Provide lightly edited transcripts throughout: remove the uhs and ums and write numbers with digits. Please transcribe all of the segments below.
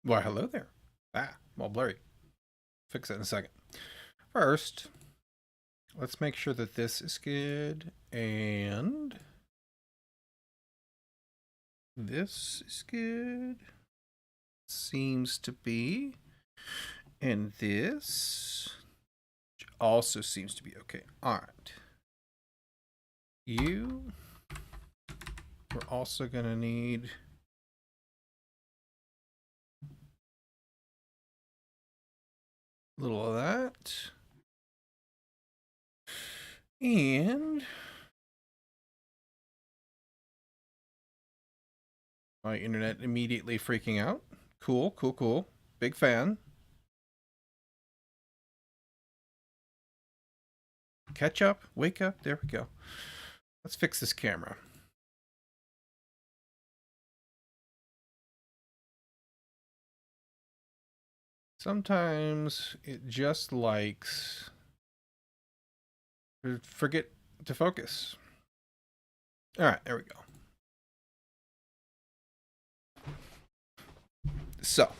Why, hello there. All blurry. Fix it in a second. First, let's make sure that this is good and this is good. Seems to be. And this also seems to be okay. All right. We're also going to need a little of that. And my internet immediately freaking out. Cool, cool, cool. Big fan. Catch up, wake up. There we go. Let's fix this camera. Sometimes it just likes to forget to focus. All right, there we go. So,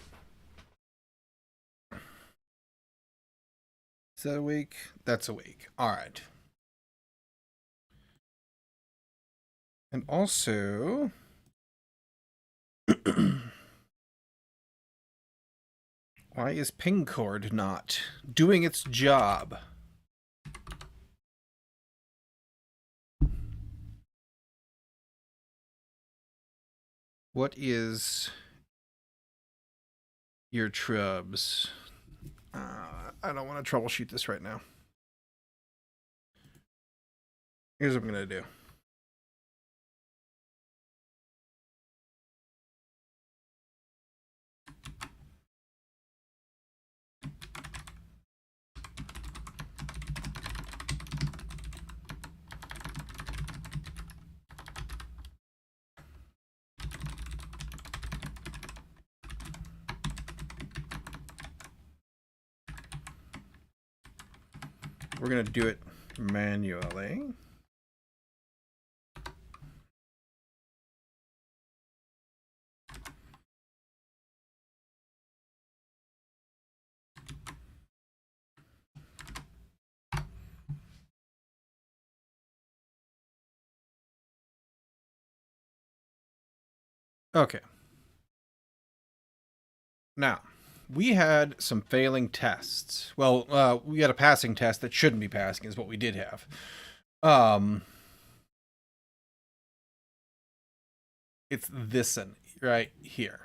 is that awake? That's awake. All right. And also, why is ping cord not doing its job? What is your trubs? I don't want to troubleshoot this right now. Here's what I'm going to do. We're going to do it manually. Okay. Now, we had some failing tests. Well, we had a passing test that shouldn't be passing is what we did have. It's this one right here.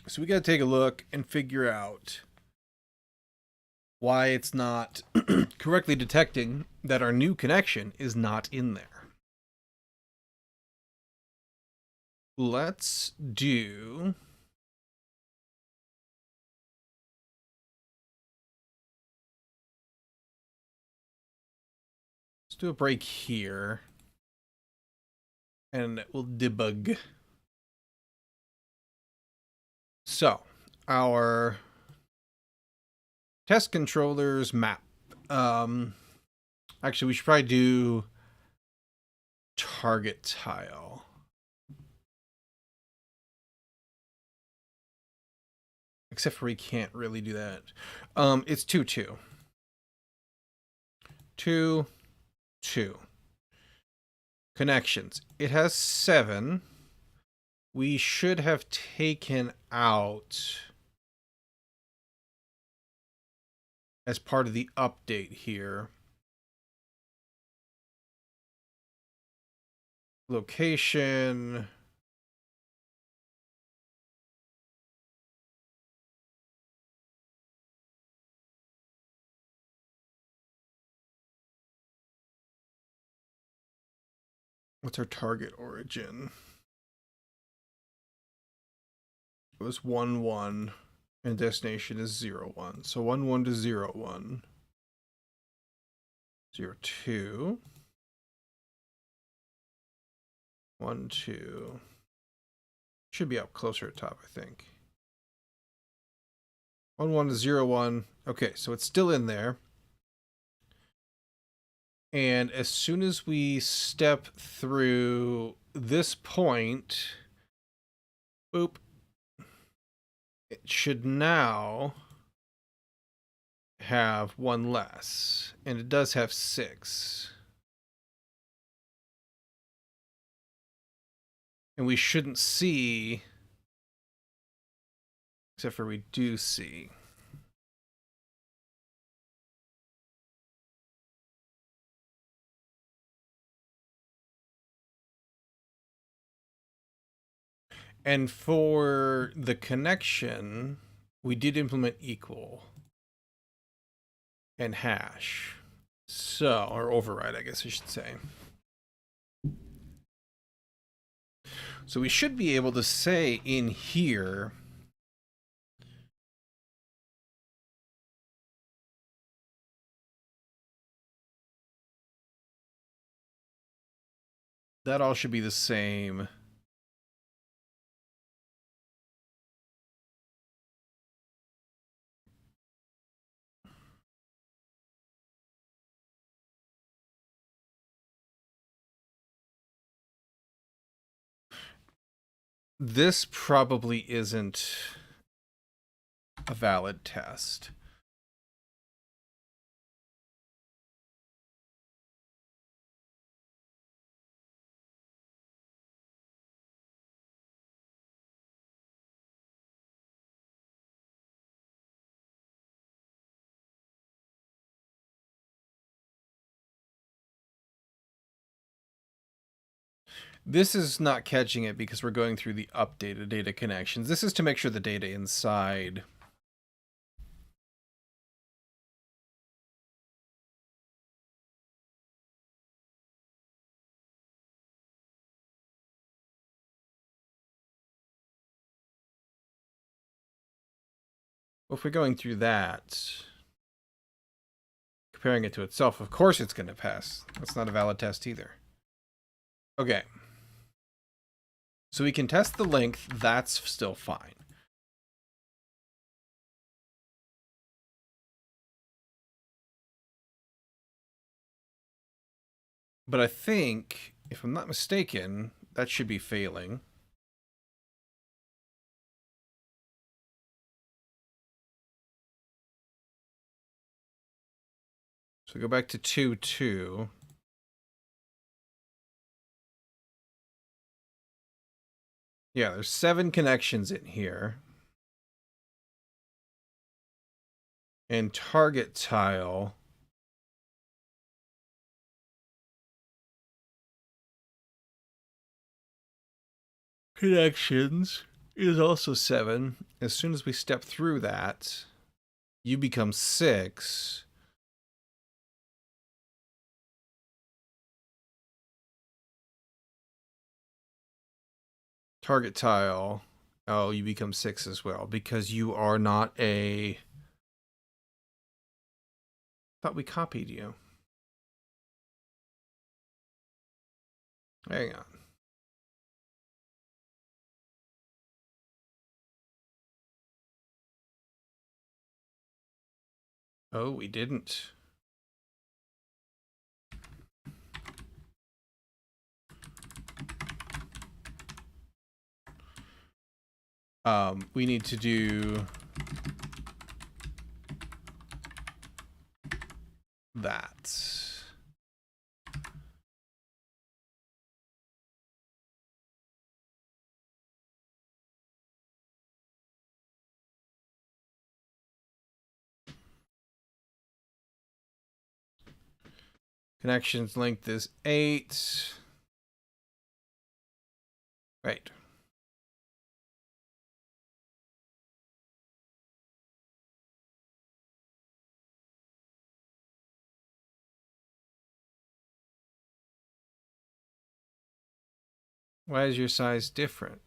So we got to take a look and figure out why it's not correctly detecting that our new connection is not in there. Let's do... Let's do a break here. And we'll debug. So, our test controllers map. Actually, we should probably do target tile. Except for we can't really do that. It's 2, 2. 2, 2. Connections. It has 7. We should have taken out as part of the update here. Location. What's our target origin? It was 1, 1. And destination is 0, 1. So 1, 1 to 0, 1. 0, 2. 1, 2. Should be up closer at top, I think. 1, 1 to 0, 1. Okay, so it's still in there. And as soon as we step through this point, boop, it should now have one less, and it does have 6. And we shouldn't see, except for we do see. And for the connection, we did implement equal and hash. So, or override, I guess I should say. So we should be able to say in here, that all should be the same. This probably isn't a valid test. This is not catching it because we're going through the updated data connections. This is to make sure the data inside. Well, if we're going through that, comparing it to itself, of course it's going to pass. That's not a valid test either. Okay. So we can test the length. That's still fine. But I think, if I'm not mistaken, that should be failing. So go back to 2.2. Yeah, there's 7 connections in here. And target tile connections is also 7. As soon as we step through that, you become 6. Target tile. Oh, you become 6 as well because you are not a... Thought we copied you. Hang on. Oh, we didn't. We need to do that. Connections length is 8. Right. Why is your size different?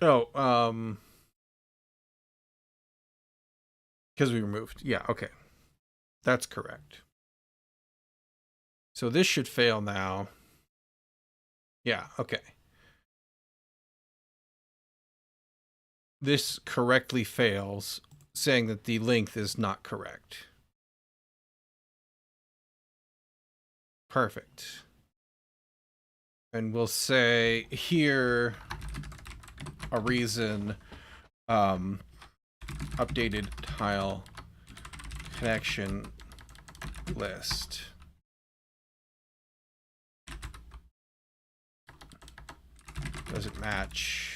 Oh, because we removed. Yeah, okay. That's correct. So this should fail now. Yeah, okay. this correctly fails, saying that the length is not correct. Perfect. And we'll say here a reason updated tile connection list. Doesn't match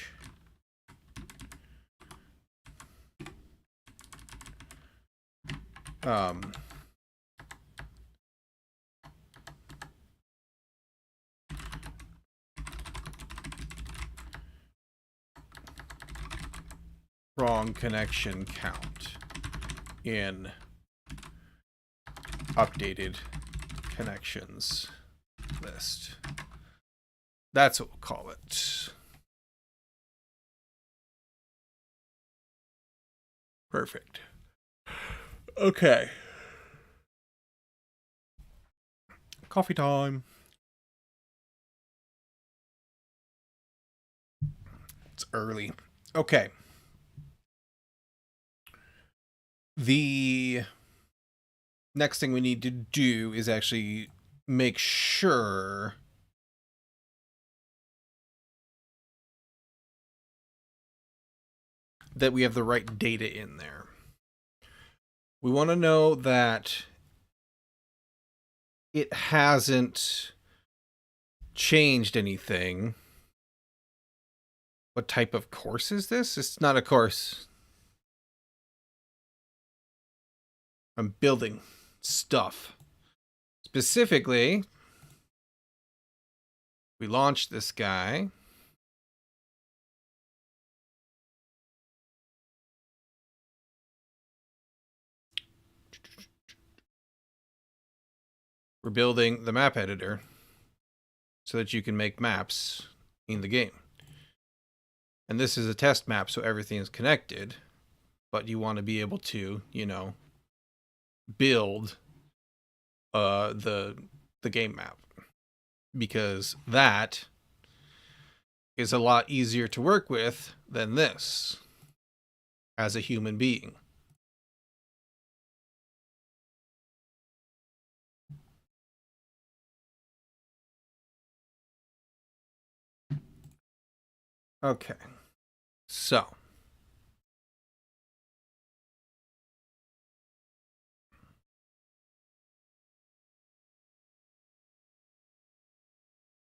wrong connection count in updated connections list. That's what we'll call it. Perfect. Okay. Coffee time. It's early. Okay. The next thing we need to do is actually make sure that we have the right data in there. We want to know that it hasn't changed anything. What type of course is this? It's not a course. I'm building stuff. Specifically, we launched this guy. We're building the map editor so that you can make maps in the game. And this is a test map, so everything is connected, but you want to be able to, you know, build the game map, because that is a lot easier to work with than this as a human being. Okay, so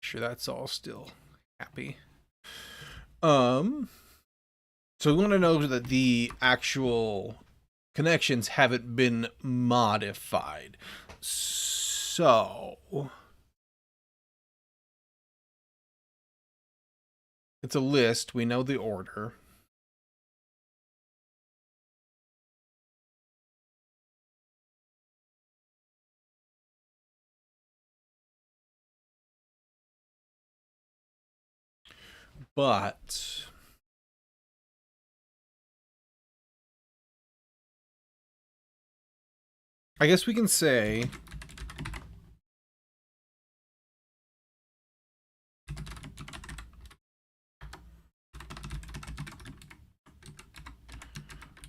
sure that's all still happy. So we want to know that the actual connections haven't been modified. So it's a list. We know the order. But I guess we can say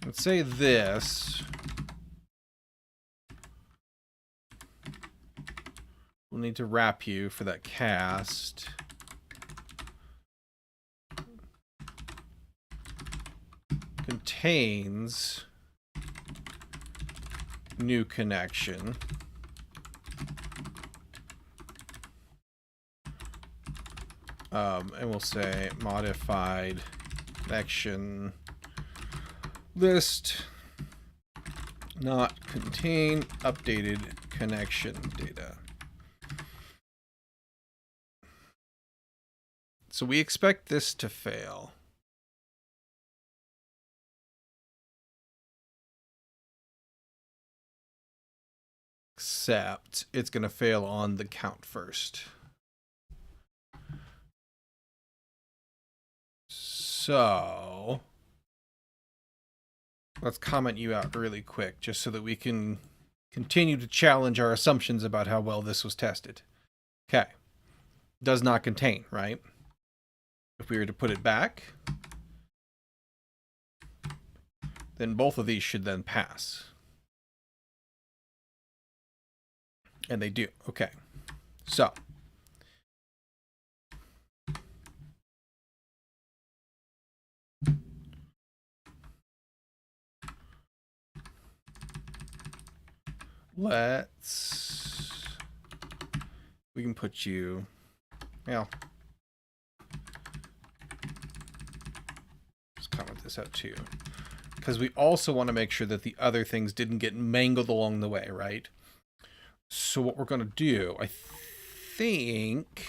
let's say this. We'll need to wrap you for that cast. Contains new connection. And we'll say modified connection list not contain updated connection data. So we expect this to fail. Except it's going to fail on the count first. So let's comment you out really quick, just so that we can continue to challenge our assumptions about how well this was tested. Okay. Does not contain, right? If we were to put it back, then both of these should then pass. And they do. Okay. So we can put you, well, let's comment this out too, because we also want to make sure that the other things didn't get mangled along the way, right? So what we're going to do, I think,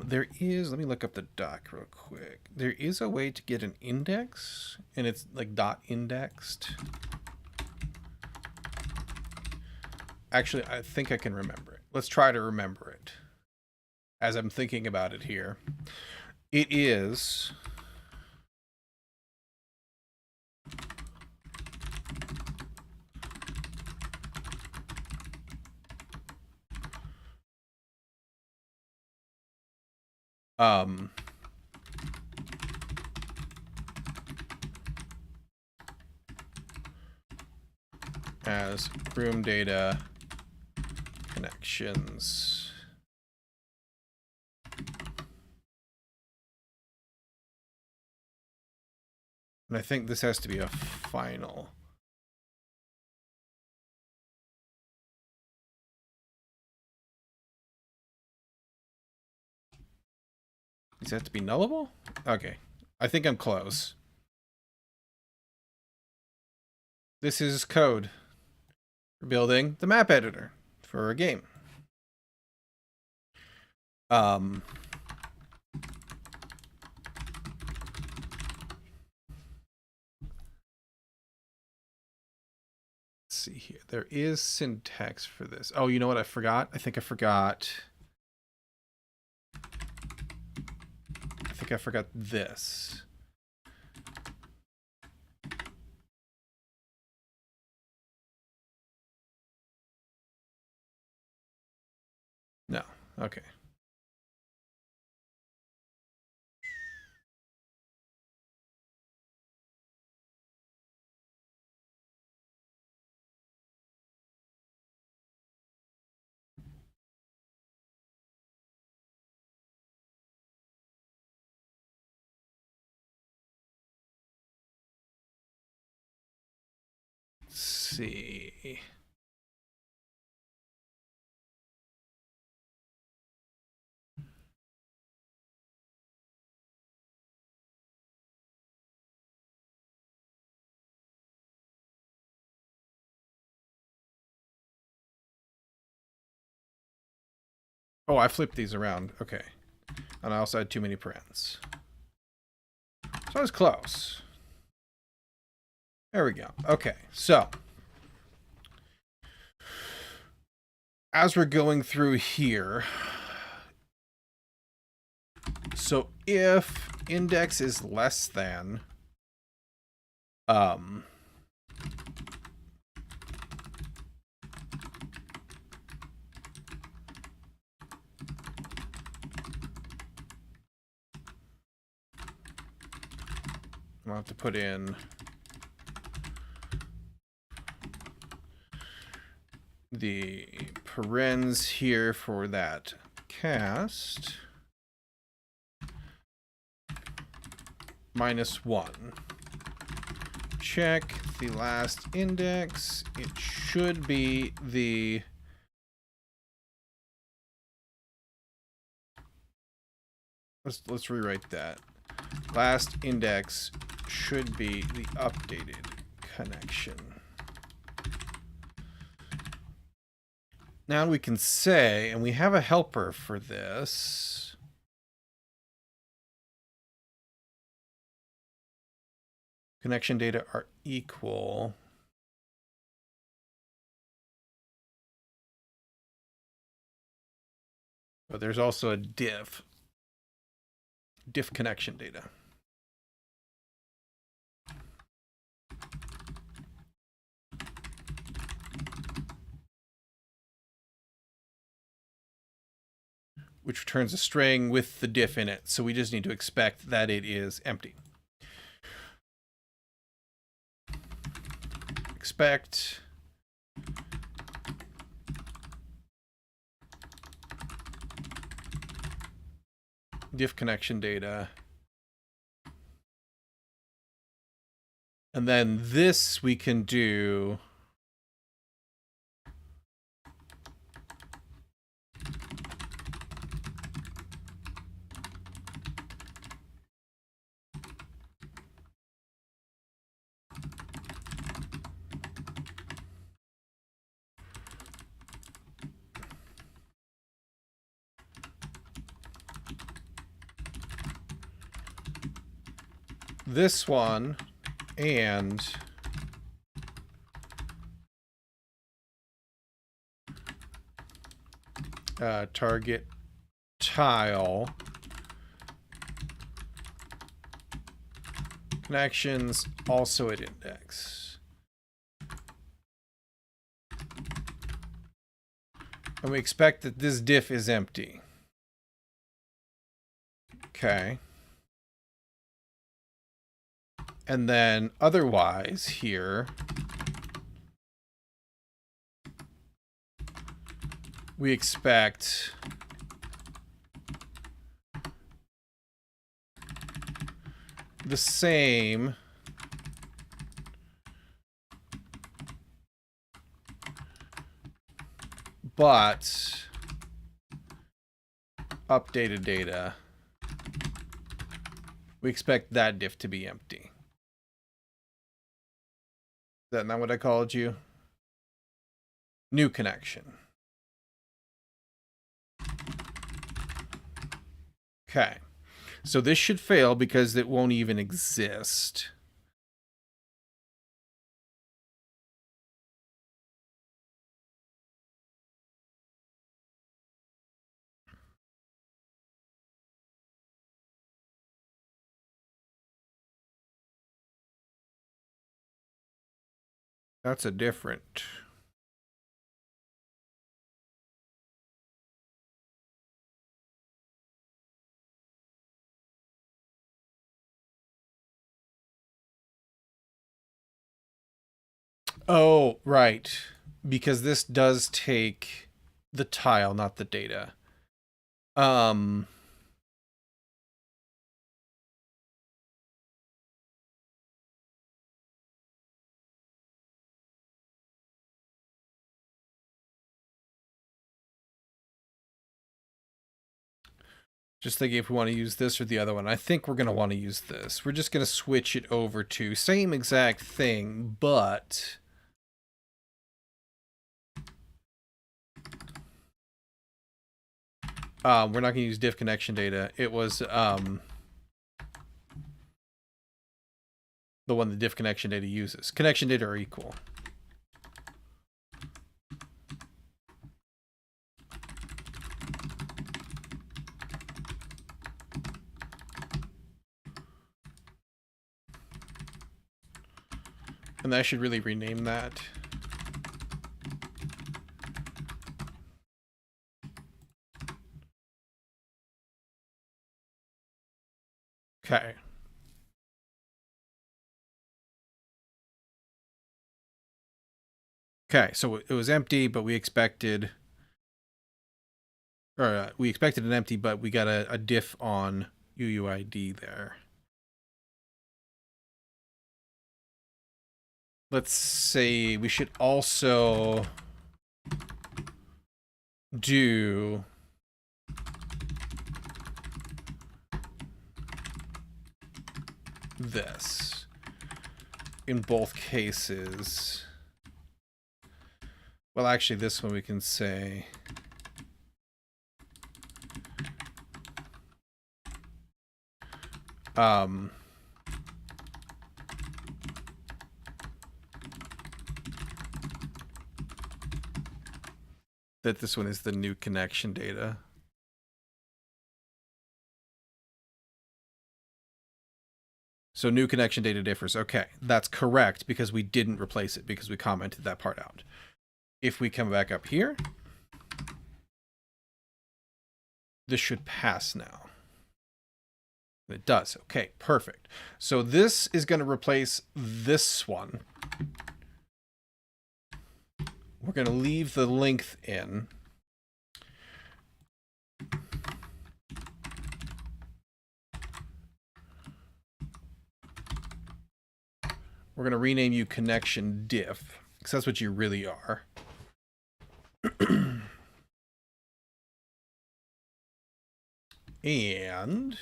there is, let me look up the doc real quick. There is a way to get an index, and it's like dot indexed. Actually, I think I can remember it. Let's try to remember it as I'm thinking about it here. It is as room data connections. And I think this has to be a final. Does that have to be nullable? Okay. I think I'm close. This is code for building the map editor for a game. Let's see here. There is syntax for this. Oh, you know what I forgot? I think I forgot this. No. Okay. Let's see. Oh, I flipped these around. Okay. And I also had too many parens. So I was close. There we go. Okay, so as we're going through here, so if index is less than I'll have to put in the parens here for that cast. -1. Check the last index. It should be the let's rewrite that. Last index should be the updated connection. Now we can say, and we have a helper for this. Connection data are equal. But there's also a diff connection data. which returns a string with the diff in it. So we just need to expect that it is empty. Expect diff connection data. And then this we can do this one and target tile connections also at index. And we expect that this diff is empty. Okay. And then otherwise here, we expect the same but updated data. We expect that diff to be empty. Is that not what I called you? New connection. Okay. So this should fail because it won't even exist. That's a different. Oh, right. Because this does take the tile, not the data. Just thinking if we want to use this or the other one. I think we're going to want to use this. We're just going to switch it over to same exact thing, but we're not going to use diff connection data. It was the one the diff connection data uses. Connection data are equal. And I should really rename that. Okay. Okay, so it was empty, but we expected, or we expected an empty, but we got a diff on UUID there. Let's say we should also do this in both cases. Well, actually, this one we can say that this one is the new connection data. So new connection data differs. Okay, that's correct because we didn't replace it because we commented that part out. If we come back up here, this should pass now. It does. Okay, perfect. So this is going to replace this one. We're going to leave the length in. We're going to rename you connection diff, because that's what you really are. And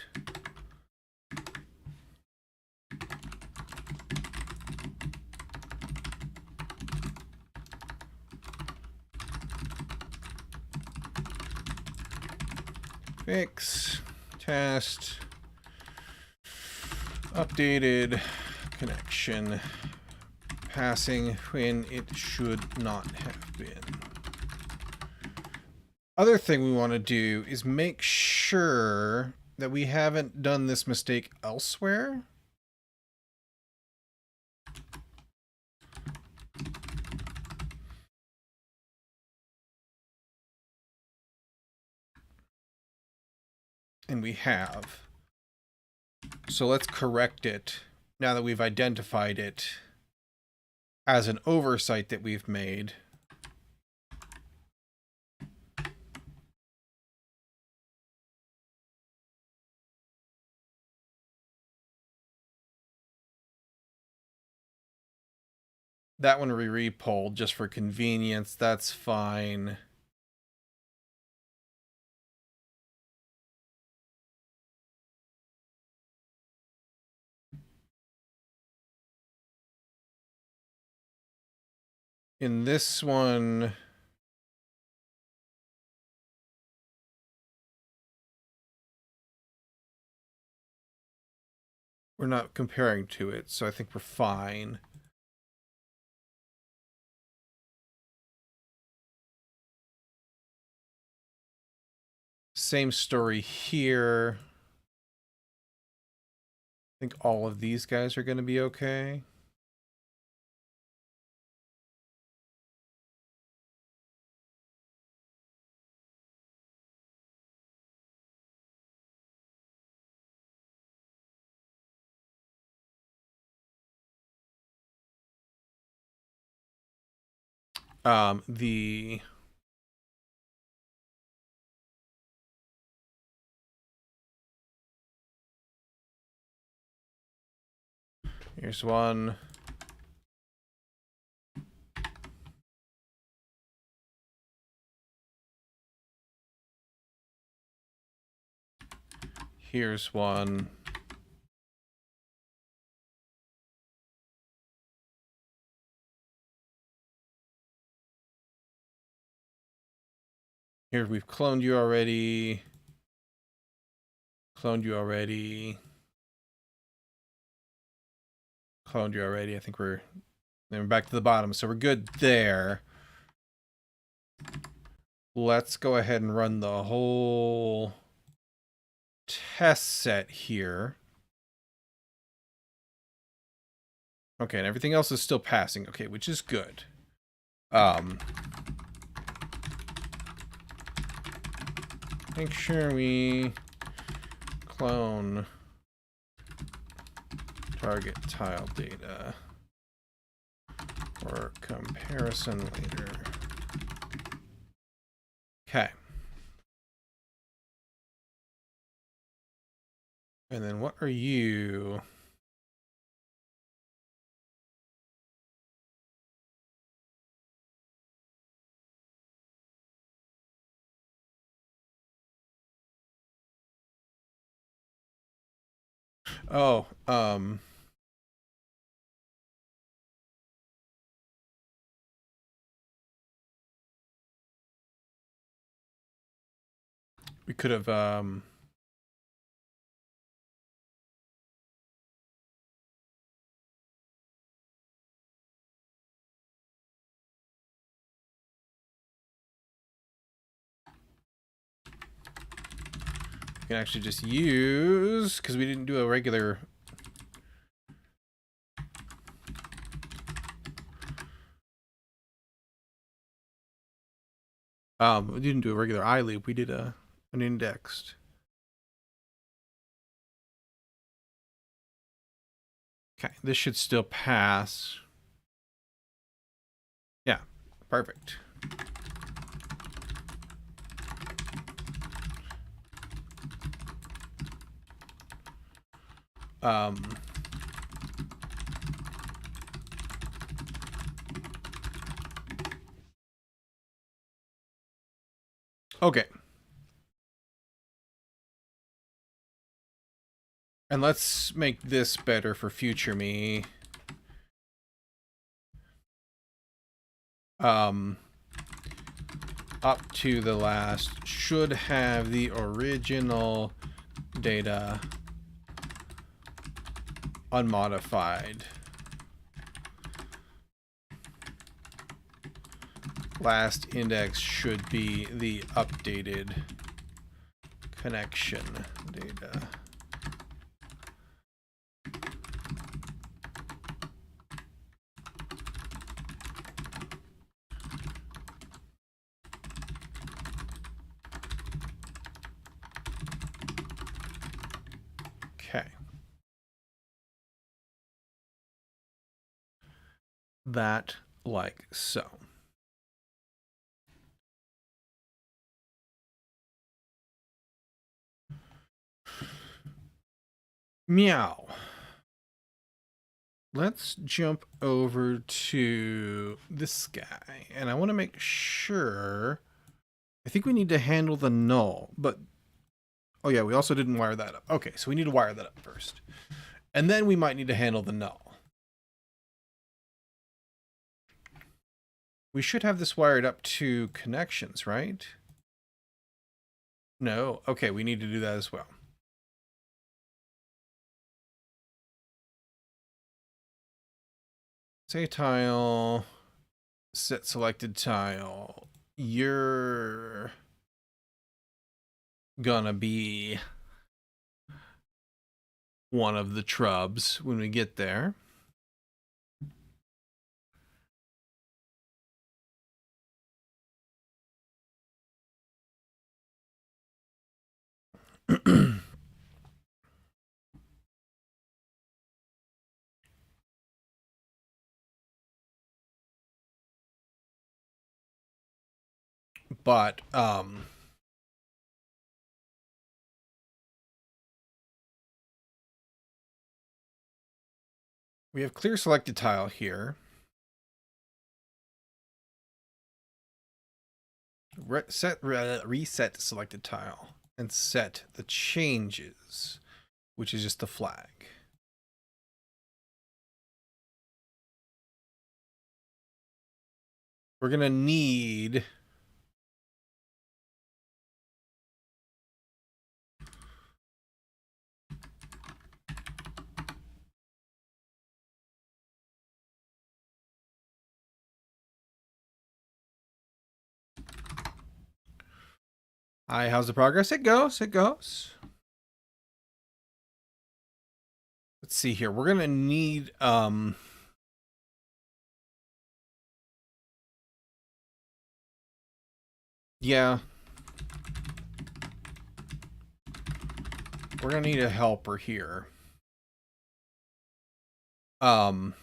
fix test updated connection passing when it should not have been. Other thing we want to do is make sure that we haven't done this mistake elsewhere. And we have. So let's correct it now that we've identified it as an oversight that we've made. That one we repolled just for convenience. That's fine. In this one, we're not comparing to it, so I think we're fine. Same story here. I think all of these guys are going to be okay. Here's one. Here's one. Here we've cloned you already. Cloned you already. Cloned you already. I think then we're back to the bottom, so we're good there. Let's go ahead and run the whole test set here. Okay, and everything else is still passing. Okay, which is good. Make sure we clone target tile data for comparison later. Okay. And then what are you? Oh, we could have, we can actually just use, because we didn't do a regular. We didn't do a regular I loop. We did a unindexed. Okay, this should still pass. Yeah, perfect. Okay. And let's make this better for future me. Up to the last should have the original data unmodified. Last index should be the updated connection data. Okay. That like so. Meow. Let's jump over to this guy, and I want to make sure. I think we need to handle the null, but oh yeah, we also didn't wire that up. Okay, so we need to wire that up first, and then we might need to handle the null. We should have this wired up to connections, right? No. Okay, we need to do that as well. Say tile, set selected tile. You're gonna be one of the trubs when we get there. But we have clear selected tile here. Reset selected tile and set the changes, which is just the flag. We're gonna need Hi, how's the progress? It goes. Let's see here. We're gonna need yeah. We're gonna need a helper here. We're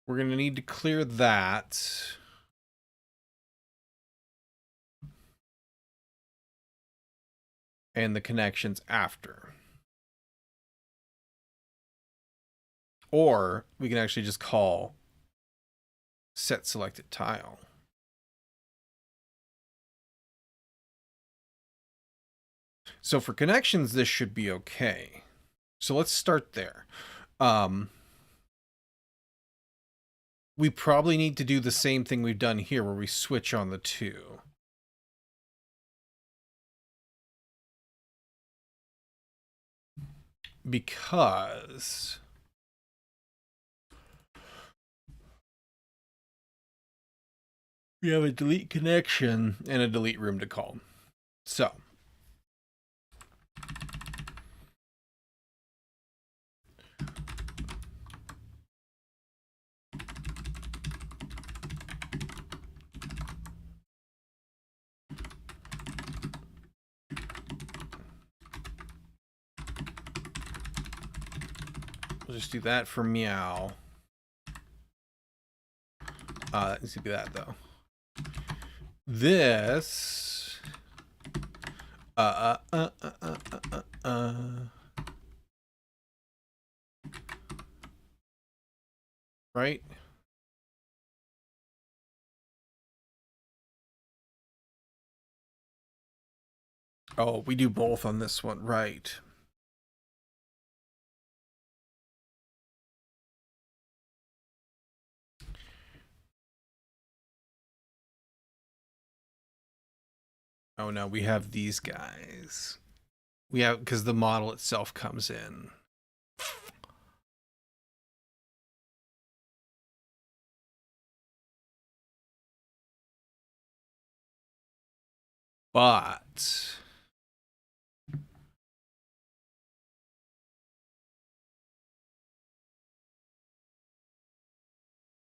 gonna need to clear that. And the connections after. Or we can actually just call set selected tile. So for connections, this should be okay. So let's start there. We probably need to do the same thing we've done here where we switch on the two. Because we have a delete connection and a delete room to call. So We'll just do that for meow. That needs to be that though. This. Right? Oh, we do both on this one, right? Oh no, we have these guys. We have, because the model itself comes in. But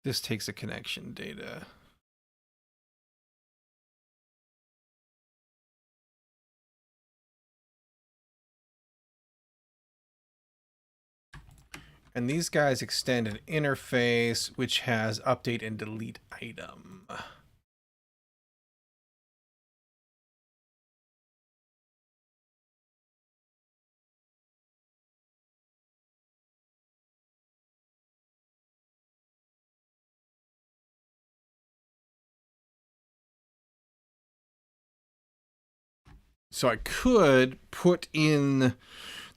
this takes a connection data. And these guys extend an interface which has update and delete item. So I could put in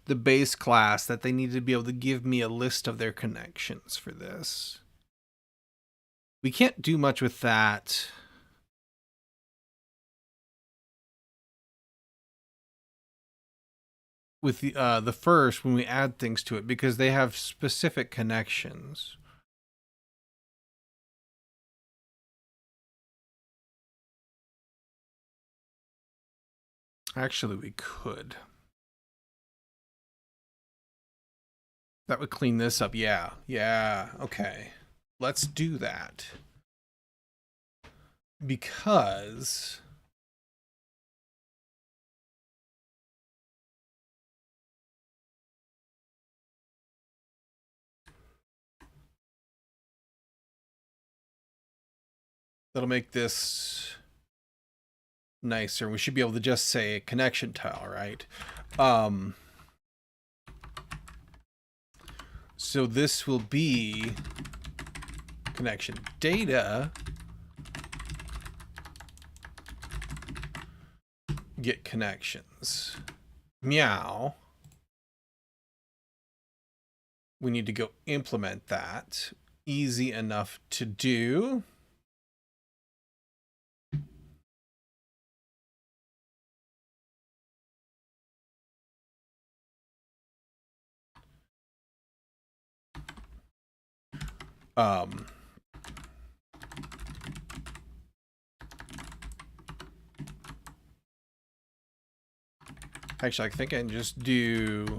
the base class that they need to be able to give me a list of their connections for this. We can't do much with that. With the first, when we add things to it, because they have specific connections. Actually, we could. That would clean this up. Yeah. Yeah. Okay. Let's do that. Because that'll make this nicer. We should be able to just say connection tile, right? So this will be connection data, get connections, meow. We need to go implement that. Easy enough to do. Actually, I think I can just do.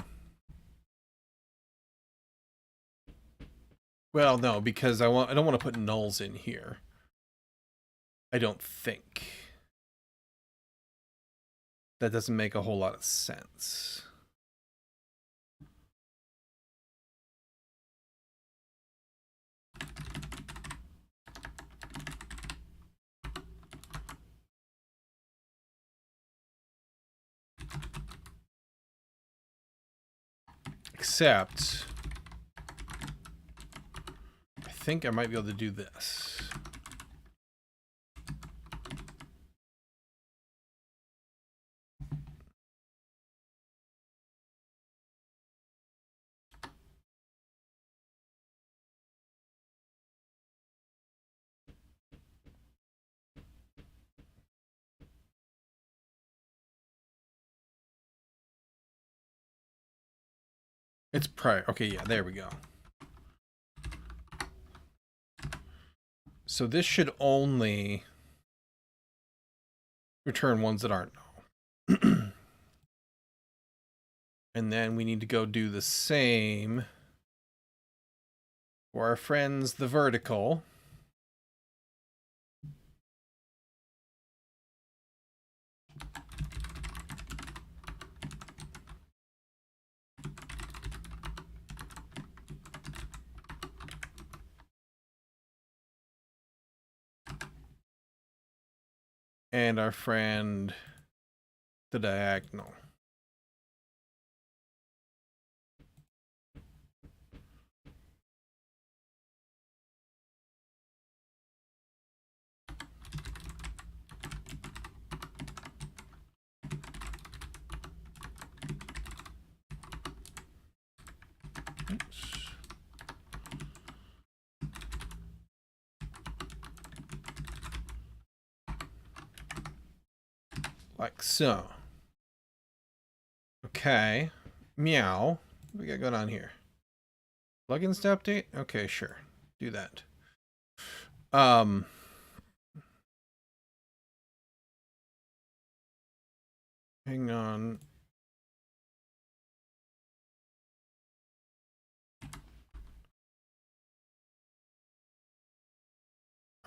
Well, no, because I don't want to put nulls in here. I don't think. That doesn't make a whole lot of sense. Except I think I might be able to do this. It's prior. Okay, yeah, there we go. So this should only return ones that aren't null. And then we need to go do the same for our friends, the vertical. and our friend the diagonal. Oops. Like so. Okay. Meow. What we got going on here? Plugins to update? Okay, sure. Do that. Hang on.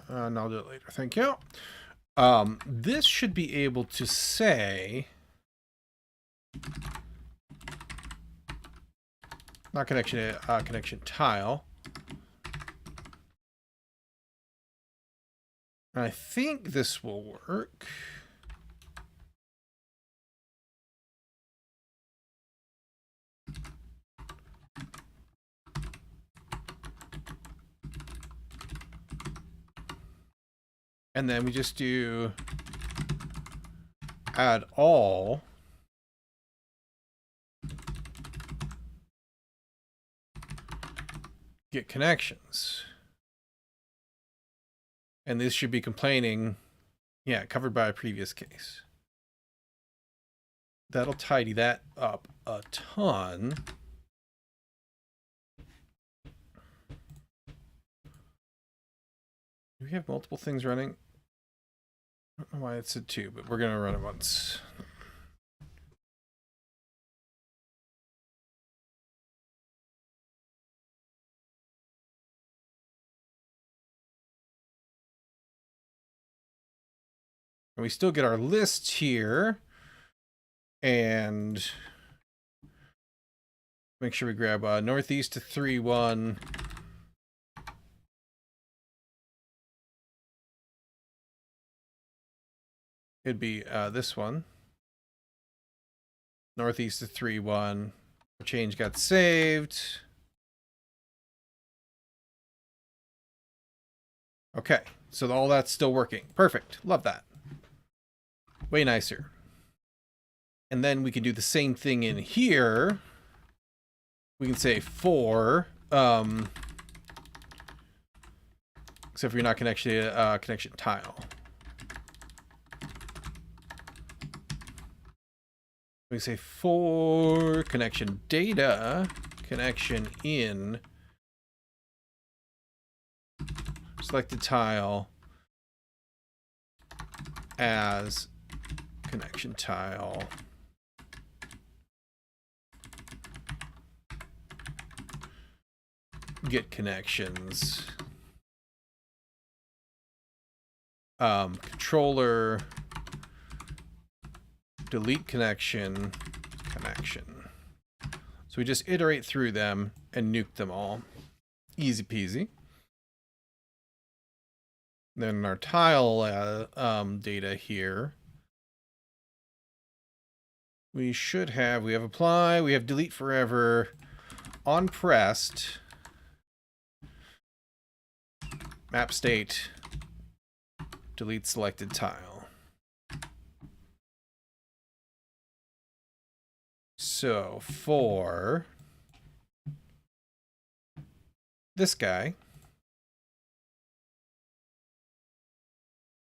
And I'll do it later. Thank you. This should be able to say not connection, connection tile. I think this will work. And then we just do add all. Get connections. And this should be complaining, yeah, covered by a previous case. That'll tidy that up a ton. Do we have multiple things running? I don't know why it said 2, but we're going to run it once. And we still get our list here. And make sure we grab northeast to 3-1. It'd be this one. Northeast to 3-1. Change got saved. Okay, so all that's still working. Perfect. Love that. Way nicer. And then we can do the same thing in here. We can say for, except for you're not connection tile. We can say for connection data, connection in selected tile as connection tile. Get connections. Controller. Delete connection. So we just iterate through them and nuke them all. Easy peasy. Then our tile data here. We should have, we have apply, we have delete forever, on pressed, map state, delete selected tile. So for this guy,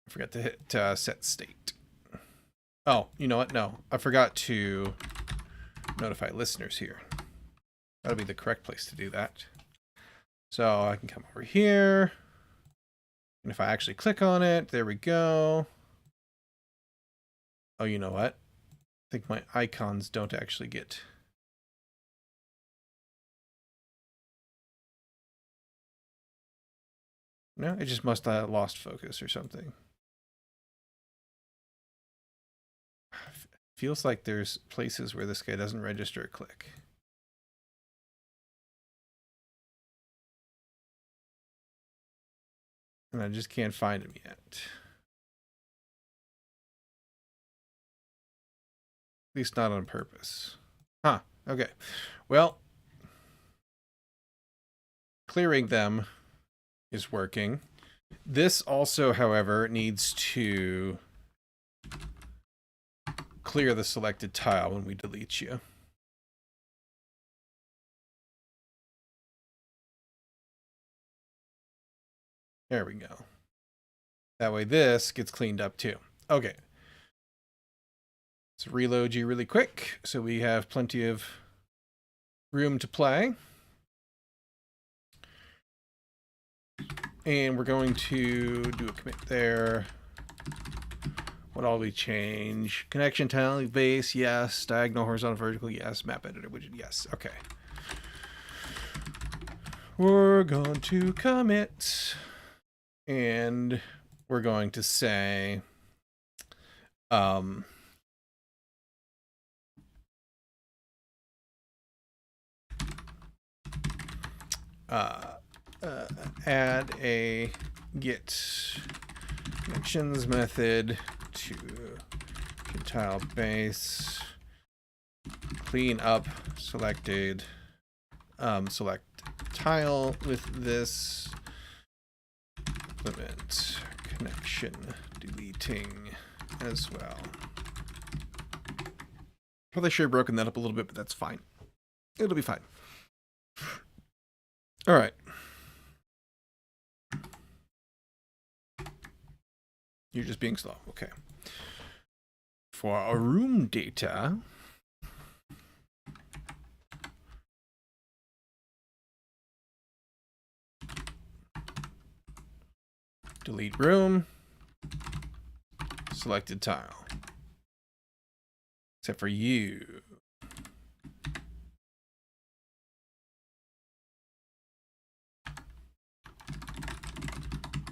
I forgot to hit set state. Oh, you know what? No, I forgot to notify listeners here. That'll be the correct place to do that. So I can come over here. And if I actually click on it, there we go. Oh, you know what? I think my icons don't actually get... No, it just must have lost focus or something. Feels like there's places where this guy doesn't register a click. And I just can't find him yet. least not on purpose. Huh. Okay. Well, clearing them is working. This also, however, needs to clear the selected tile when we delete you. There we go. That way this gets cleaned up too. Okay. Let's reload you really quick so we have plenty of room to play. And we're going to do a commit there. What all we change? Connection tile, base, yes. Diagonal, horizontal, vertical, yes. Map editor widget, yes. Okay. We're going to commit. And we're going to say, add a get connections method to tile base, clean up selected select tile with this, implement connection deleting as well. Probably should have broken that up a little bit, but that's fine. It'll be fine. All right. You're just being slow. Okay. For our room data, delete room, selected tile. Except for you.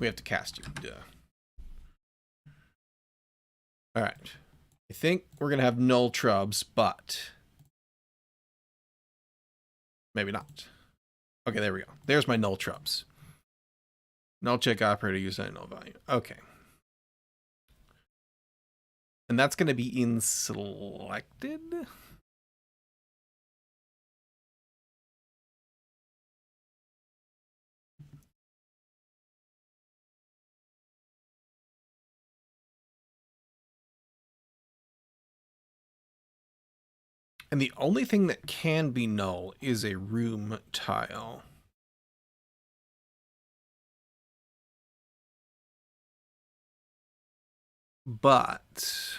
We have to cast you. Duh. All right. I think we're going to have null trubs, but maybe not. Okay, there we go. There's my null trubs. Null check operator use null value. Okay. And that's going to be in selected. And the only thing that can be null is a room tile. But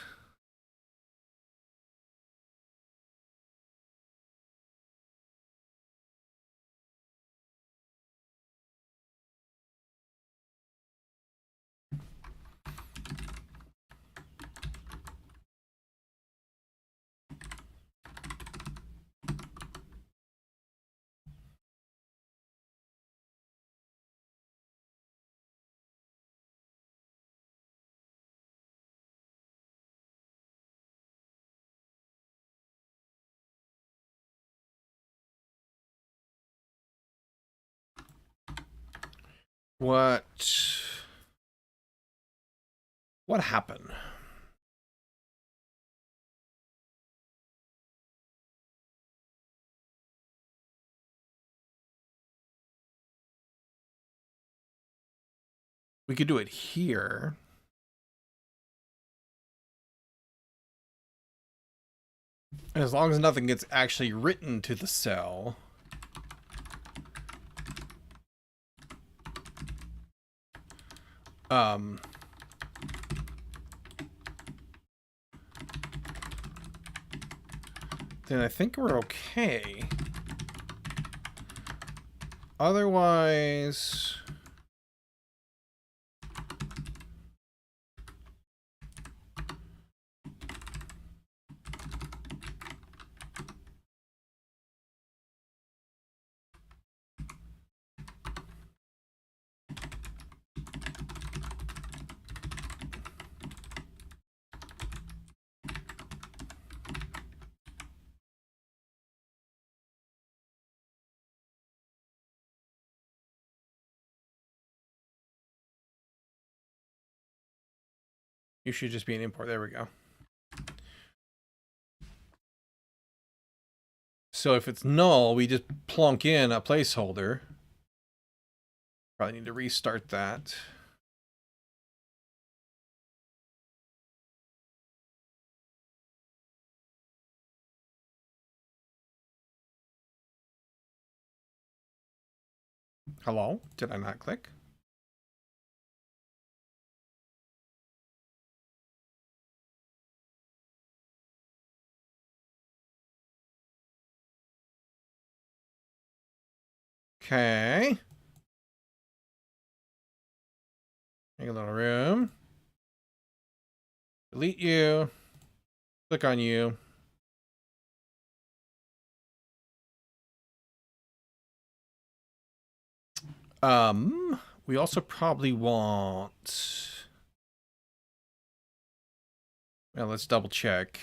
what happened? We could do it here. As long as nothing gets actually written to the cell. Then I think we're okay. Otherwise, you should just be an import. There we go. So if it's null, we just plunk in a placeholder. Probably need to restart that. Hello? Did I not click? Okay. Make a little room. Delete you. Click on you. We also probably want... Well, let's double check.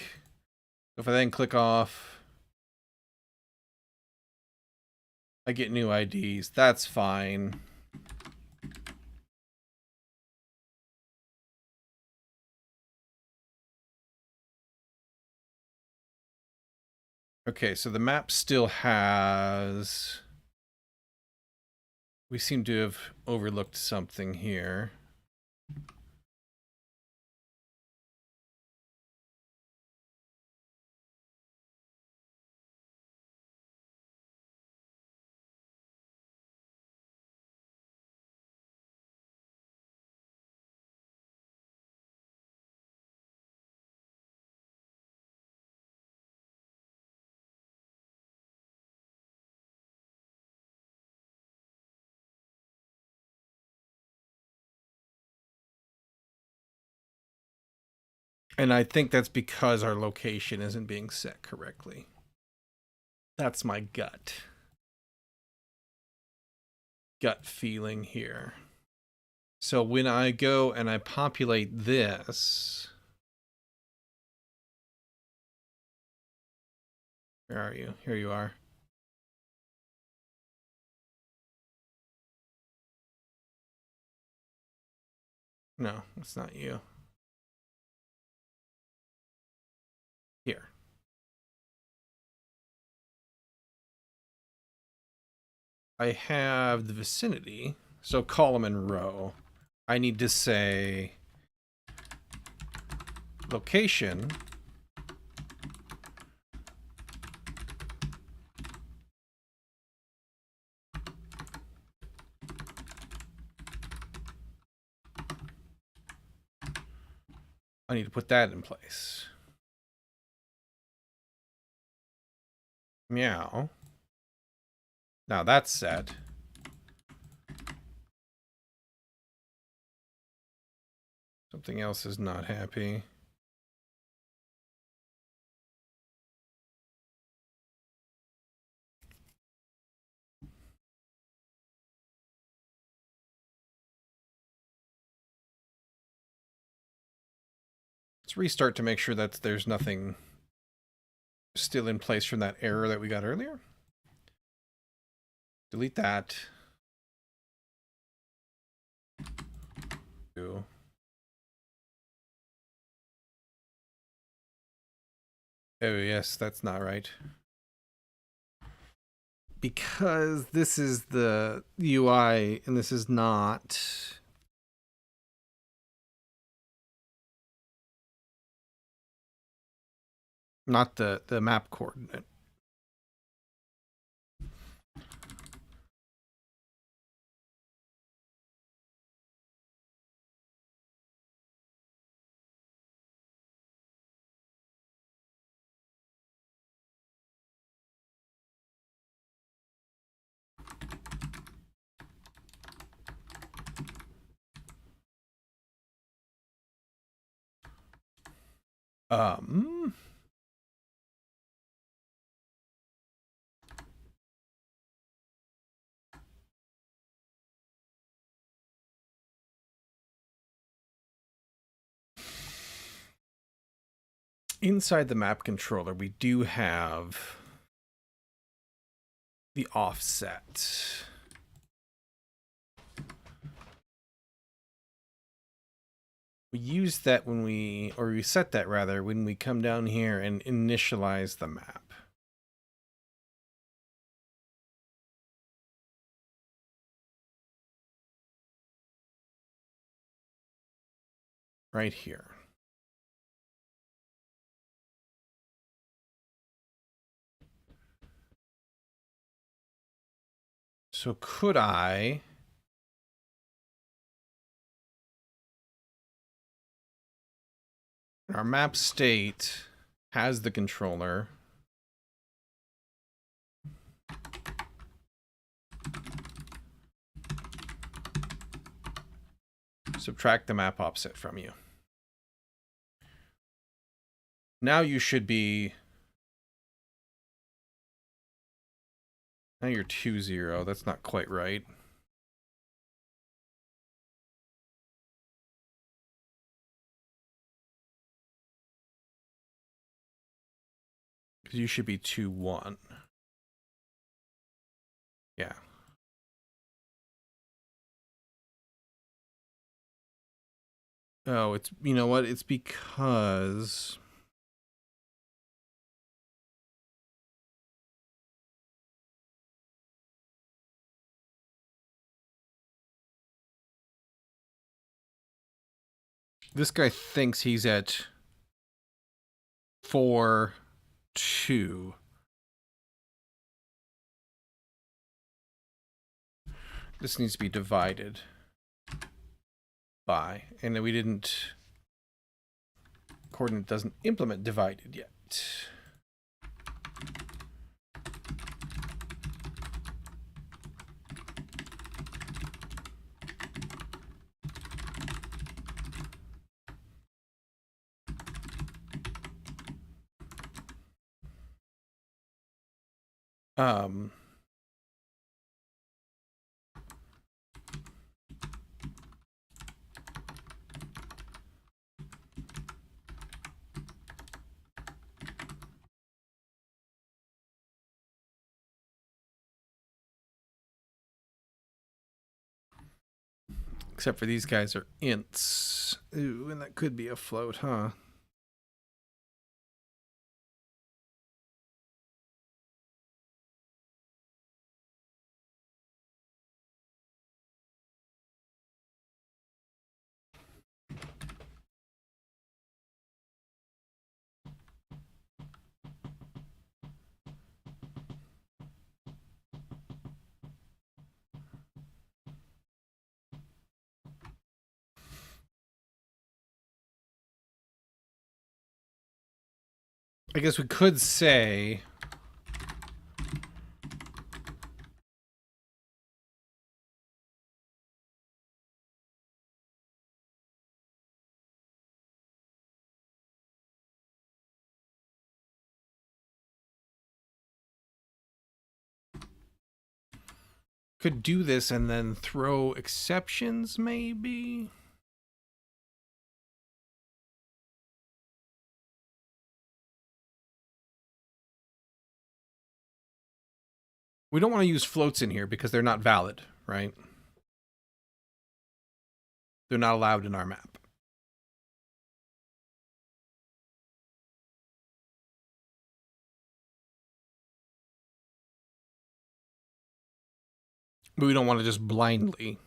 If I then click off, I get new IDs. That's fine. Okay, so the map still has... We seem to have overlooked something here. And I think that's because our location isn't being set correctly. That's my gut feeling here. So when I go and I populate this... Where are you? Here you are. No, it's not you. Here. I have the vicinity, so column and row. I need to say location. I need to put that in place. Meow. Now that's set. Something else is not happy. Let's restart to make sure that there's nothing still in place from that error that we got earlier. Delete that. Oh, yes, that's not right. Because this is the UI and this is not... Not the map coordinate. Inside the map controller, we do have the offset. We use that when we set that rather, when we come down here and initialize the map. right here. So could I... Our map state has the controller. Subtract the map offset from you. Now you should be... Now you're 2-0. That's not quite right. Because you should be 2-1. Yeah. Oh, it's... You know what? It's because... This guy thinks he's at 4-2. This needs to be divided by, and then we didn't... Coordinate doesn't implement divided yet. Except for these guys are ints. Ooh, and that could be a float, huh? I guess we could say... Could do this and then throw exceptions, maybe? We don't want to use floats in here because they're not valid, right? They're not allowed in our map. But we don't want to just blindly.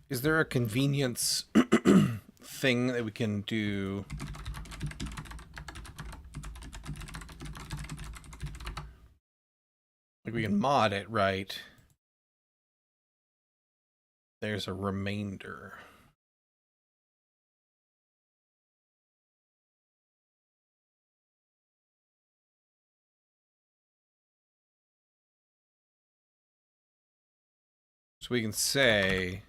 Is there a convenience thing that we can do? Like we can mod it, right? There's a remainder. So we can say...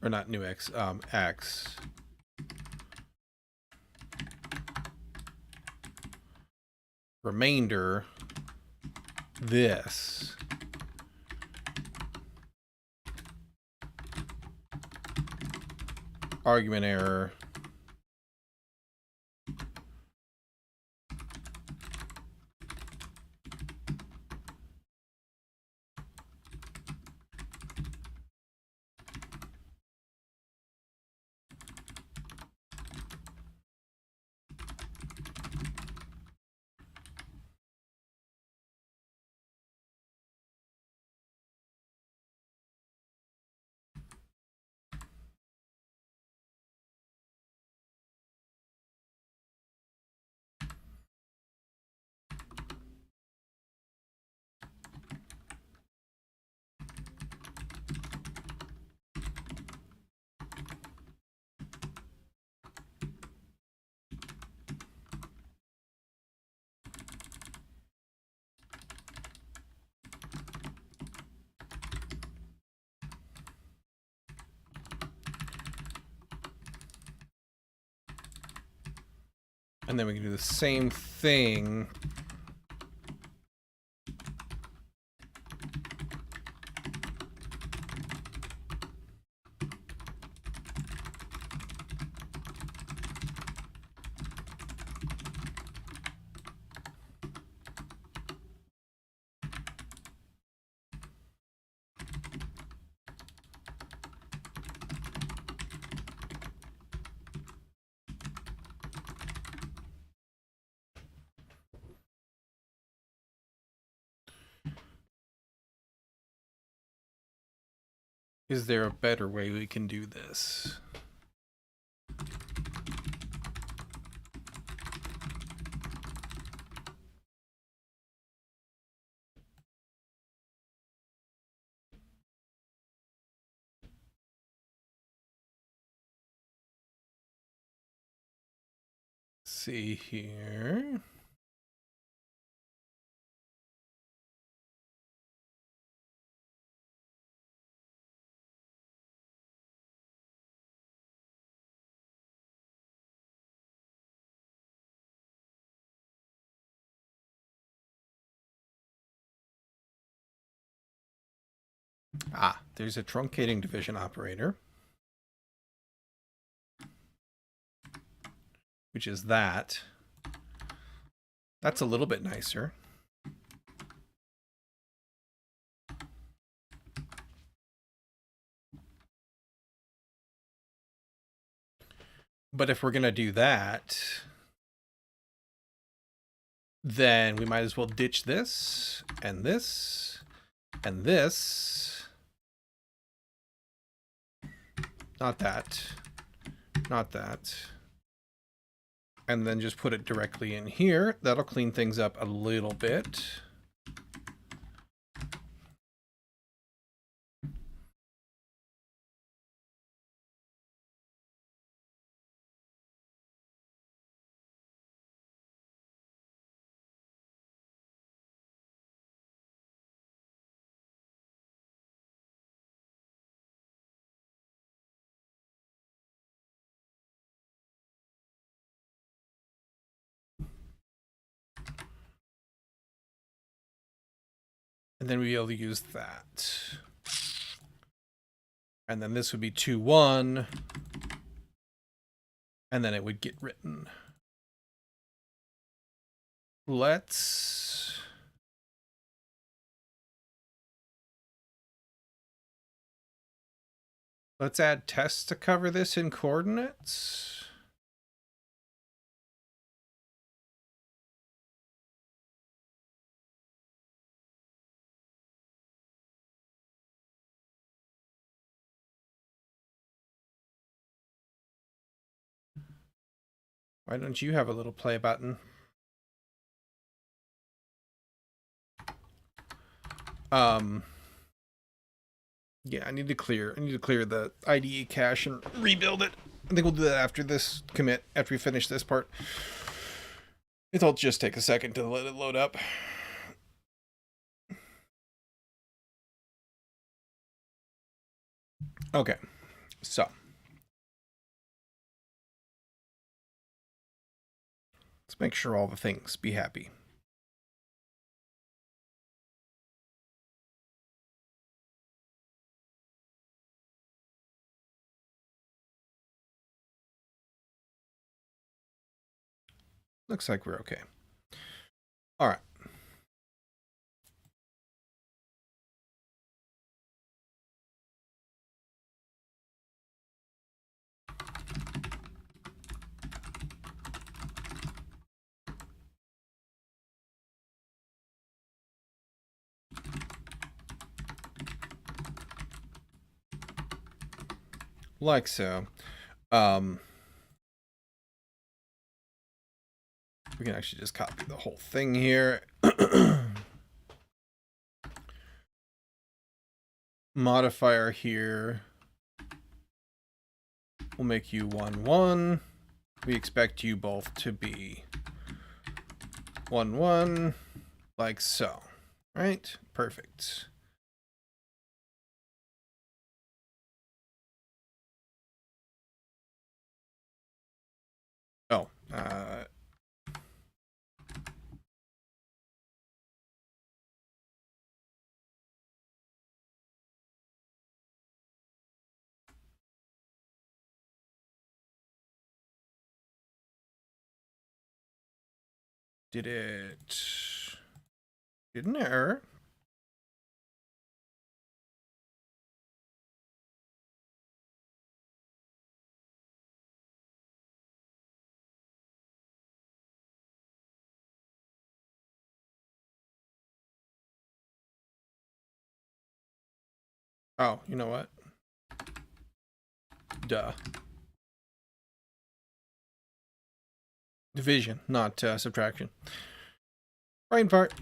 Or not new x, x. Remainder, this. Argument error. And then we can do the same thing. Is there a better way we can do this? See here. Ah, there's a truncating division operator, which is that. That's a little bit nicer. But if we're going to do that, then we might as well ditch this and this and this. Not that. Not that. And then just put it directly in here. That'll clean things up a little bit. And then we'll be able to use that. And then this would be 2-1. And then it would get written. Let's add tests to cover this in coordinates. Why don't you have a little play button? Yeah, I need to clear the IDE cache and rebuild it. I think we'll do that after this commit, after we finish this part. It'll just take a second to let it load up. Okay, so let's make sure all the things be happy. Looks like we're okay. All right. Like so. We can actually just copy the whole thing here. Modifier here. We'll make you 1-1. We expect you both to be 1-1, like so. Right? Perfect. Oh, Did it... Did an error. Oh, you know what? Duh. Division, not subtraction. Brain fart.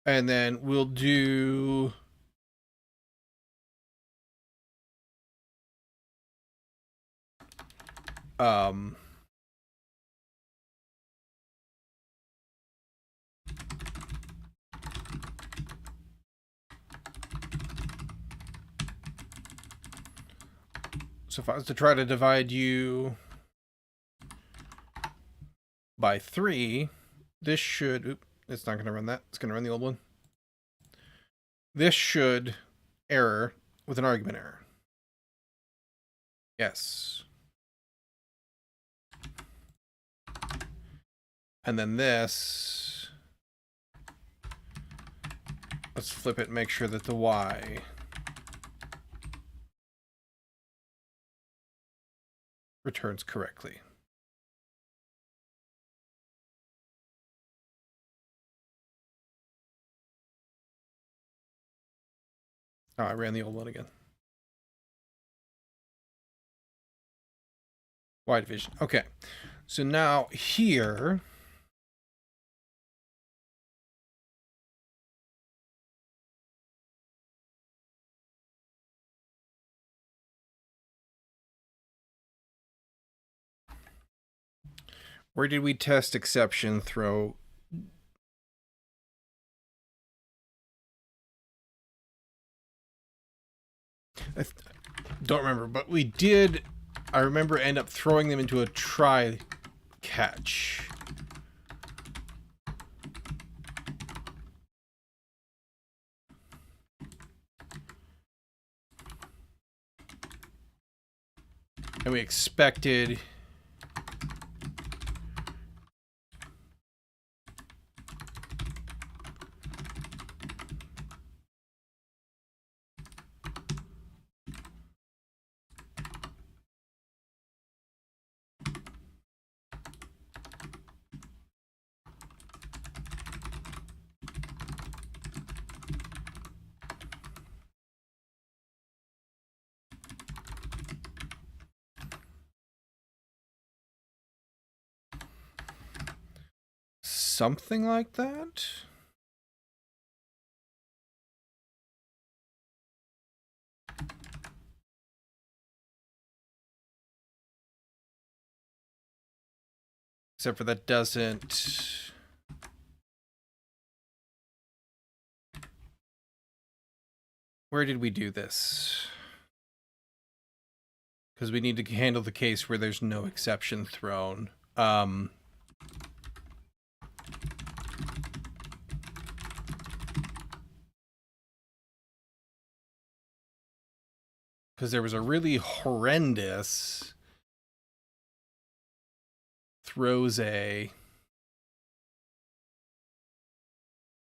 And then we'll do... So if I was to try to divide you by 3, this should... Oop, it's not going to run that. It's going to run the old one. This should error with an argument error. Yes. And then this... Let's flip it and make sure that the Y... returns correctly. Oh, I ran the old one again. Y division. Okay. So now here... Where did we test exception throw? I don't remember, but we did, I remember, end up throwing them into a try catch. And we expected... something like that? Except for that doesn't... Where did we do this? Because we need to handle the case where there's no exception thrown. Because there was a really horrendous throws a...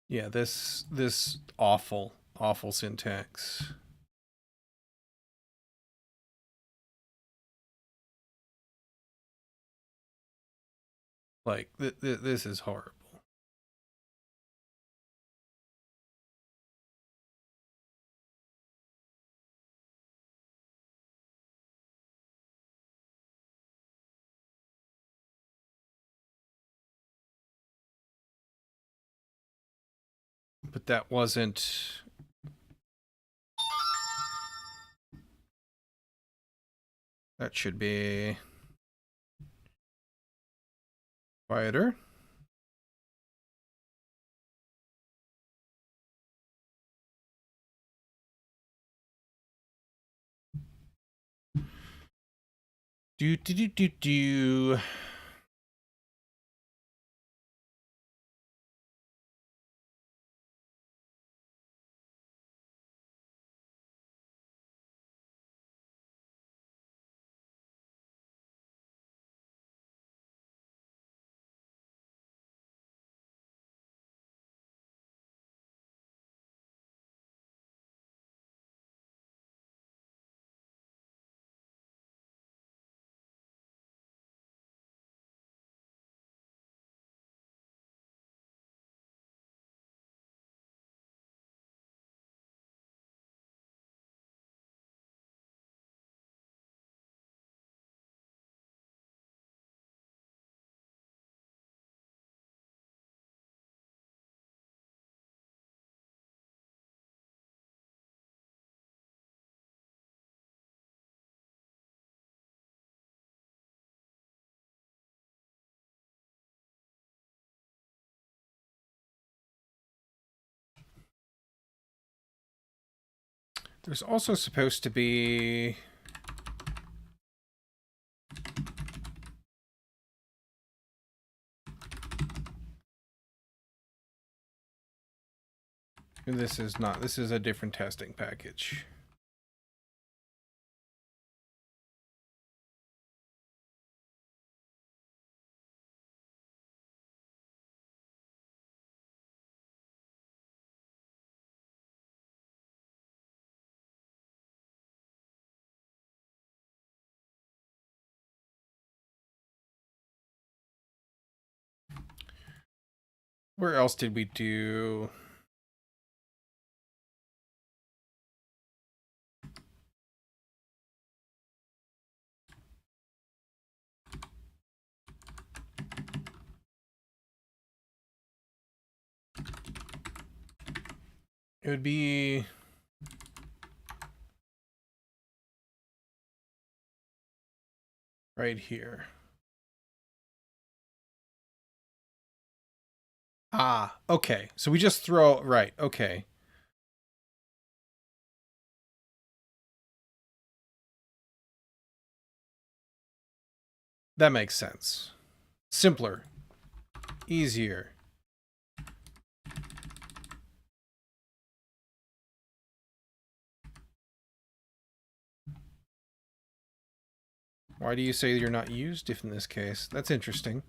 Yeah, this awful syntax. Like, this is horrible. But that wasn't... That should be... quieter. Do. There's also supposed to be... This is not. This is a different testing package. Where else did we do... It would be... right here. Ah, okay. So we just throw... Right, okay. That makes sense. Simpler. Easier. Why do you say you're not used if in this case? That's interesting.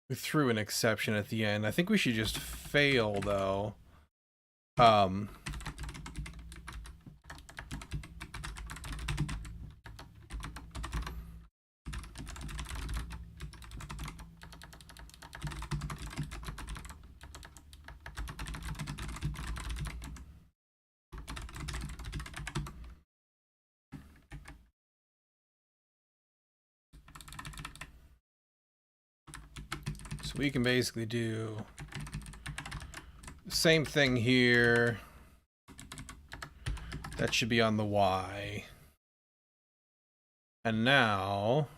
We threw an exception at the end. I think we should just fail, though. So we can basically do the same thing here. That should be on the Y. And now...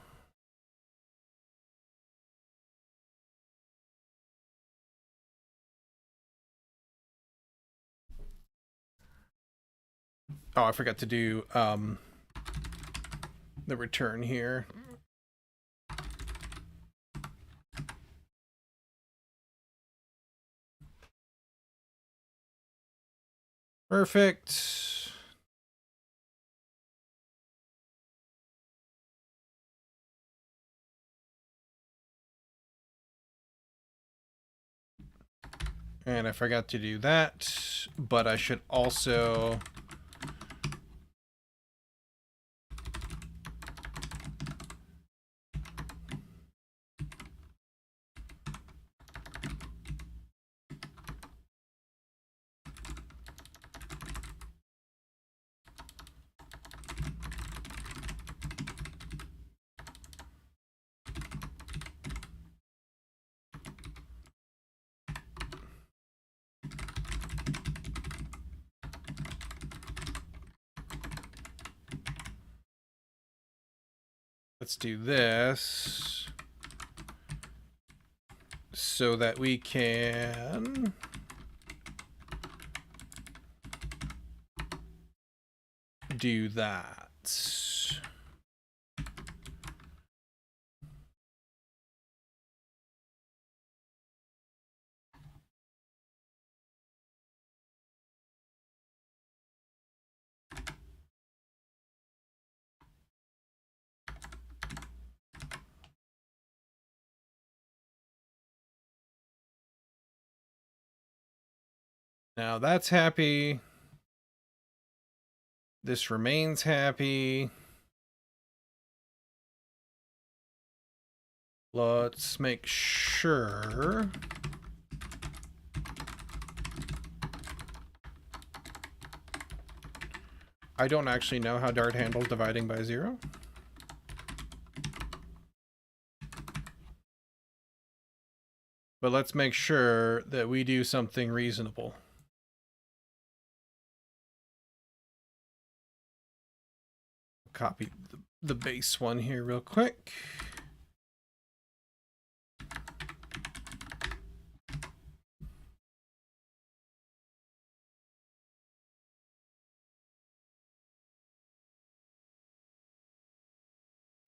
Oh, I forgot to do the return here. Perfect. And I forgot to do that, but I should also... Let's do this so that we can do that. Now that's happy. This remains happy. Let's make sure. I don't actually know how Dart handles dividing by 0. But let's make sure that we do something reasonable. copy the base one here real quick.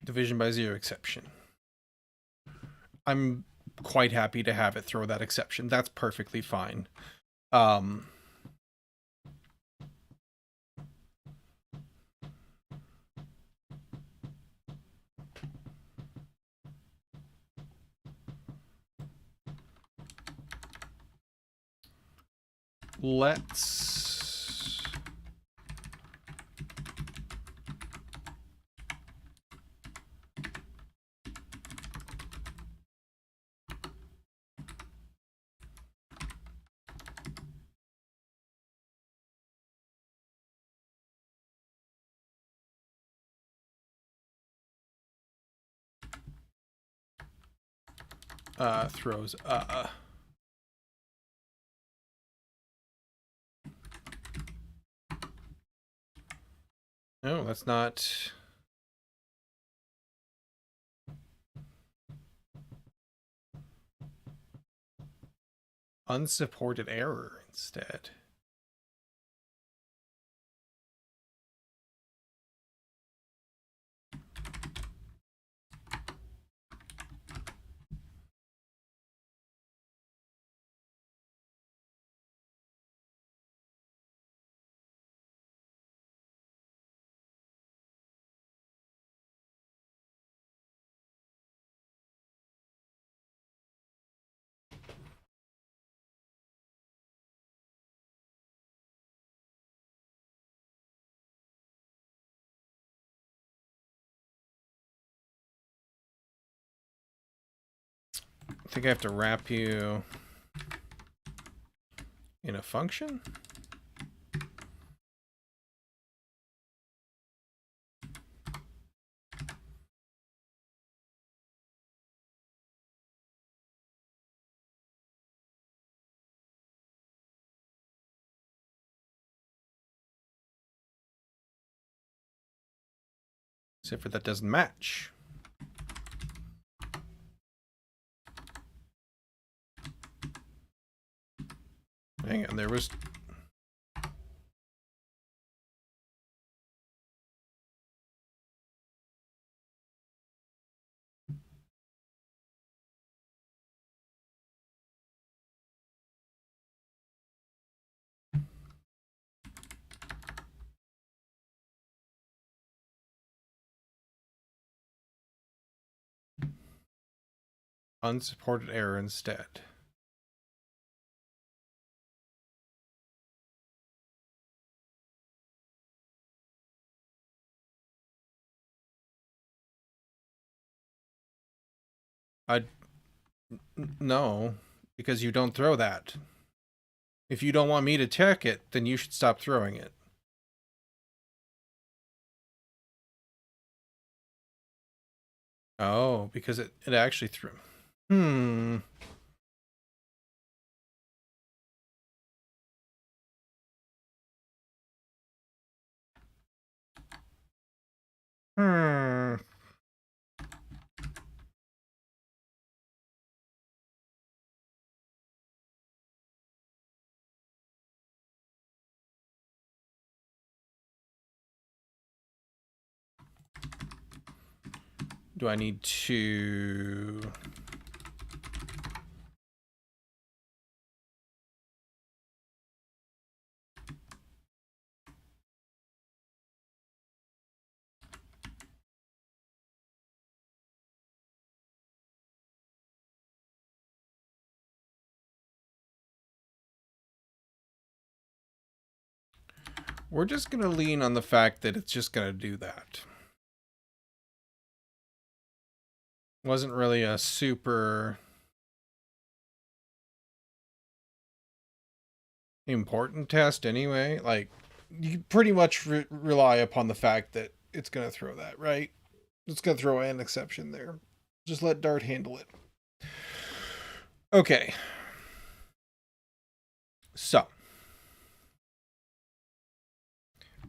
Division by 0 exception. I'm quite happy to have it throw that exception. That's perfectly fine. Let's throws no, that's not. Unsupported error instead. I think I have to wrap you in a function. Except for that doesn't match. Hang on, there was... unsupported error instead. No, because you don't throw that. If you don't want me to check it, then you should stop throwing it. Oh, because it actually threw. Hmm. Do I need to... We're just going to lean on the fact that it's just going to do that. Wasn't really a super important test anyway. Like, you pretty much rely upon the fact that it's going to throw that, right? It's going to throw an exception there. Just let Dart handle it. Okay. So.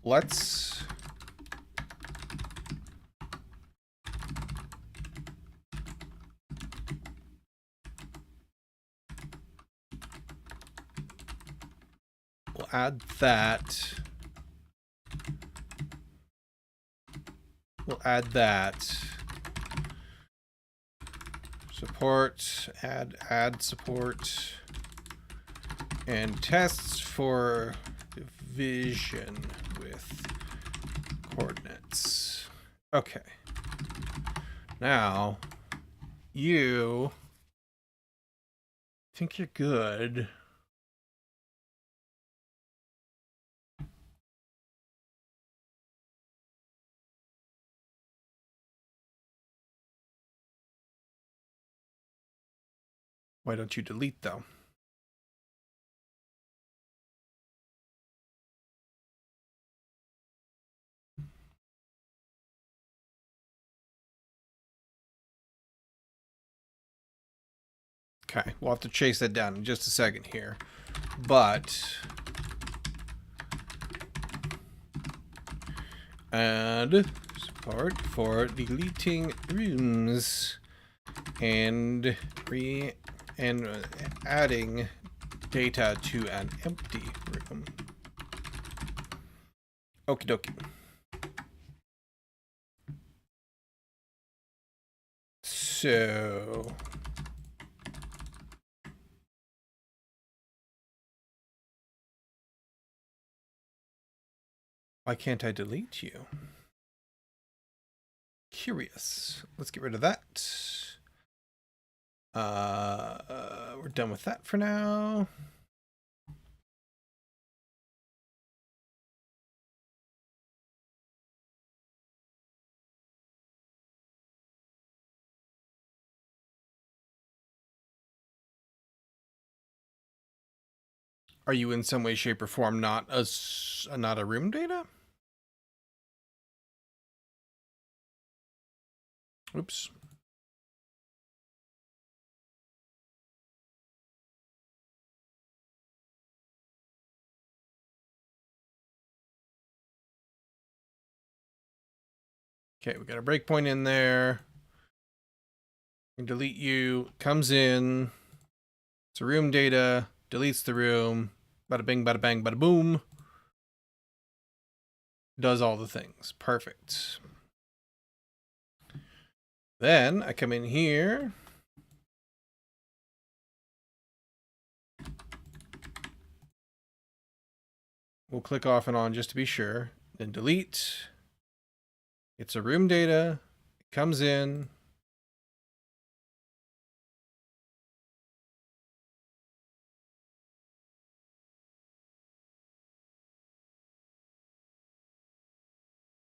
Let's add that. We'll add that. Support, add support, and tests for division with coordinates. Okay. Now, you think you're good. Why don't you delete, though? Okay, we'll have to chase that down in just a second here. But... add support for deleting rooms and adding data to an empty room. Okie dokie. So why can't I delete you? Curious. Let's get rid of that. We're done with that for now. Are you in some way, shape, or form not a room data? Oops. Okay, we got a breakpoint in there. And delete you. Comes in. It's a room data. Deletes the room. Bada bing, bada bang, bada boom. Does all the things. Perfect. Then I come in here. We'll click off and on just to be sure. Then delete. It's a room data. It comes in.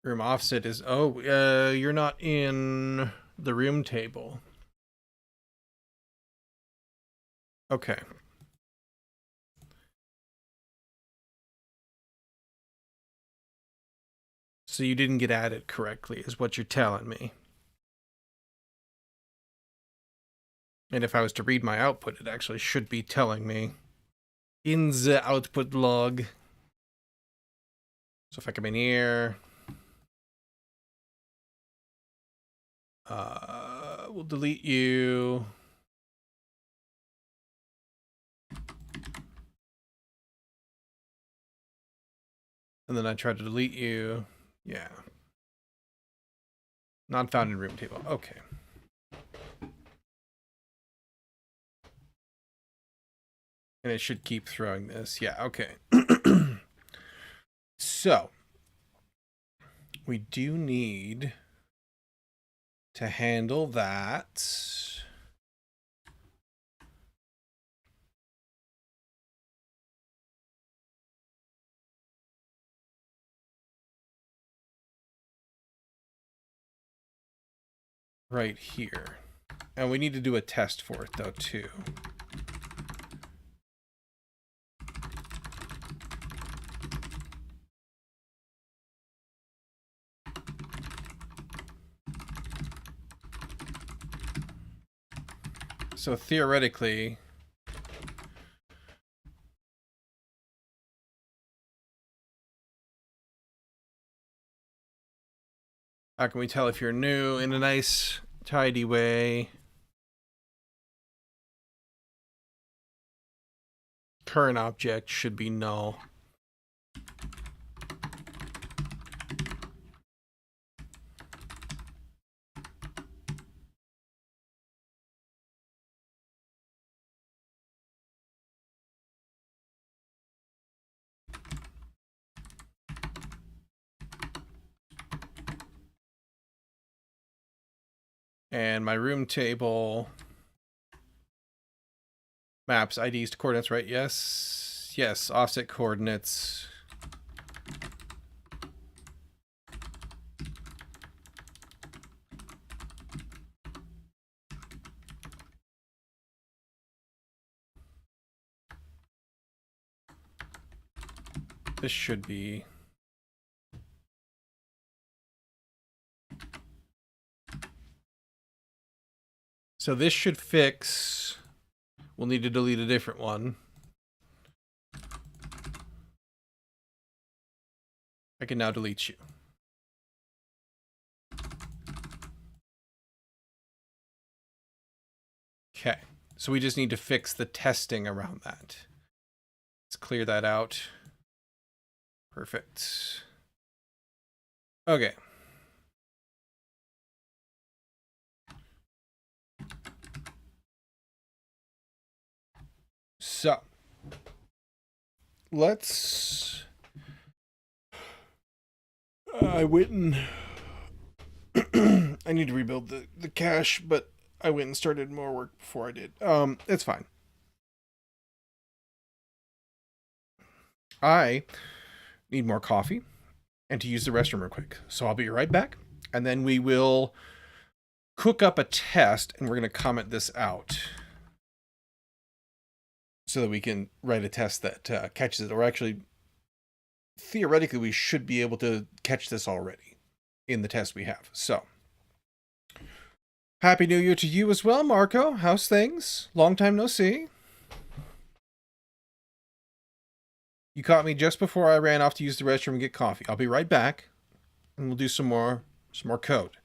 Room offset is, you're not in the room table. Okay. So you didn't get added correctly, is what you're telling me. And if I was to read my output, it actually should be telling me in the output log. So if I come in here, we'll delete you. And then I try to delete you. Yeah. Not found in room table. Okay. And it should keep throwing this. Yeah, okay. So, we do need to handle that. Right here. And we need to do a test for it, though, too. So theoretically, how can we tell if you're new in a nice, tidy way? Current object should be null. And my room table maps IDs to coordinates, right? Yes. Yes, offset coordinates. This should be... So this should fix... We'll need to delete a different one. I can now delete you. Okay, so we just need to fix the testing around that. Let's clear that out. Perfect. Okay. So, let's... I went and... I need to rebuild the cache, but I went and started more work before I did. It's fine. I need more coffee and to use the restroom real quick. So I'll be right back. And then we will cook up a test and we're going to comment this out so that we can write a test that catches it. Or actually, theoretically, we should be able to catch this already in the test we have. So, Happy New Year to you as well, Marco. How's things? Long time no see. You caught me just before I ran off to use the restroom and get coffee. I'll be right back, and we'll do some more code.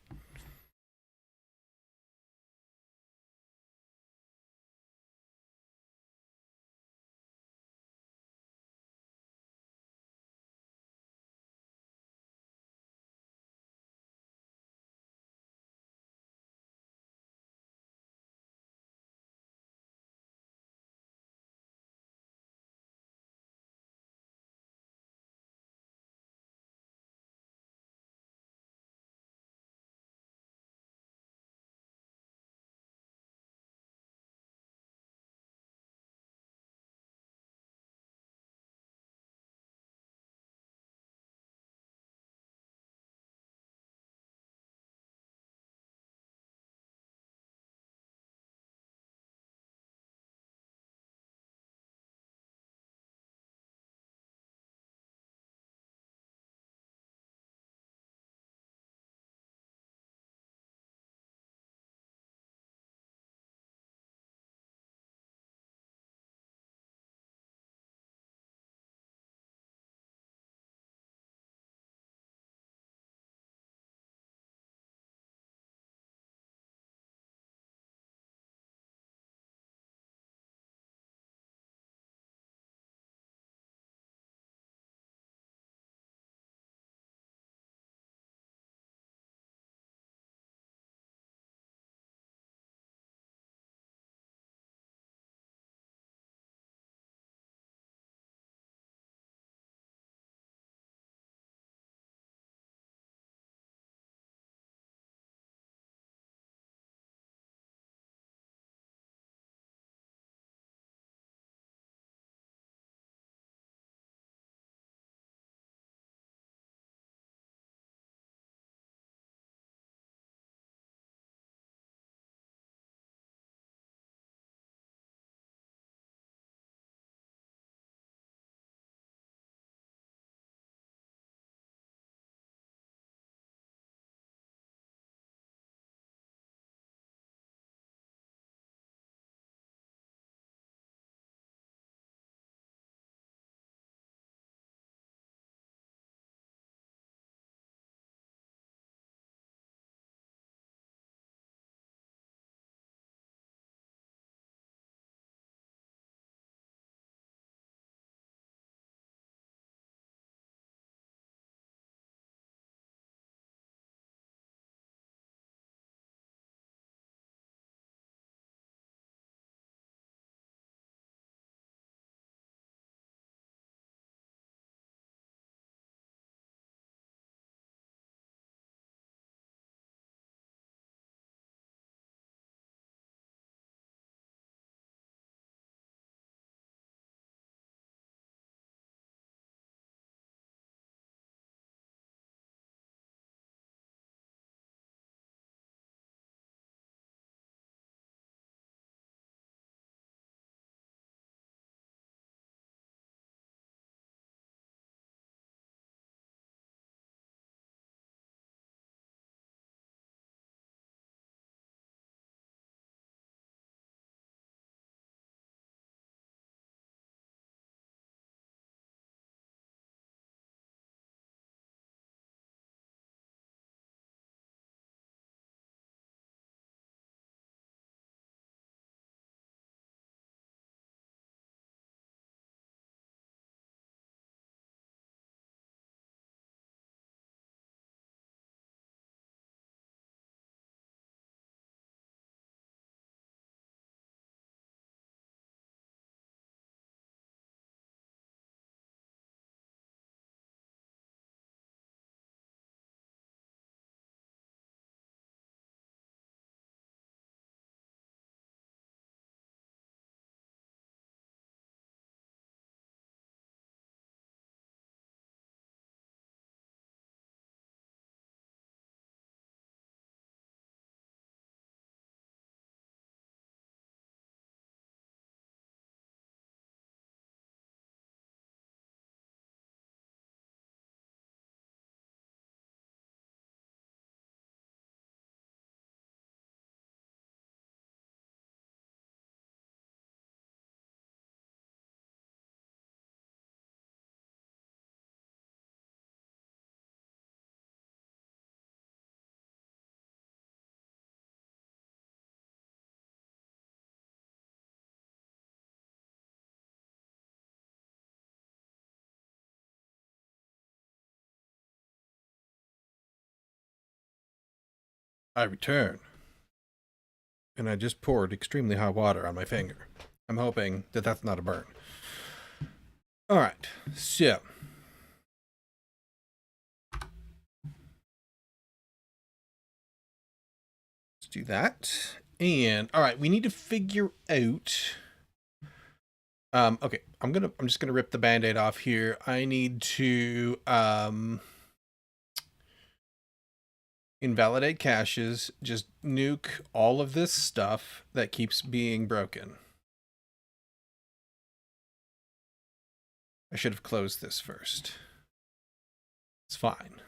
I return. And I just poured extremely hot water on my finger. I'm hoping that that's not a burn. All right, so let's do that. And all right, we need to figure out. Okay, I'm just gonna rip the band-aid off here. I need to invalidate caches. Just nuke all of this stuff that keeps being broken. I should have closed this first. It's fine.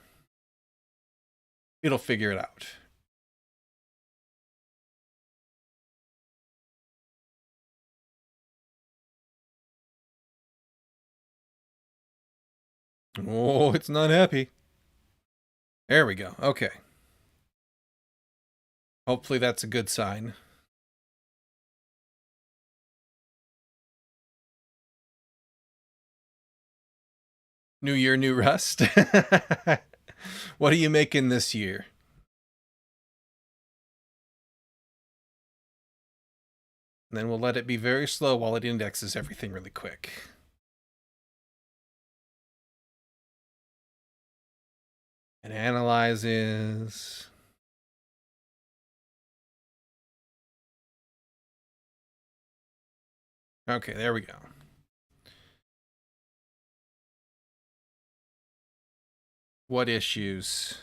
It'll figure it out. Oh, it's not happy. There we go. Okay. Hopefully that's a good sign. New year, new rust. What are you making this year? And then we'll let it be very slow while it indexes everything really quick. And analyzes. Okay, there we go. What issues?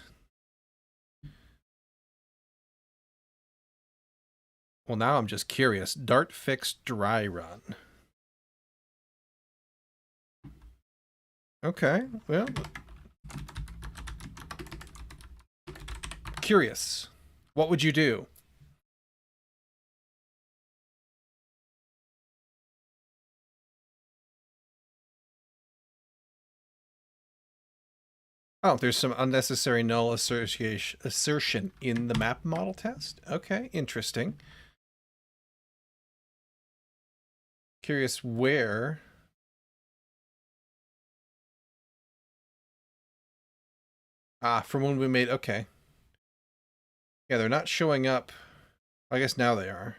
Well, now I'm just curious. Dart fix dry run. Okay, well. Curious. What would you do? Oh, there's some unnecessary null assertion in the map model test? Okay, interesting. Curious where. Ah, from when we made, okay. Yeah, they're not showing up. I guess now they are.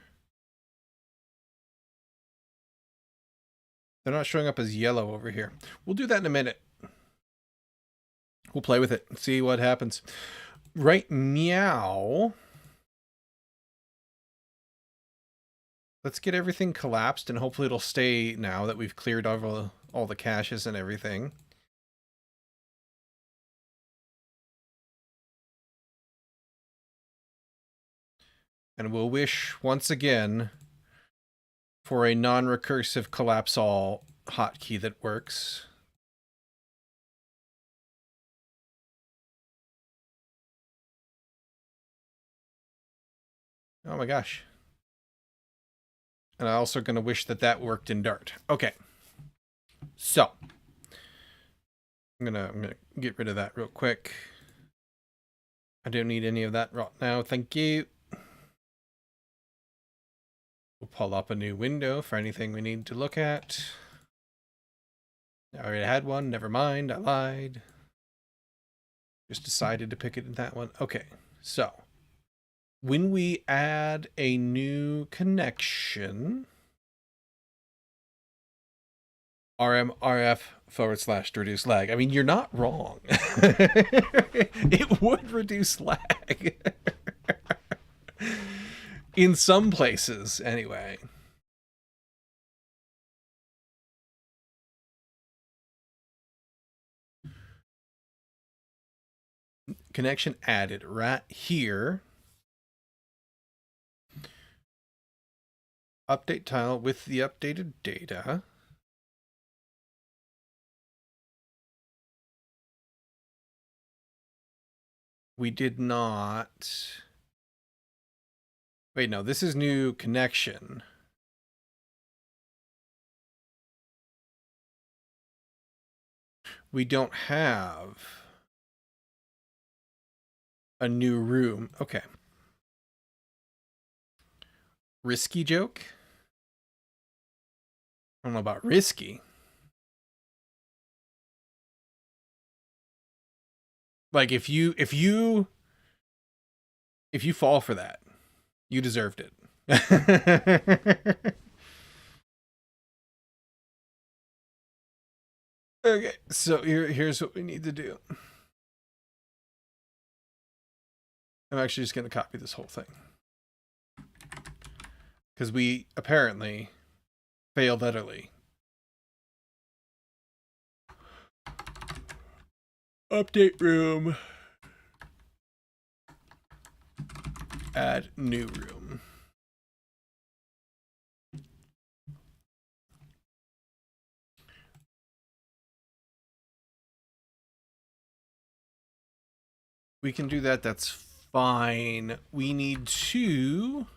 They're not showing up as yellow over here. We'll do that in a minute. We'll play with it and see what happens. Right meow. Let's get everything collapsed and hopefully it'll stay now that we've cleared all the caches and everything. And we'll wish once again for a non-recursive collapse all hotkey that works. Oh my gosh. And I'm also going to wish that that worked in Dart. Okay. So. I'm gonna get rid of that real quick. I don't need any of that right now. Thank you. We'll pull up a new window for anything we need to look at. I already had one. Never mind. I lied. Just decided to pick it in that one. Okay. So. When we add a new connection, RMRF/reduce lag. I mean, you're not wrong. It would reduce lag. In some places, anyway. Connection added right here. Update tile with the updated data. We did not. Wait, no, this is new connection. We don't have a new room. Okay. Risky joke? I don't know about risky. Like if you If you fall for that, you deserved it. Okay, so here's what we need to do. I'm actually just going to copy this whole thing. Because we apparently failed utterly. Update room. Add new room. We can do that. That's fine. We need to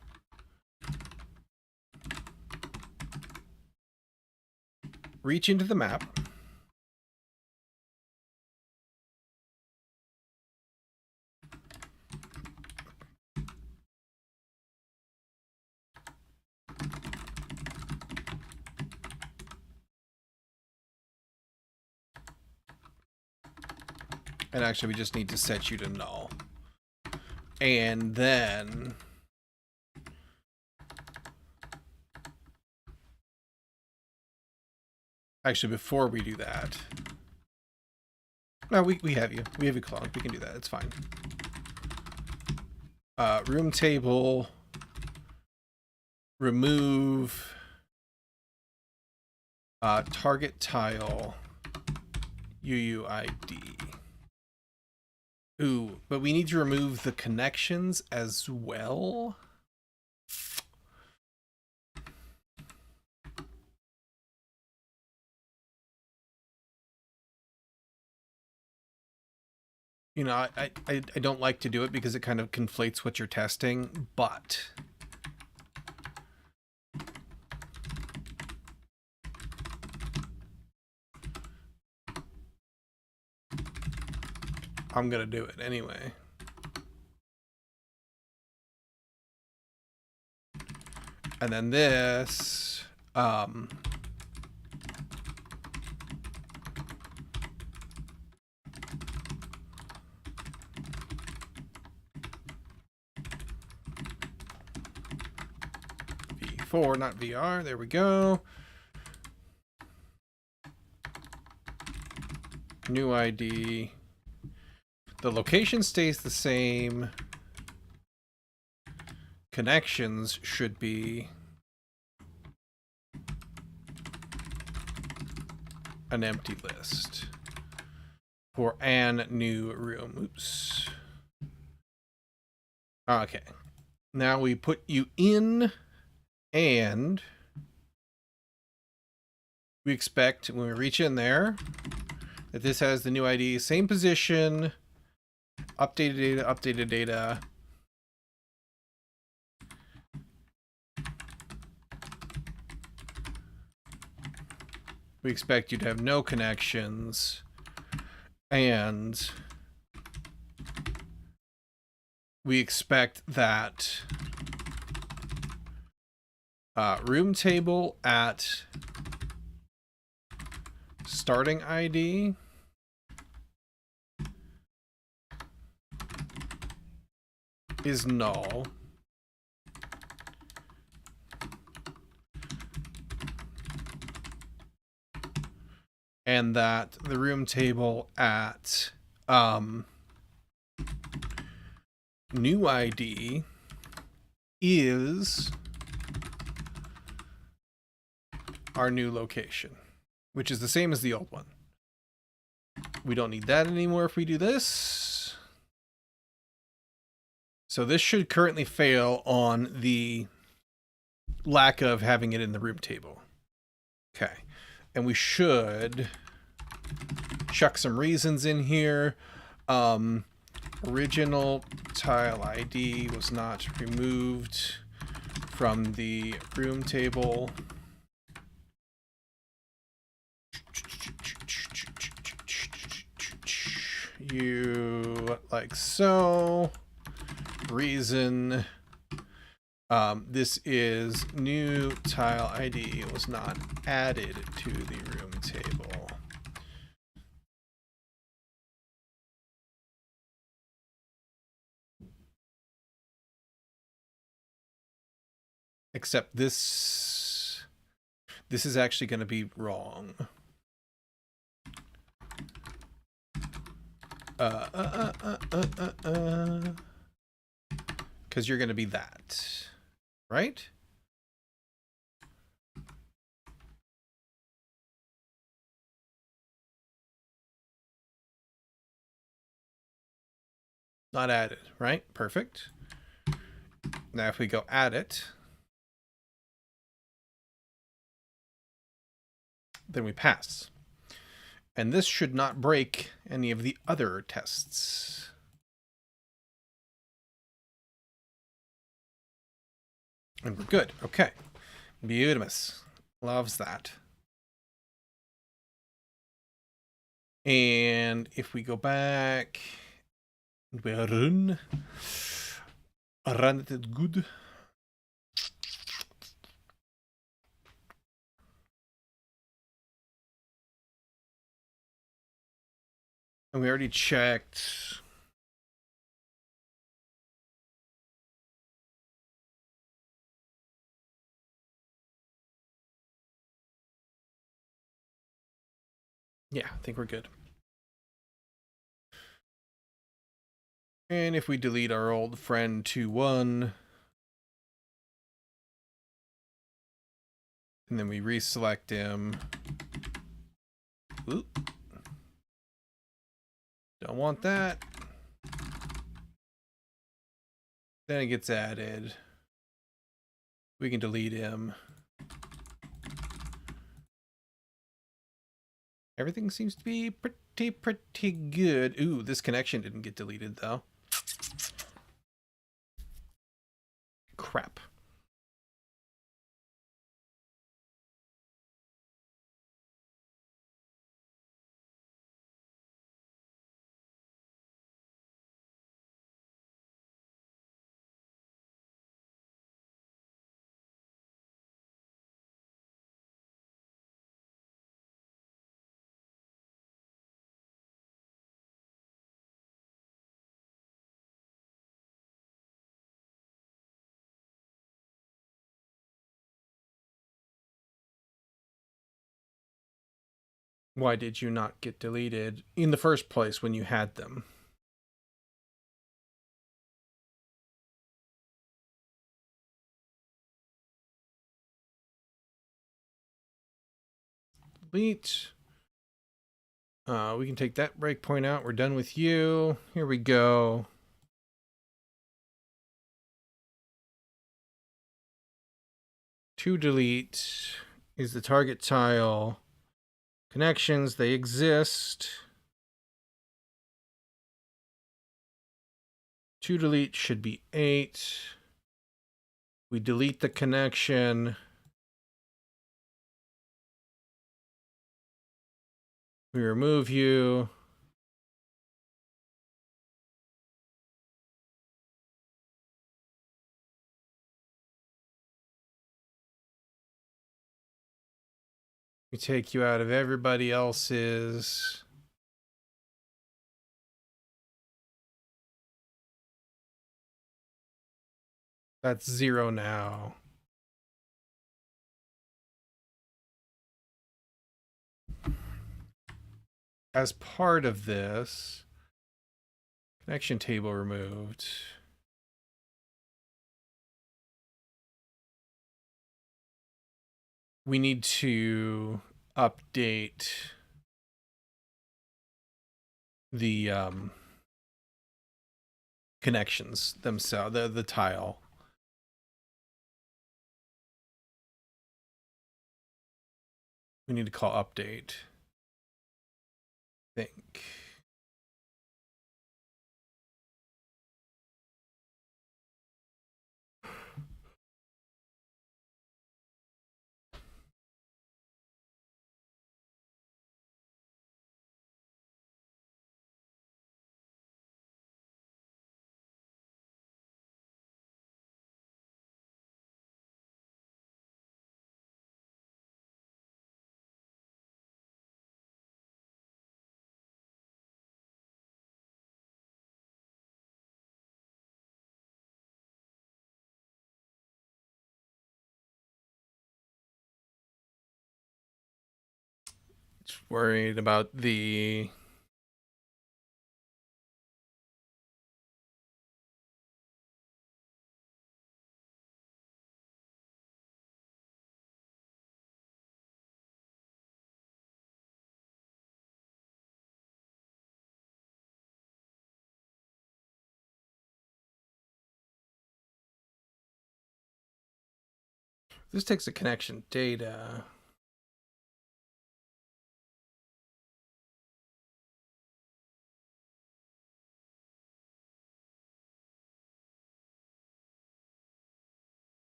reach into the map. And actually, we just need to set you to null. And then actually, before we do that, no, we have you. We have you clogged. We can do that. It's fine. Room table. Remove target tile UUID. Ooh, but we need to remove the connections as well. You know, I don't like to do it because it kind of conflates what you're testing, but I'm gonna do it anyway. And then this, V4, not VR. There we go. New ID. The location stays the same. Connections should be an empty list for an new room. Oops. Okay. Now we put you in, and we expect when we reach in there that this has the new ID, same position, updated data. We expect you to have no connections, and we expect that room table at starting ID is null. And that the room table at new ID is our new location, which is the same as the old one. We don't need that anymore if we do this. So this should currently fail on the lack of having it in the room table. Okay. And we should chuck some reasons in here. Original tile ID was not removed from the room table. You like so. Reason. This is new tile ID was not added to the room table. Except this is actually going to be wrong. Because you're going to be that, right? Not added, right? Perfect. Now if we go add it, then we pass. And this should not break any of the other tests. And we're good. Okay. Beautimous. Loves that. And if we go back, we run it good. And we already checked. Yeah, I think we're good. And if we delete our old friend 2-1, and then we reselect him. Oop. Don't want that. Then it gets added. We can delete him. Everything seems to be pretty good. Ooh, this connection didn't get deleted though. Crap. Why did you not get deleted in the first place when you had them? Delete. We can take that breakpoint out. We're done with you. Here we go. To delete is the target tile. Connections, they exist. To delete should be 8. We delete the connection. We remove you. We take you out of everybody else's. That's 0 now. As part of this, connection table removed. We need to update the connections themselves, the tile. We need to call update. I think. worried about the... This takes a connection data.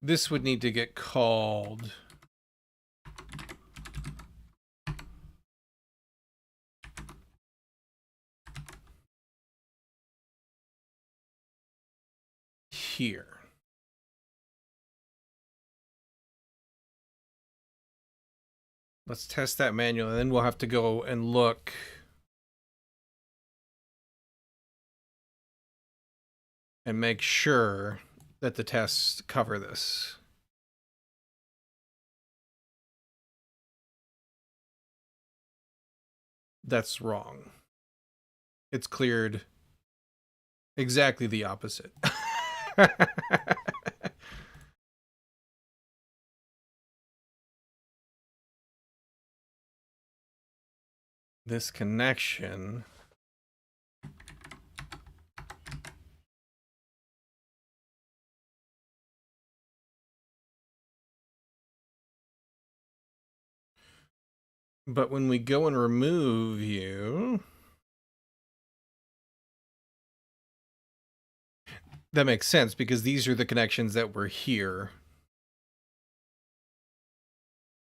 This would need to get called here. Let's test that manually, and then we'll have to go and look and make sure that the tests cover this. That's wrong. It's cleared exactly the opposite. This connection but when we go and remove you, that makes sense because these are the connections that were here.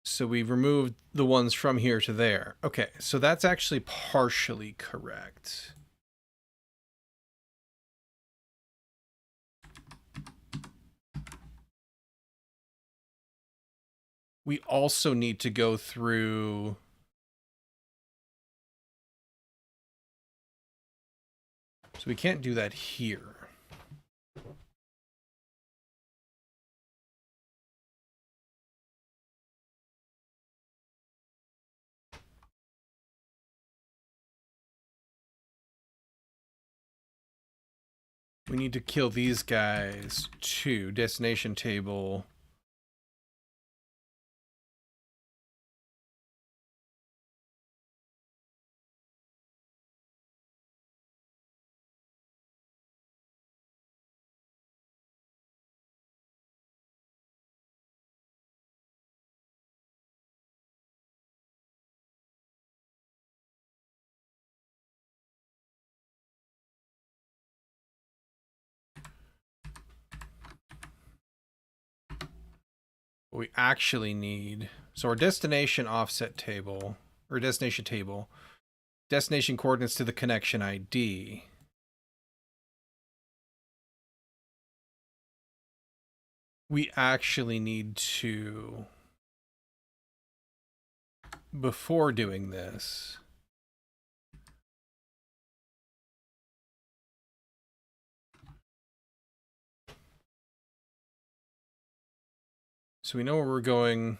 So we removed the ones from here to there. Okay, so that's actually partially correct. We also need to go through... So we can't do that here. We need to kill these guys too. Destination table. What we actually need... So our destination offset table, or destination table, destination coordinates to the connection ID. We actually need to, before doing this, so we know where we're going.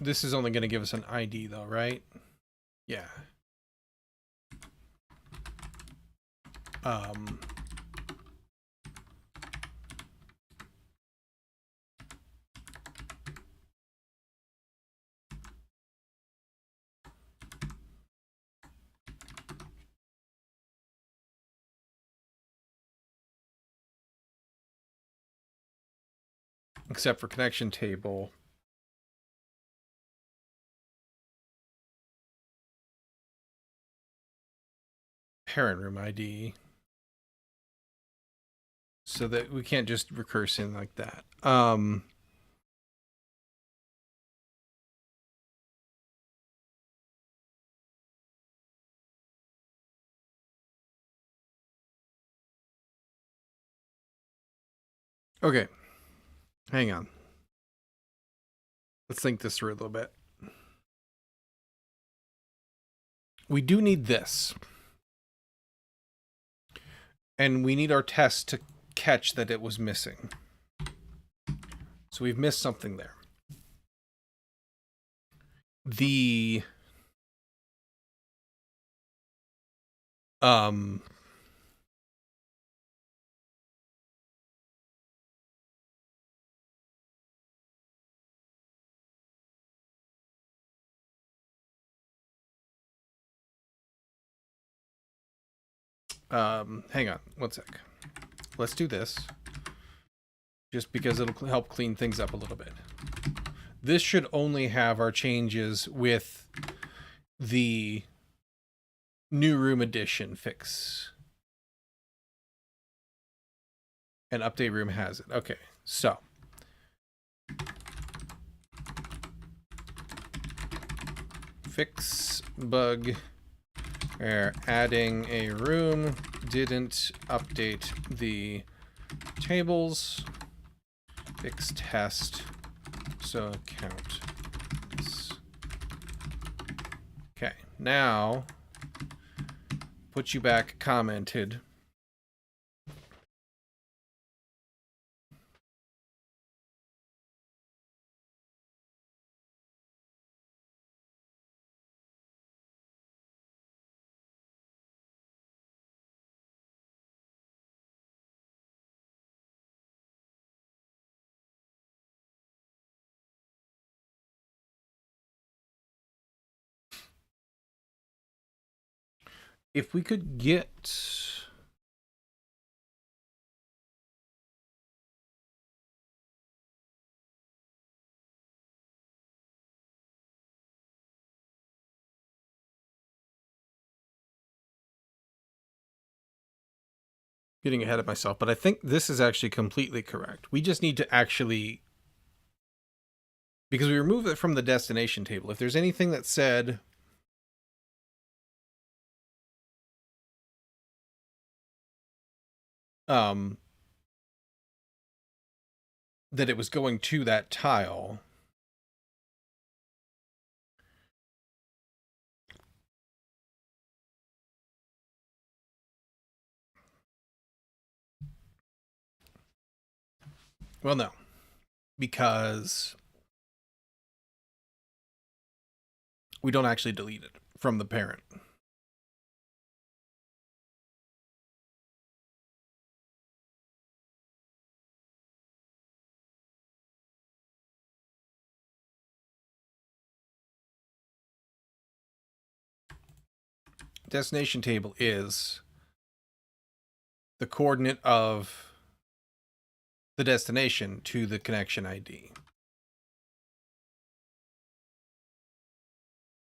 This is only going to give us an ID though, right? Yeah. Except for connection table. Parent room ID. So that we can't just recurse in like that. Okay. Hang on. Let's think this through a little bit. We do need this. And we need our test to catch that it was missing. So we've missed something there. The hang on one sec. Let's do this. Just because it'll help clean things up a little bit. This should only have our changes with the new room addition fix. And update room has it. Okay, so. Fix bug where adding a room didn't update the tables. Fix test. So count this. Okay, now put you back commented. If we could get getting ahead of myself, but I think this is actually completely correct. We just need to actually, because we remove it from the destination table. If there's anything that said that it was going to that tile, well, no, because we don't actually delete it from the parent. Destination table is the coordinate of the destination to the connection ID.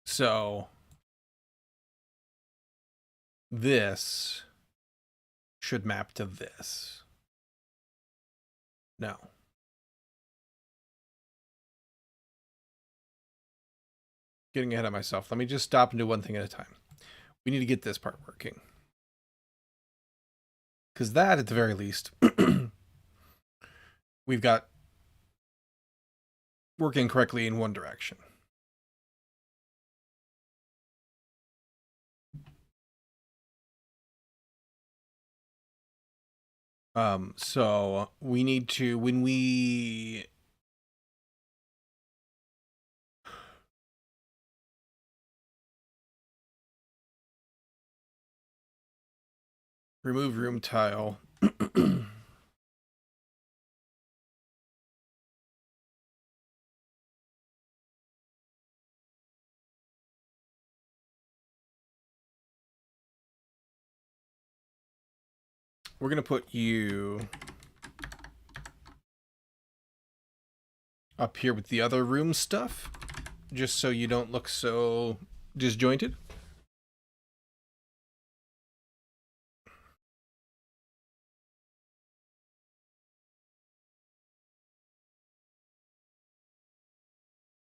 So this should map to this. No. Getting ahead of myself. Let me just stop and do one thing at a time. We need to get this part working. Because that, at the very least, we've got working correctly in one direction. So we need to, when we remove room tile, we're going to put you up here with the other room stuff, just so you don't look so disjointed.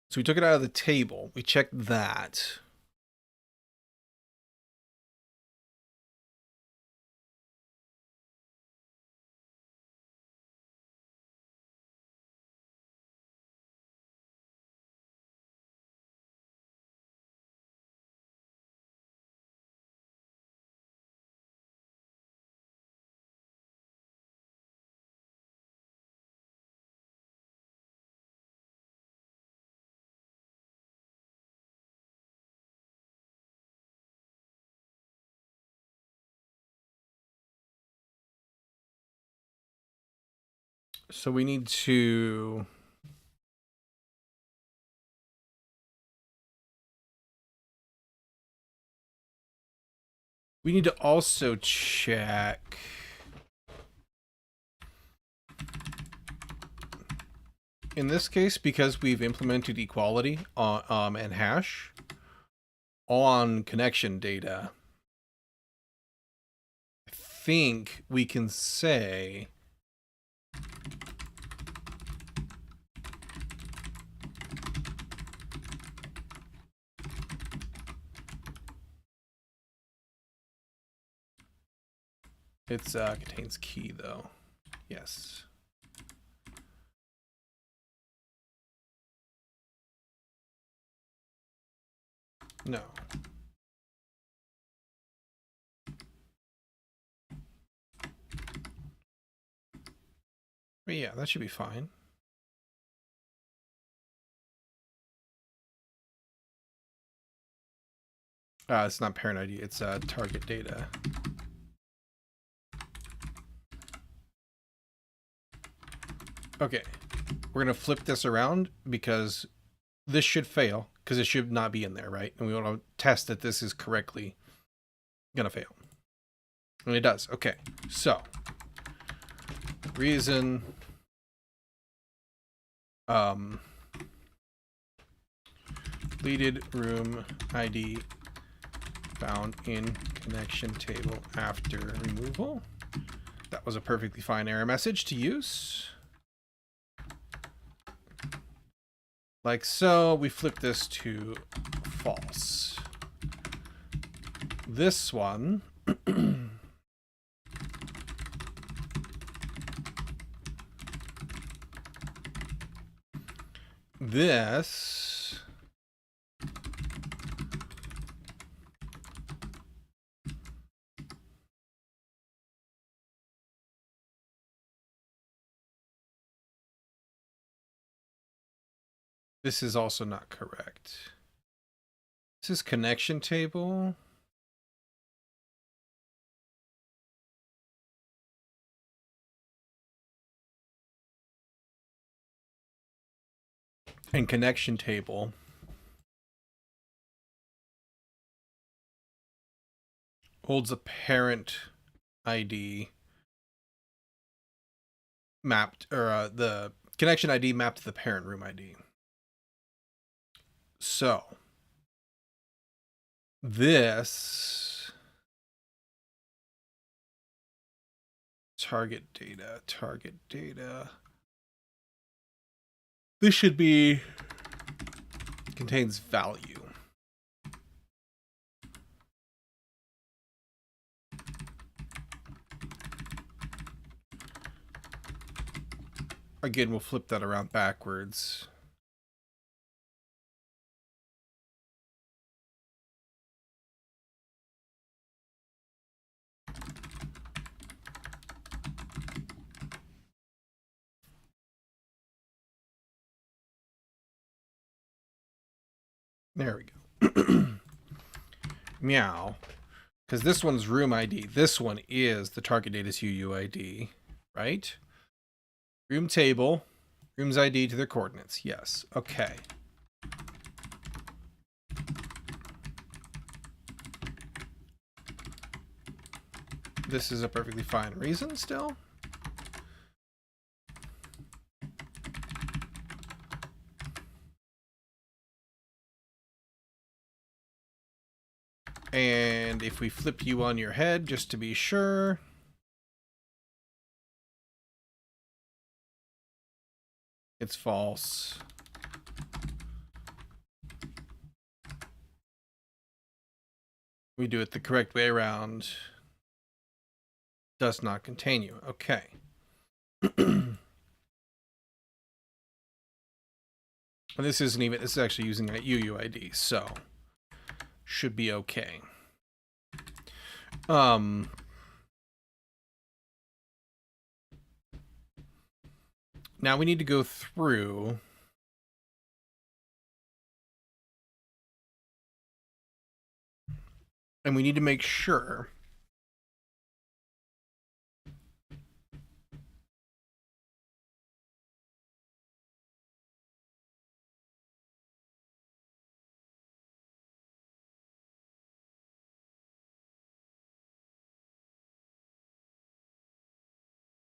So we took it out of the table. We checked that. So we need to also check in this case, because we've implemented equality on and hash on connection data. I think we can say it's contains key though. Yes. No. But yeah, that should be fine. It's not parent ID, it's target data. Okay, we're gonna flip this around because this should fail because it should not be in there, right? And we want to test that this is correctly gonna fail. And it does. Okay, so reason deleted room ID found in connection table after removal. That was a perfectly fine error message to use. Like so, we flip this to false. This one this is also not correct. This is connection table. And connection table holds a parent ID mapped, or the connection ID mapped to the parent room ID. So this target data, this should be contains value. Again, we'll flip that around backwards. There we go. Meow. Because this one's room ID. This one is the target data's UUID, right? Room table, room's ID to their coordinates. Yes. Okay. This is a perfectly fine reason still. And if we flip you on your head, just to be sure. It's false. We do it the correct way around. Does not contain you. Okay. This isn't even, this is actually using a UUID, so should be okay. Now we need to go through and we need to make sure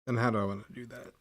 And how do I want to do that?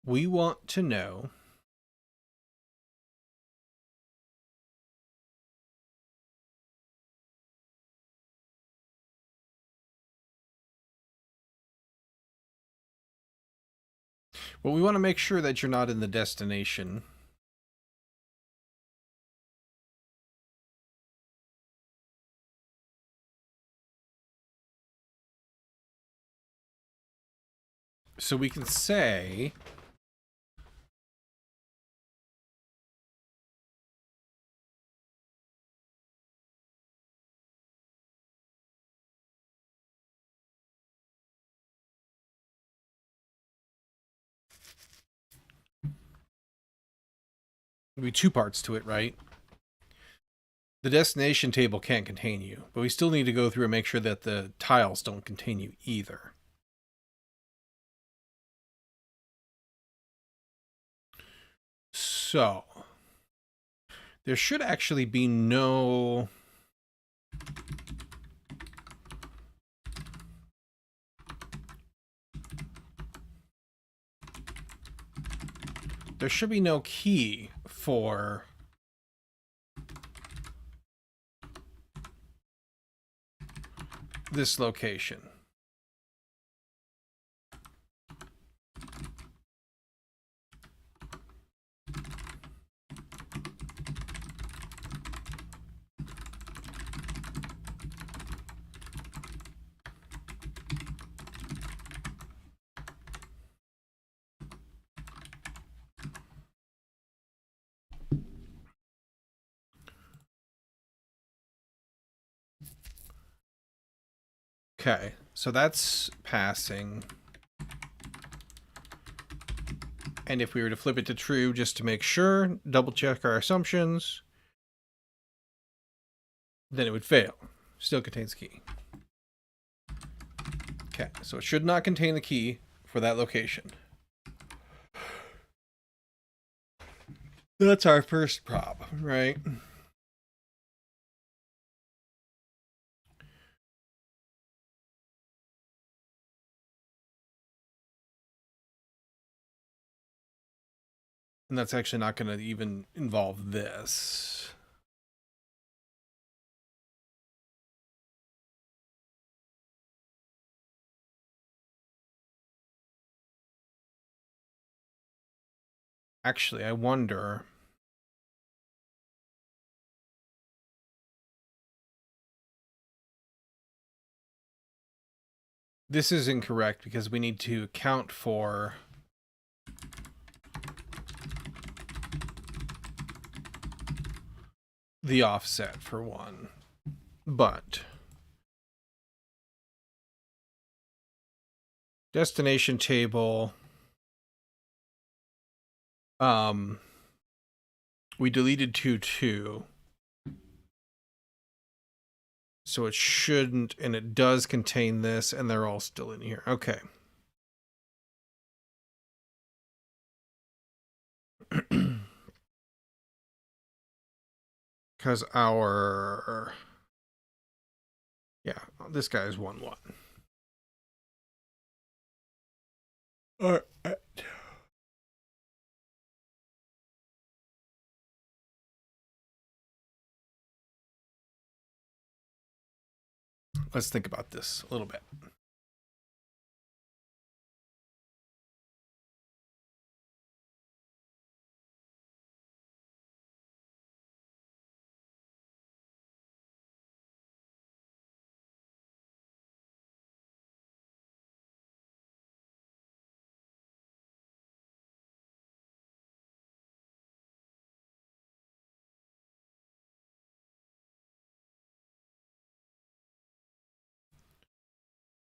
We want to know well, we want to make sure that you're not in the destination. So we can say there'll be two parts to it, right? The destination table can't contain you, but we still need to go through and make sure that the tiles don't contain you either. So, there should actually be no... There should be no key for this location. Okay, so that's passing. And if we were to flip it to true just to make sure, double check our assumptions, then it would fail. Still contains key. Okay, so it should not contain the key for that location. That's our first prob, right? And that's actually not going to even involve this. Actually, I wonder... This is incorrect because we need to account for the offset for one. But destination table, we deleted 2, so it shouldn't, and it does contain this, and they're all still in here. Okay. Because our... Yeah, this guy is 1-1. All right. Let's think about this a little bit.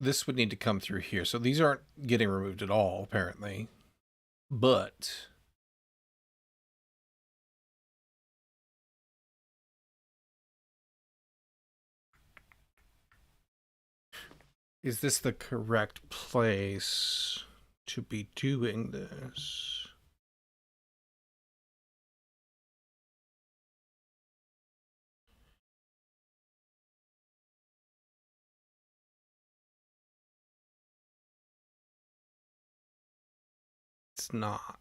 this would need to come through here. So these aren't getting removed at all, apparently. But is this the correct place to be doing this? It's not.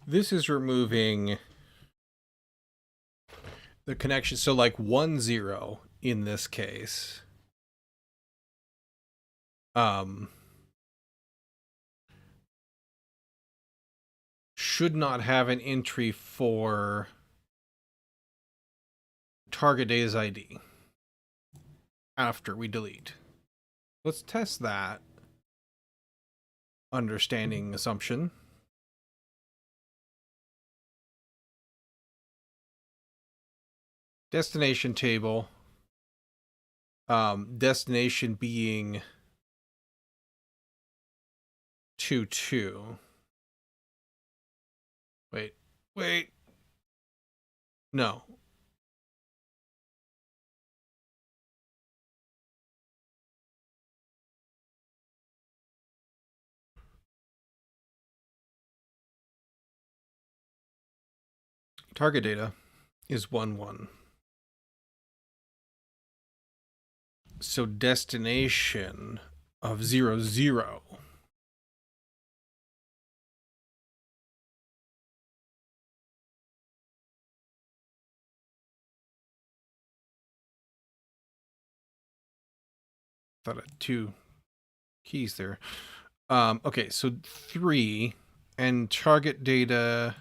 This is removing the connection. So like 1, 0 in this case. Should not have an entry for target data's ID after we delete. Let's test that understanding assumption. Destination table. Destination being 2, 2. Wait. No. Target data is 1, 1. So destination of 0, 0. Thought I had 2 keys there. Okay, so 3 and target data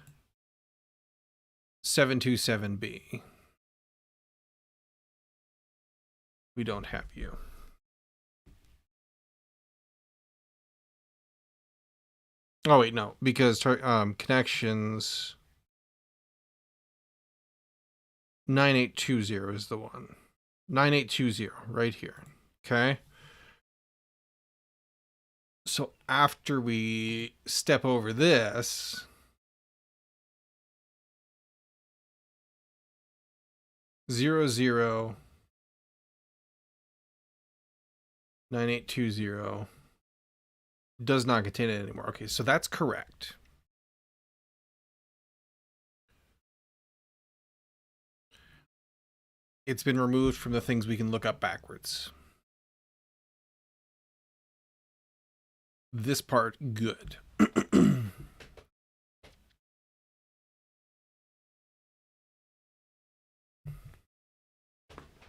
727B. We don't have you. Oh wait, no, because connections 9820 is the one. 9820 right here. Okay. So after we step over this, 0, 0, 9820 does not contain it anymore. Okay, so that's correct. It's been removed from the things we can look up backwards. This part, good.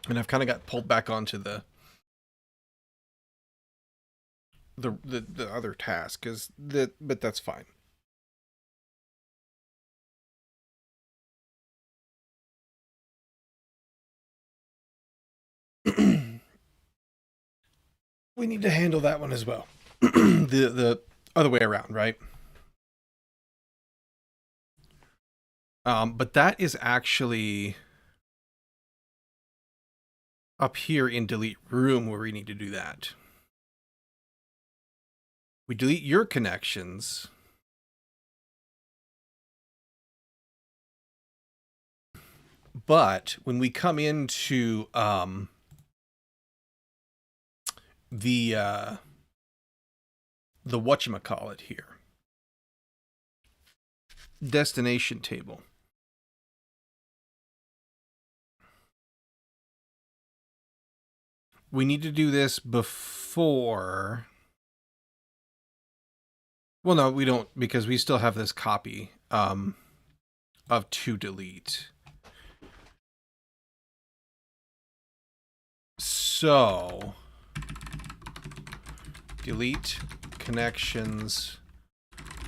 And I've kind of got pulled back onto the other task, but that's fine. We need to handle that one as well. the other way around, right? But that is actually up here in delete room where we need to do that. We delete your connections. But when we come into the whatchamacallit here, destination table, we need to do this before. Well, no, we don't, because we still have this copy of to delete. So delete connections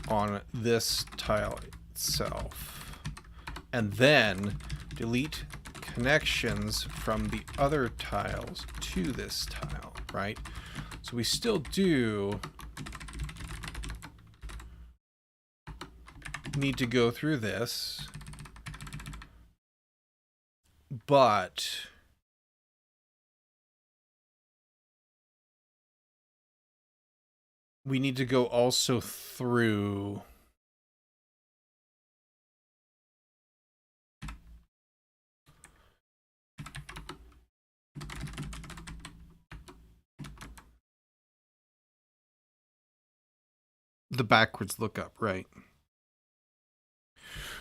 on this tile itself, and then delete connections from the other tiles to this tile, right? So we still do need to go through this, but we need to go also through the backwards lookup, right?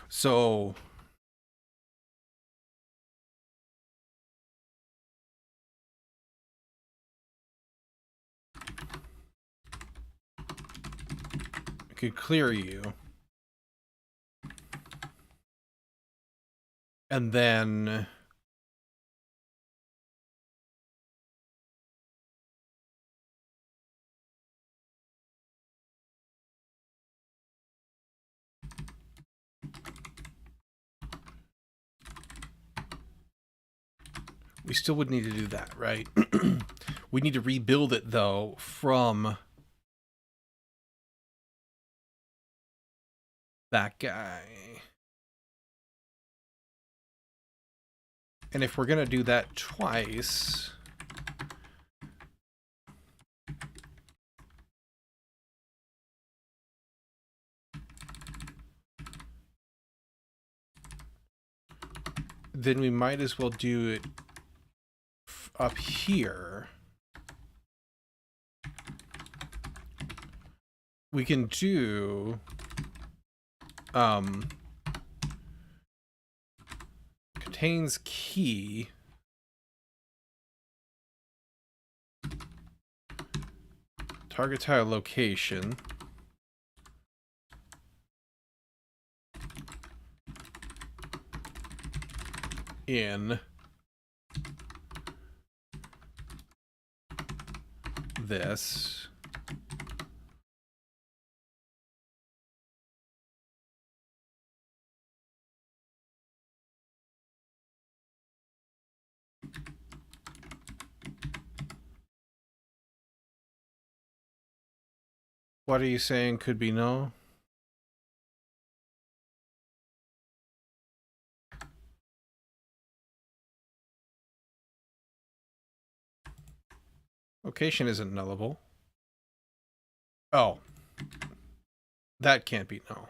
So I could clear you, and then we still would need to do that, right? We need to rebuild it, though, from that guy. And if we're going to do that twice, then we might as well do it up here. We can do contains key target tile location in this. What are you saying could be no? Location isn't nullable. Oh. That can't be no.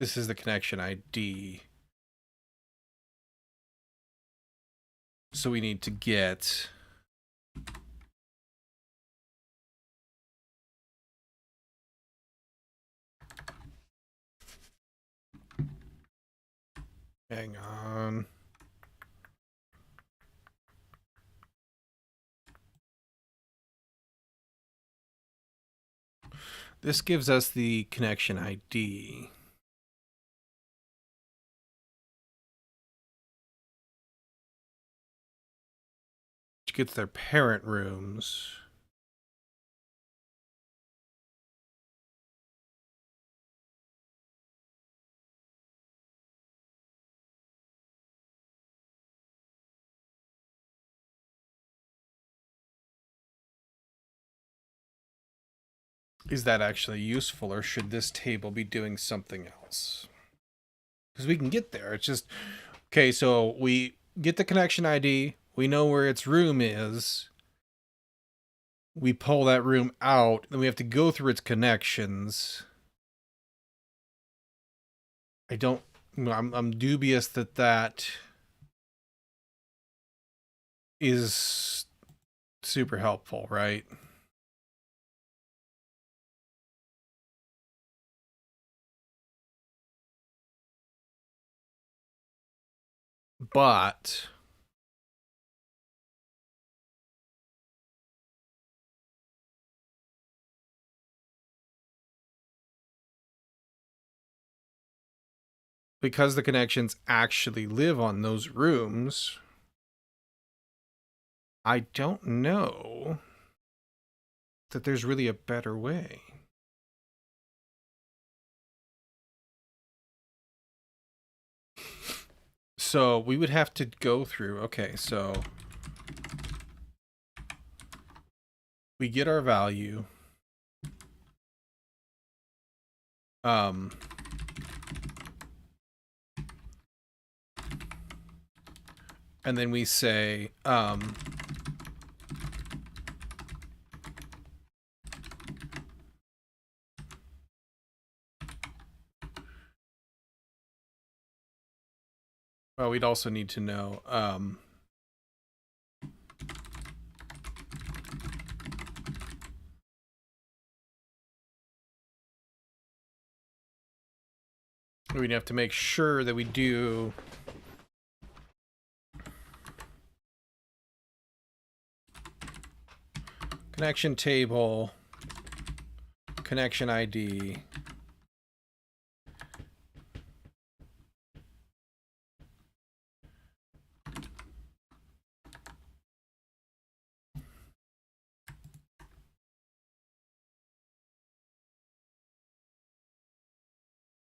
This is the connection ID. So we need to get hang on. This gives us the connection ID. Which gets their parent rooms. Is that actually useful, or should this table be doing something else? Because we can get there. It's just, okay, so we get the connection ID. We know where its room is. We pull that room out. Then we have to go through its connections. I'm dubious that that is super helpful, right? But because the connections actually live on those rooms, I don't know that there's really a better way. So we would have to go through, okay, so we get our value. And then we say, well, we'd also need to know, we'd have to make sure that we do connection table, connection ID,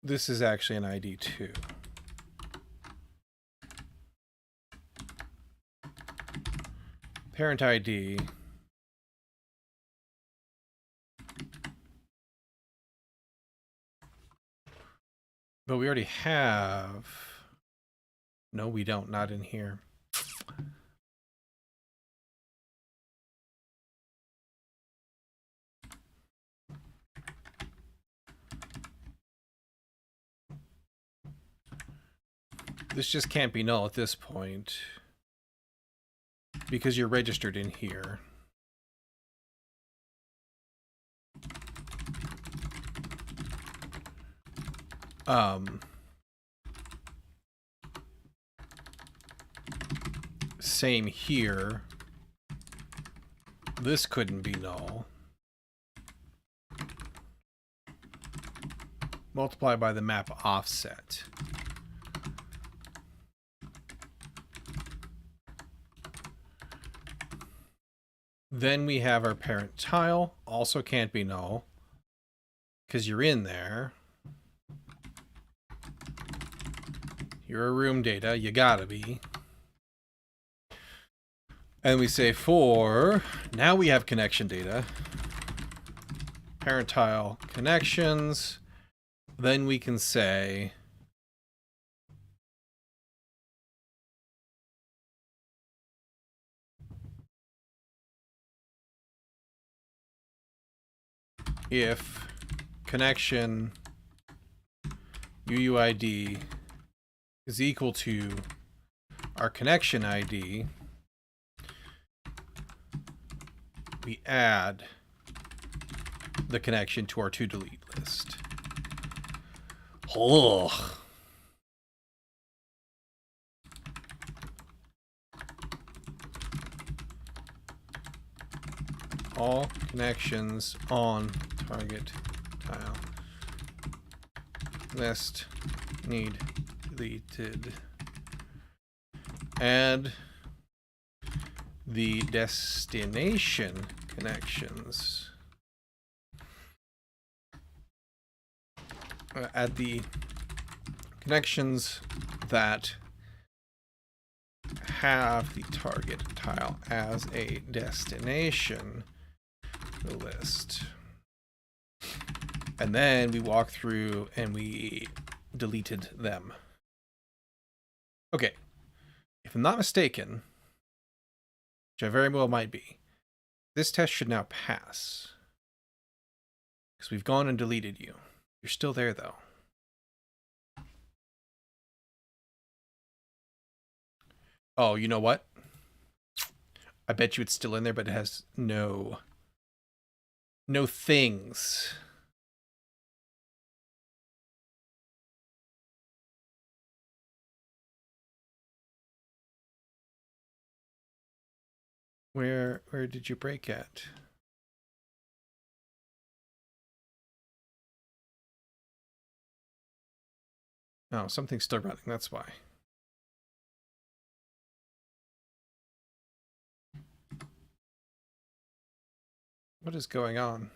this is actually an ID too. Parent ID. But we already have... No, we don't. Not in here. This just can't be null at this point because you're registered in here. Same here. This couldn't be null. Multiply by the map offset. Then we have our parent tile, also can't be null because you're in there. You're a room data, you gotta be. And we say for, now we have connection data. Parent tile connections. Then we can say if connection UUID is equal to our connection ID, we add the connection to our to-delete list. Ugh. All connections on target tile list need deleted. Add the destination connections. Add the connections that have the target tile as a destination to the list. And then we walk through and we deleted them. Okay. If I'm not mistaken, which I very well might be, this test should now pass. Because we've gone and deleted you. You're still there, though. Oh, you know what? I bet you it's still in there, but it has no things. Where did you break at? Oh, something's still running, that's why. What is going on?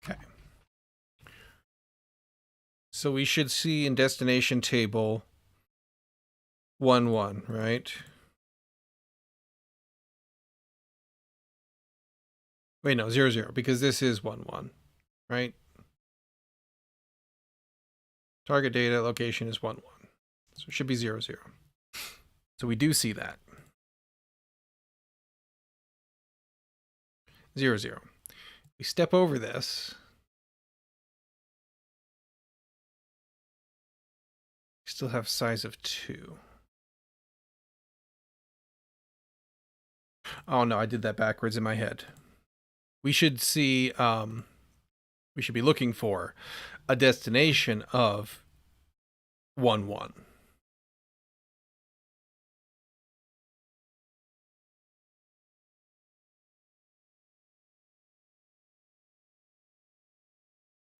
Okay. So we should see in destination table 1, 1, right? Wait, no, 0, 0, because this is 1, 1, right? Target data location is 1, 1. So it should be 0, 0. So we do see that. 0, 0. We step over this. We still have size of 2. Oh no, I did that backwards in my head. We should see, we should be looking for a destination of 1, 1.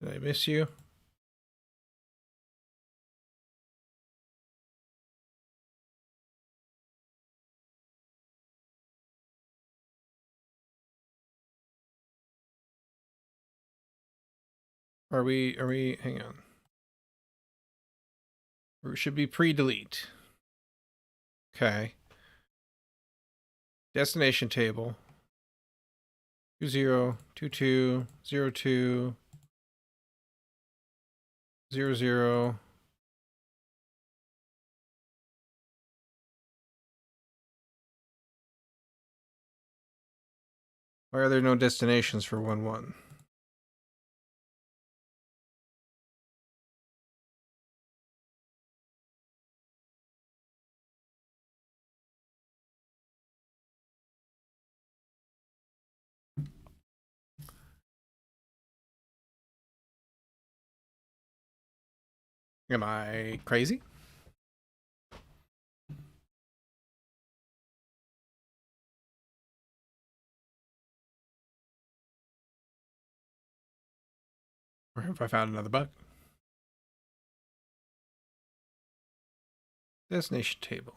Did I miss you? Are we, hang on. We should be pre-delete. Okay. Destination table. 2, 0, 2, 2, 0, 2, 0, 0. Why are there no destinations for 1, 1? Am I crazy? Or have I found another bug? Destination table.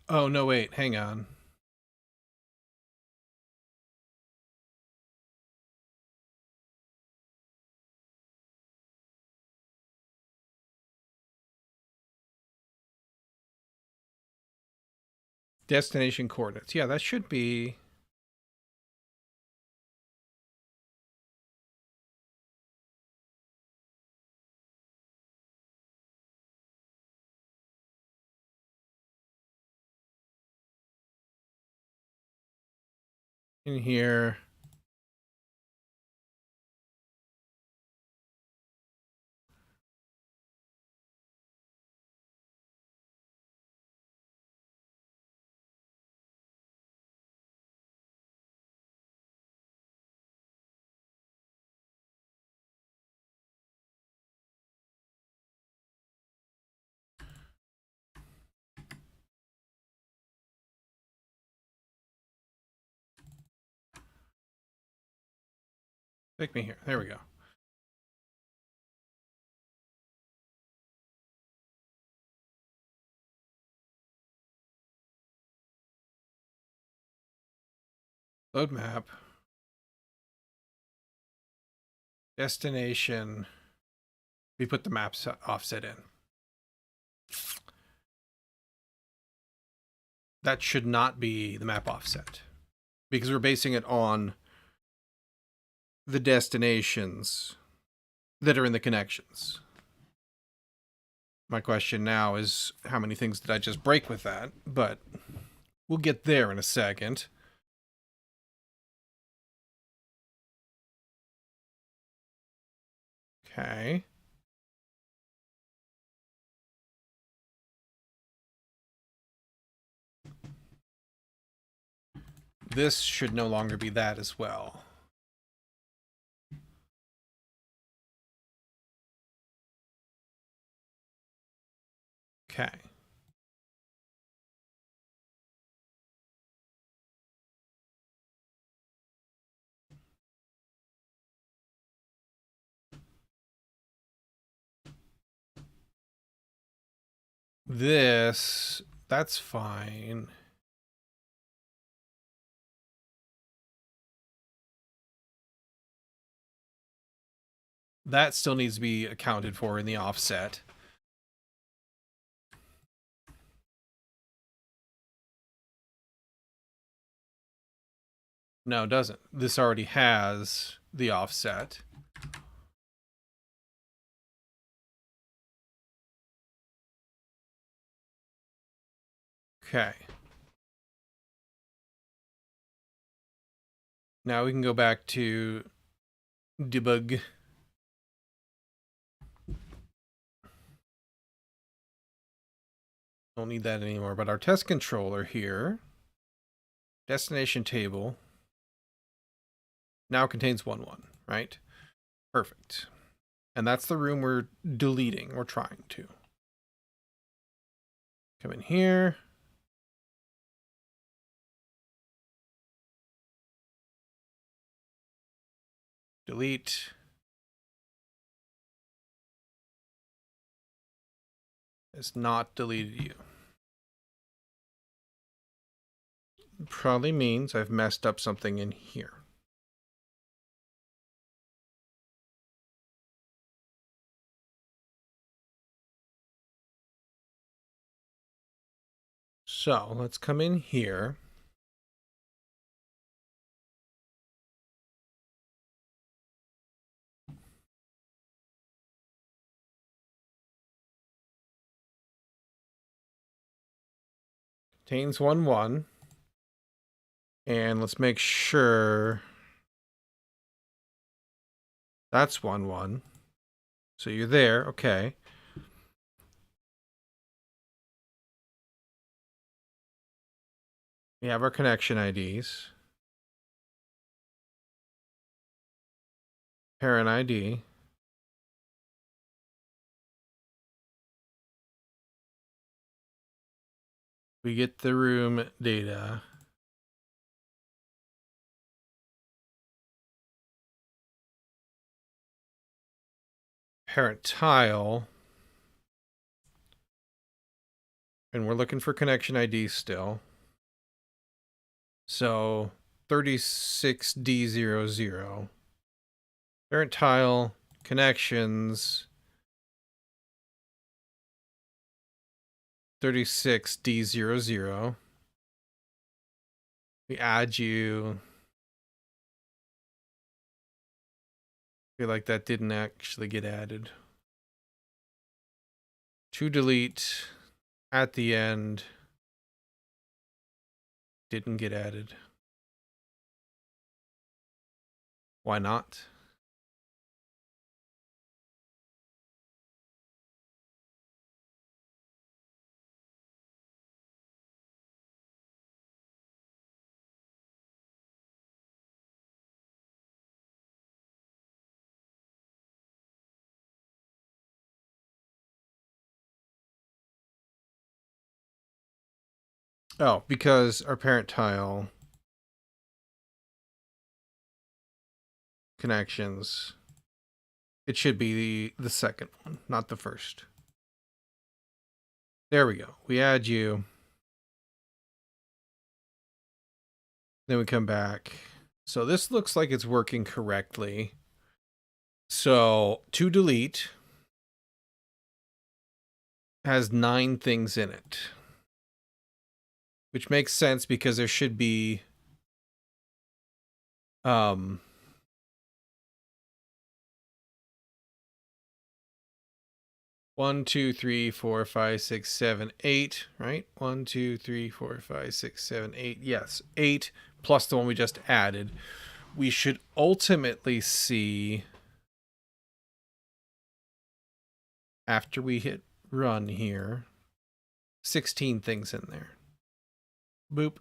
Oh, no, wait, hang on. Destination coordinates. Yeah, that should be... in here. Take me here. There we go. Load map. Destination. We put the map offset in. That should not be the map offset, because we're basing it on the destinations that are in the connections. My question now is, how many things did I just break with that? But we'll get there in a second. Okay. this should no longer be that as well. Okay. That's fine. That still needs to be accounted for in the offset. No, it doesn't. This already has the offset. Okay. Now we can go back to debug. Don't need that anymore, but our test controller here, destination table, now contains 1, right? Perfect. And that's the room we're deleting, or trying to. Come in here. Delete. It's not deleted you. Probably means I've messed up something in here. So let's come in here. Contains 1. And let's make sure that's 1. So you're there, okay. We have our connection IDs. Parent ID. We get the room data. Parent tile. And we're looking for connection ID still. So 36D00. Parent tile, connections, 36D00. We add you. I feel like that didn't actually get added. To delete at the end. Didn't get added. Why not? Oh, because our parent tile connections, it should be the second one, not the first. There we go. We add you. Then we come back. So this looks like it's working correctly. So to delete has 9 things in it, which makes sense because there should be 1, 2, 3, 4, 5, 6, 7, 8, right? 1, 2, 3, 4, 5, 6, 7, 8. Yes, 8 plus the one we just added. We should ultimately see, after we hit run here, 16 things in there. Boop.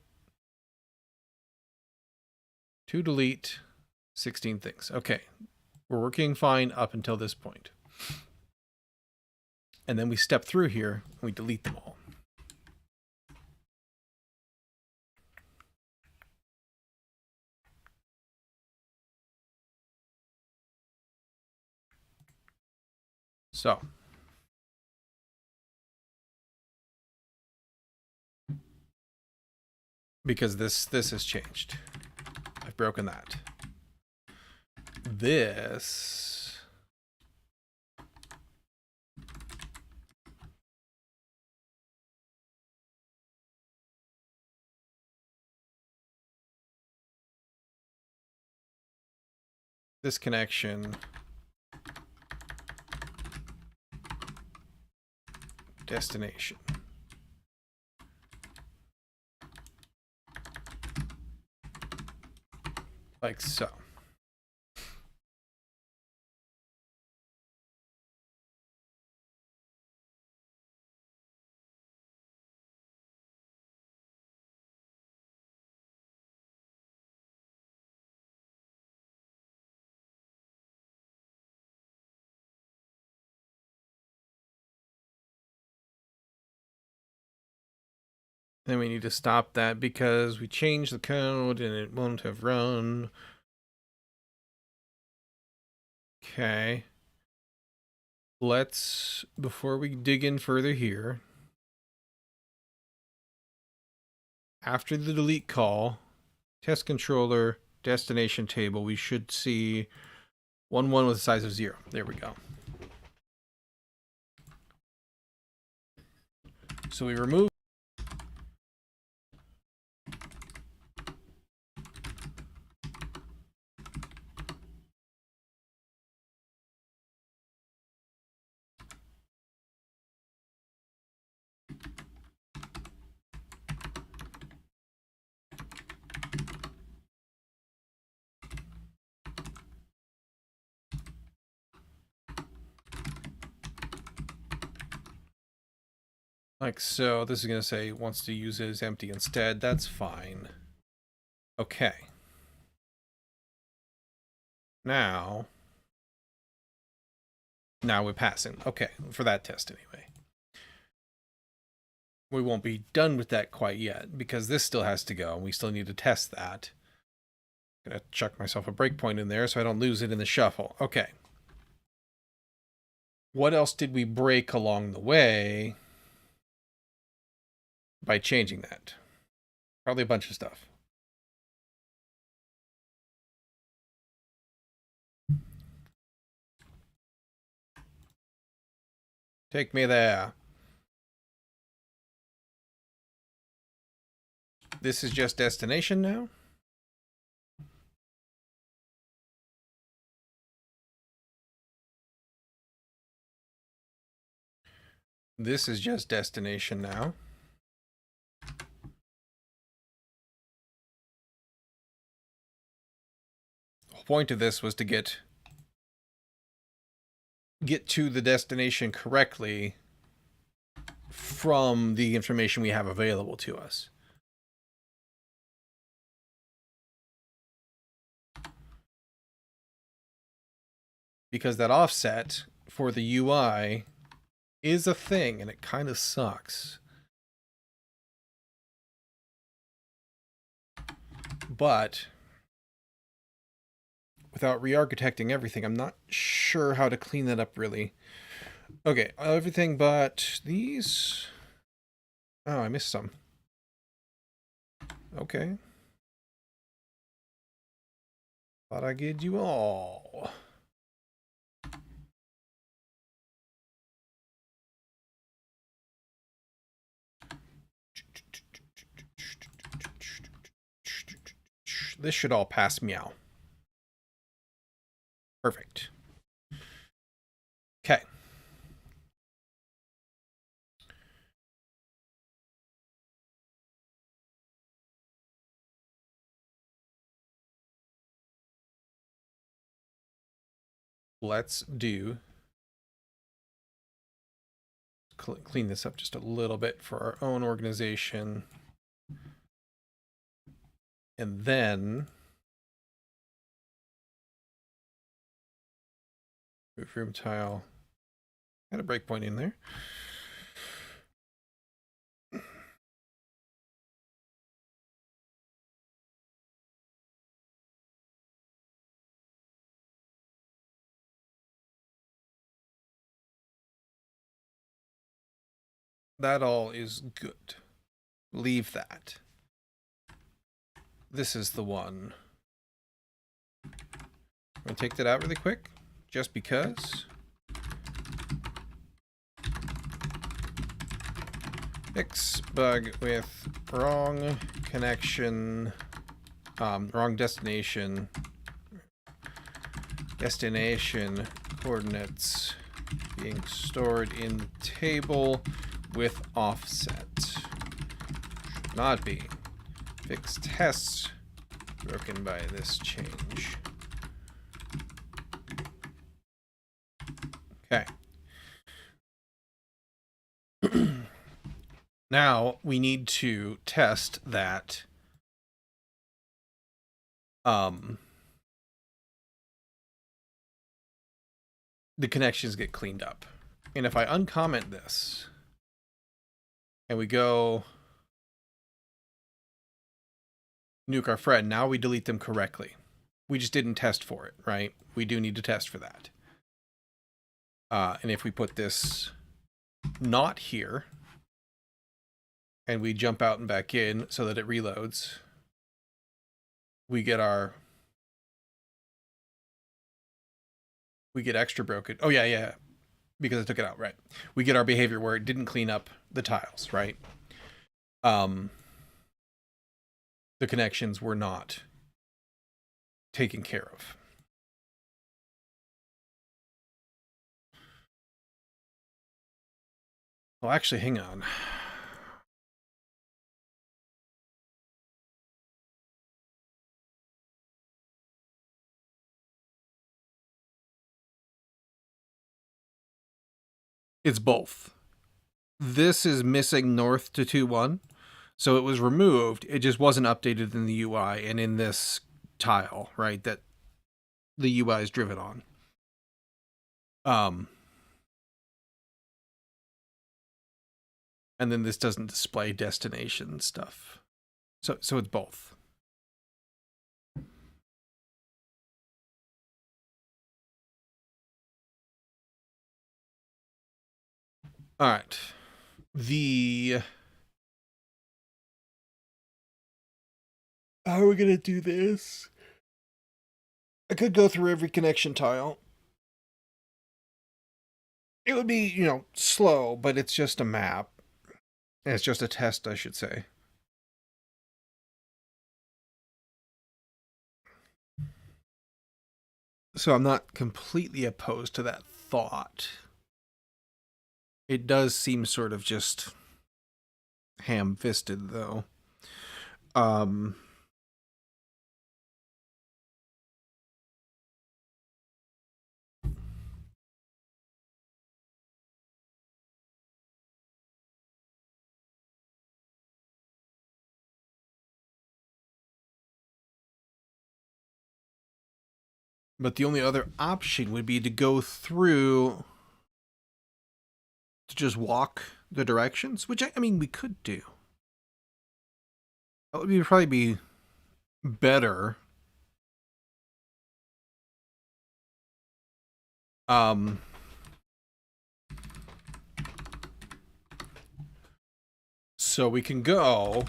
To delete 16 things. Okay. We're working fine up until this point. And then we step through here and we delete them all. So, because this has changed. I've broken that. This connection destination. Like so. Then we need to stop that because we changed the code and it won't have run. Okay. Let's, before we dig in further here, after the delete call, test controller, destination table, we should see 1, 1 with a size of 0. There we go. So we remove. Like so. This is going to say wants to use it as empty instead. That's fine. Okay. Now we're passing. Okay, for that test anyway. We won't be done with that quite yet because this still has to go and we still need to test that. I'm going to chuck myself a breakpoint in there so I don't lose it in the shuffle. Okay. What else did we break along the way by changing that? Probably a bunch of stuff. Take me there. This is just destination now? This is just destination now. The whole point of this was to get to the destination correctly from the information we have available to us. Because that offset for the UI is a thing, and it kind of sucks. But without re-architecting everything, I'm not sure how to clean that up, really. Okay, everything but these. Oh, I missed some. Okay. Thought I get you all. This should all pass meow. Perfect. Okay. Let's do clean this up just a little bit for our own organization. And then Move room tile. Got a breakpoint in there. That all is good. Leave that. This is the one. I'm going to take that out really quick, just because. Fix bug with wrong connection, wrong destination. Destination coordinates being stored in table with offset. Should not be. Fix tests broken by this change. Okay. Now we need to test that the connections get cleaned up. And if I uncomment this and we go nuke our friend, now we delete them correctly. We just didn't test for it, right? We do need to test for that. And if we put this not here and we jump out and back in so that it reloads, we get extra broken. Oh yeah, because I took it out, right? We get our behavior where it didn't clean up the tiles, right? The connections were not taken care of. Well, actually, hang on. It's both. This is missing north to 2.1, so it was removed. It just wasn't updated in the UI and in this tile, right, that the UI is driven on. And then this doesn't display destination stuff. So it's both. All right. How are we going to do this? I could go through every connection tile. It would be, slow, but it's just a map. It's just a test, I should say. So I'm not completely opposed to that thought. It does seem sort of just ham-fisted, though. But the only other option would be to go through to just walk the directions, which I mean we could do. That would probably be better. So we can go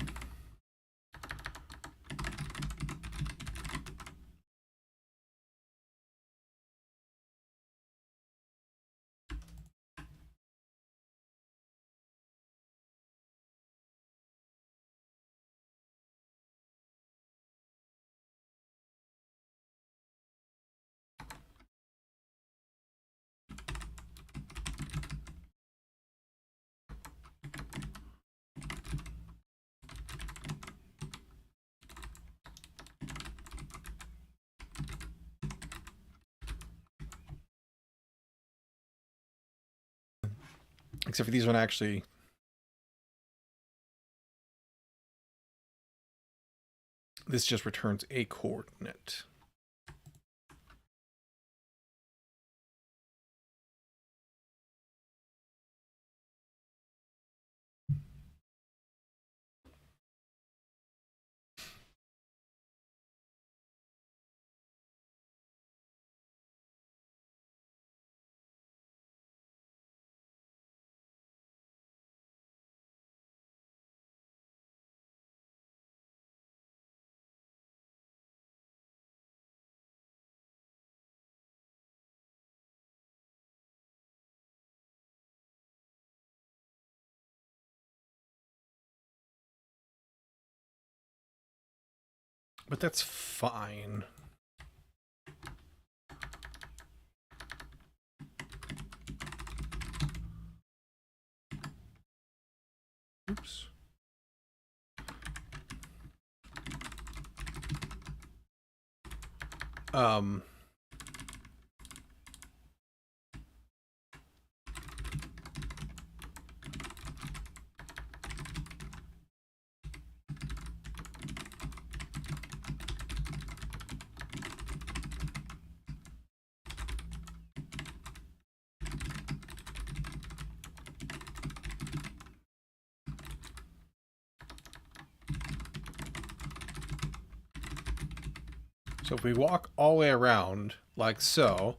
except for these one actually. This just returns a coordinate. But that's fine. Oops. So if we walk all the way around like so,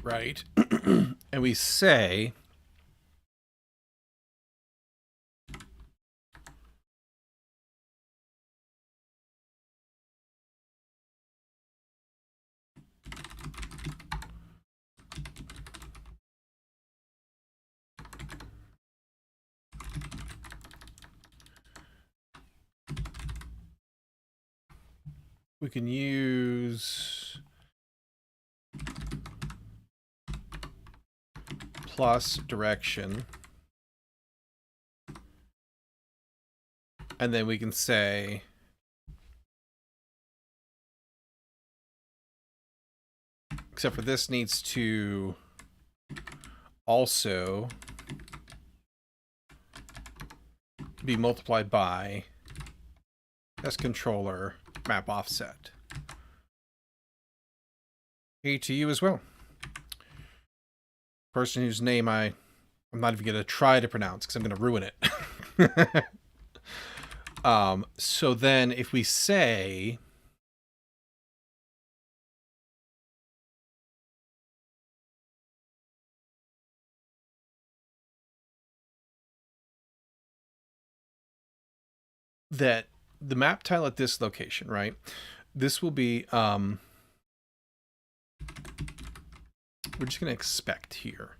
right? And we say we can use plus direction, and then we can say except for this needs to also be multiplied by test controller map offset. Hey to you as well. Person whose name I'm not even going to try to pronounce because I'm going to ruin it. So then if we say that the map tile at this location, right? This will be, we're just going to expect here.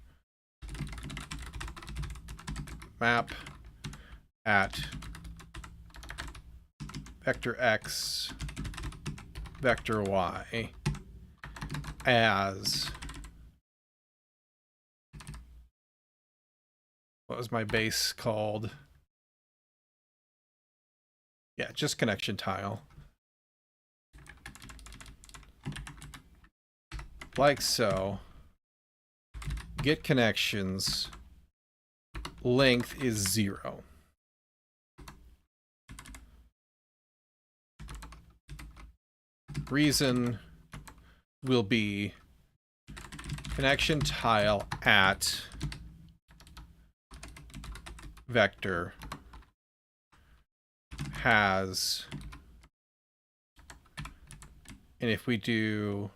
Map at vector X, vector Y as, what was my base called? Yeah, just connection tile. Like so. Get connections. Length is 0. Reason will be connection tile at vector has, and if we do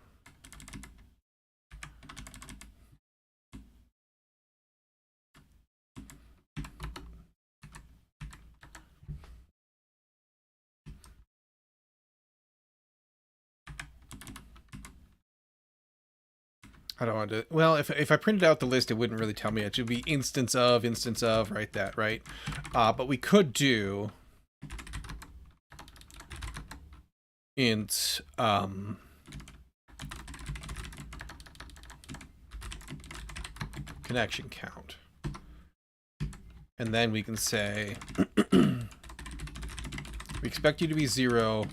I don't want to, well, if I printed out the list, it wouldn't really tell me. It should be instance of, right, that, right? But we could do int, connection count. And then we can say, we expect you to be 0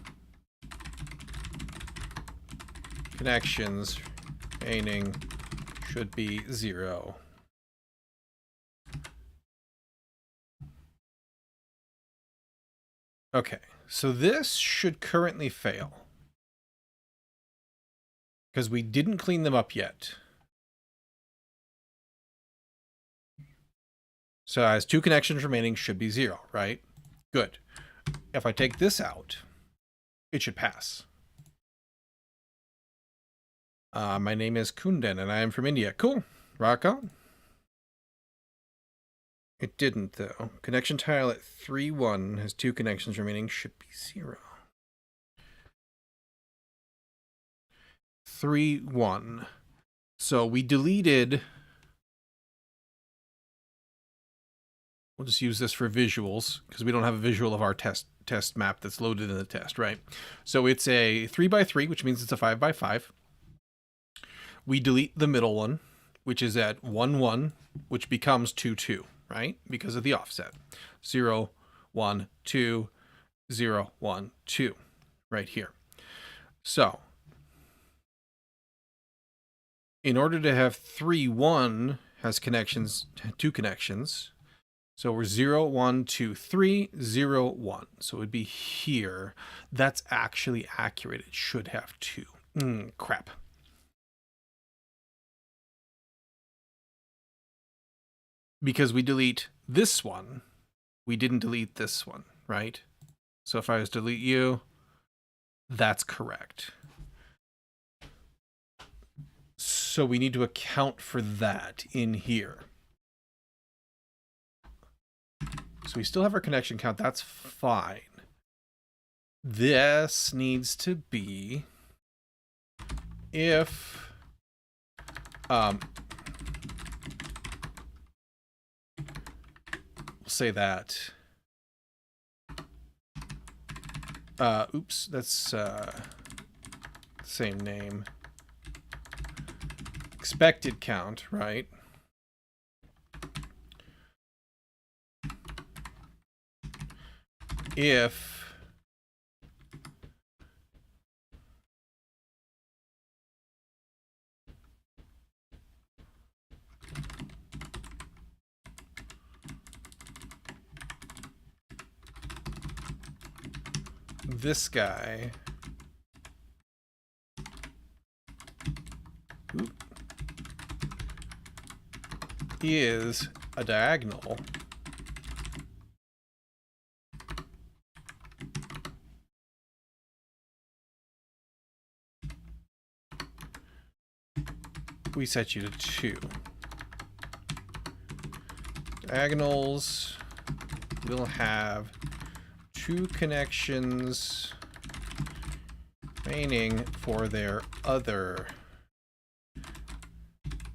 connections remaining should be 0. Okay, so this should currently fail because we didn't clean them up yet. So as 2 connections remaining should be 0, right? Good. If I take this out, it should pass. My name is Kundan, and I am from India. Cool. Rock on. It didn't, though. Connection tile at 3-1 has 2 connections remaining. Should be 0. 3-1. So we deleted, we'll just use this for visuals because we don't have a visual of our test map that's loaded in the test, right? So it's a 3x3, which means it's a 5x5. We delete the middle one, which is at 1, 1, which becomes 2, 2, right? Because of the offset. 0, 1, 2, 0, 1, 2, right here. So in order to have 3, 1 has connections, 2 connections. So we're 0, 1, 2, 3, 0, 1. So it would be here. That's actually accurate. It should have 2. Crap. Because we delete this one, we didn't delete this one, right? So if I was to delete you, that's correct. So we need to account for that in here. So we still have our connection count. That's fine. This needs to be if we'll say that oops, that's same name. Expected count, right? If this guy is a diagonal, we set you to 2. Diagonals will have 2 connections remaining for their other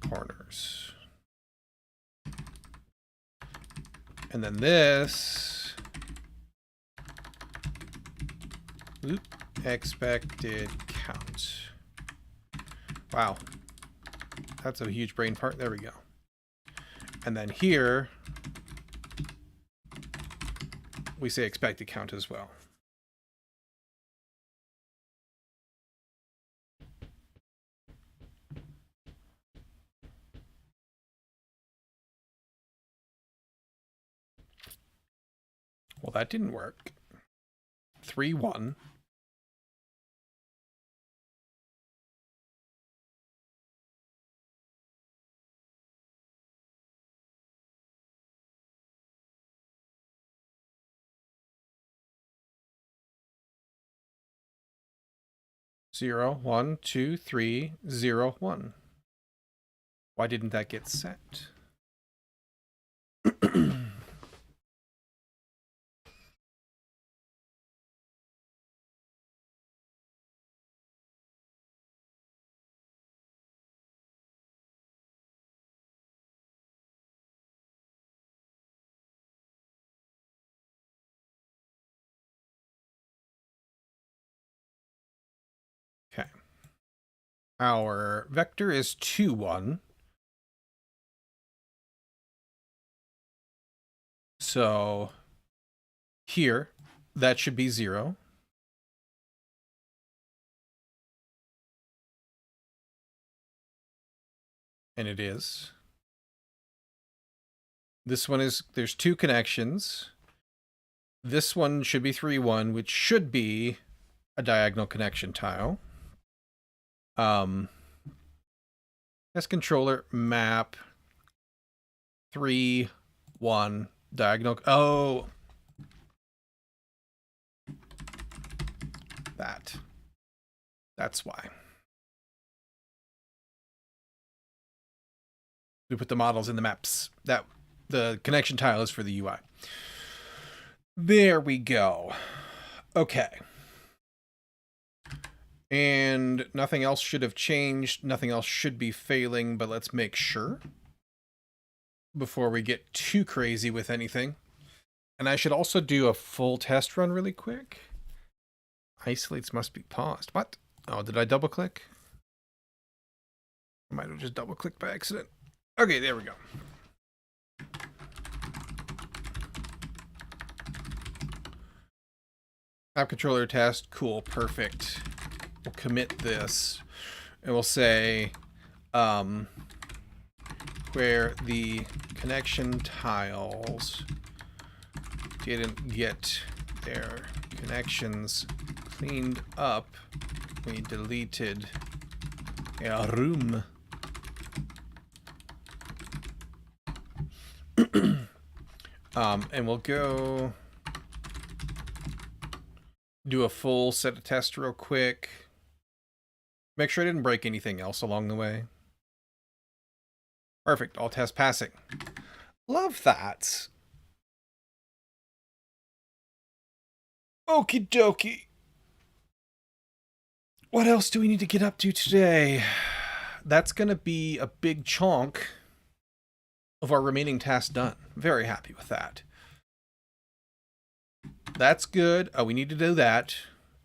corners. And then this expected count. Wow. That's a huge brain fart. There we go. And then here, we say expected count as well. Well, that didn't work. 3, 1. Zero, 1, 2, 3, 0, 1. Why didn't that get set? Okay. Our vector is 2, 1. So here, that should be 0. And it is. This one is, there's 2 connections. This one should be 3, 1, which should be a diagonal connection tile. Test controller map 3, 1 diagonal. Oh, that's why we put the models in the maps. That the connection tile is for the UI. There we go. Okay. And nothing else should have changed. Nothing else should be failing, but let's make sure before we get too crazy with anything. And I should also do a full test run really quick. Isolates must be paused. What? Oh, did I double click? I might have just double clicked by accident. Okay, there we go. App controller test. Cool, perfect. We'll commit this and we'll say where the connection tiles didn't get their connections cleaned up, we deleted a room. And we'll go do a full set of tests real quick. Make sure I didn't break anything else along the way. Perfect, all tests passing. Love that. Okie dokie. What else do we need to get up to today? That's going to be a big chunk of our remaining tasks done. Very happy with that. That's good. Oh, we need to do that.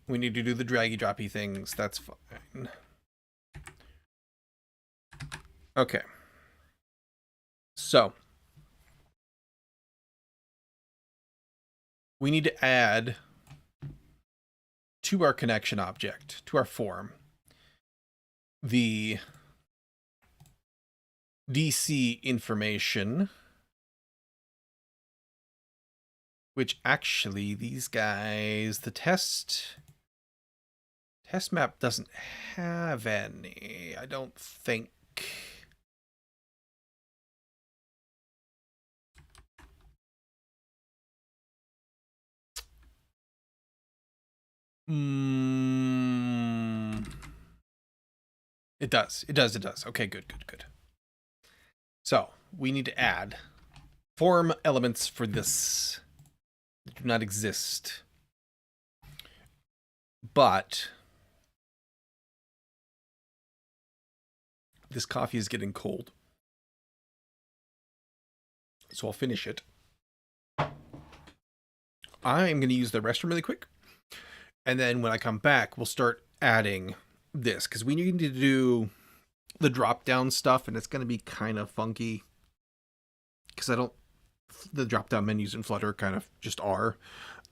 We need to do the draggy droppy things. That's fine. Okay. So we need to add to our connection object, to our form, the DC information, which actually these guys, the test map doesn't have any, I don't think. It does. Okay, good. So we need to add form elements for this that do not exist. But this coffee is getting cold, so I'll finish it. I'm going to use the restroom really quick. And then when I come back, we'll start adding this, because we need to do the drop down stuff, and it's going to be kind of funky because the drop down menus in Flutter kind of just are.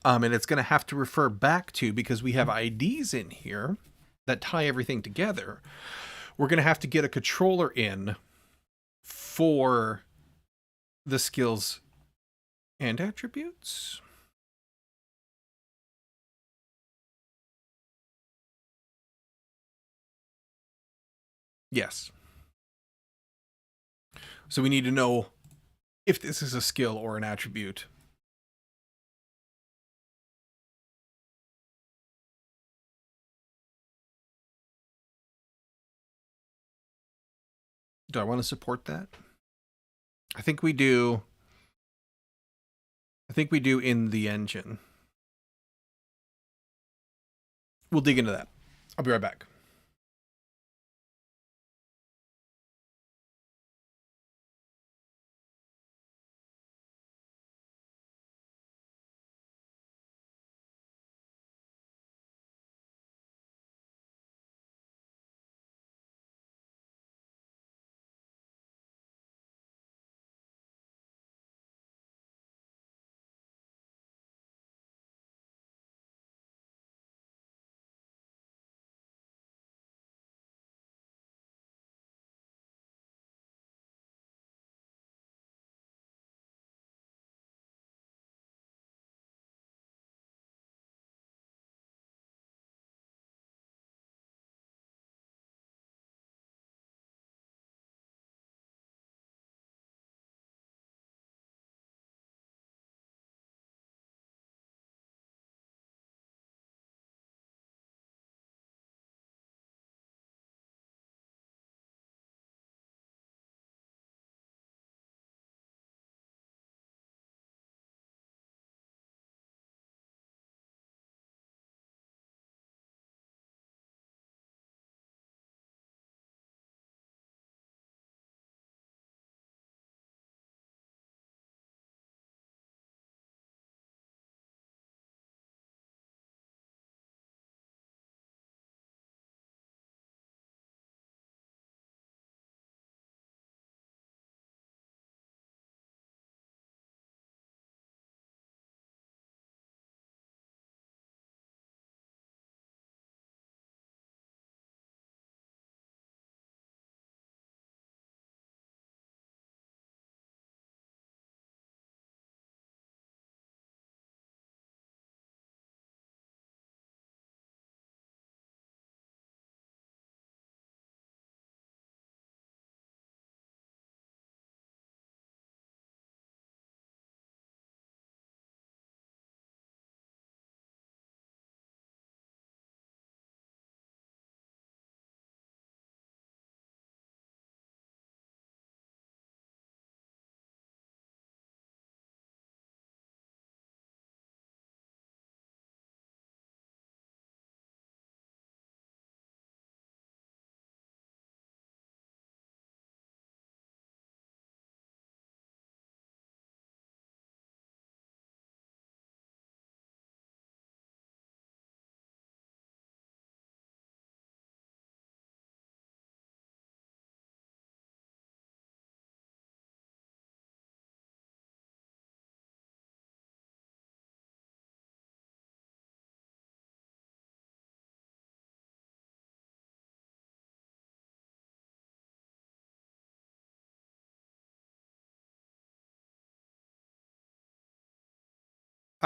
And it's going to have to refer back to, because we have IDs in here that tie everything together, we're going to have to get a controller in for the skills and attributes. Yes. So we need to know if this is a skill or an attribute. Do I want to support that? I think we do. I think we do in the engine. We'll dig into that. I'll be right back.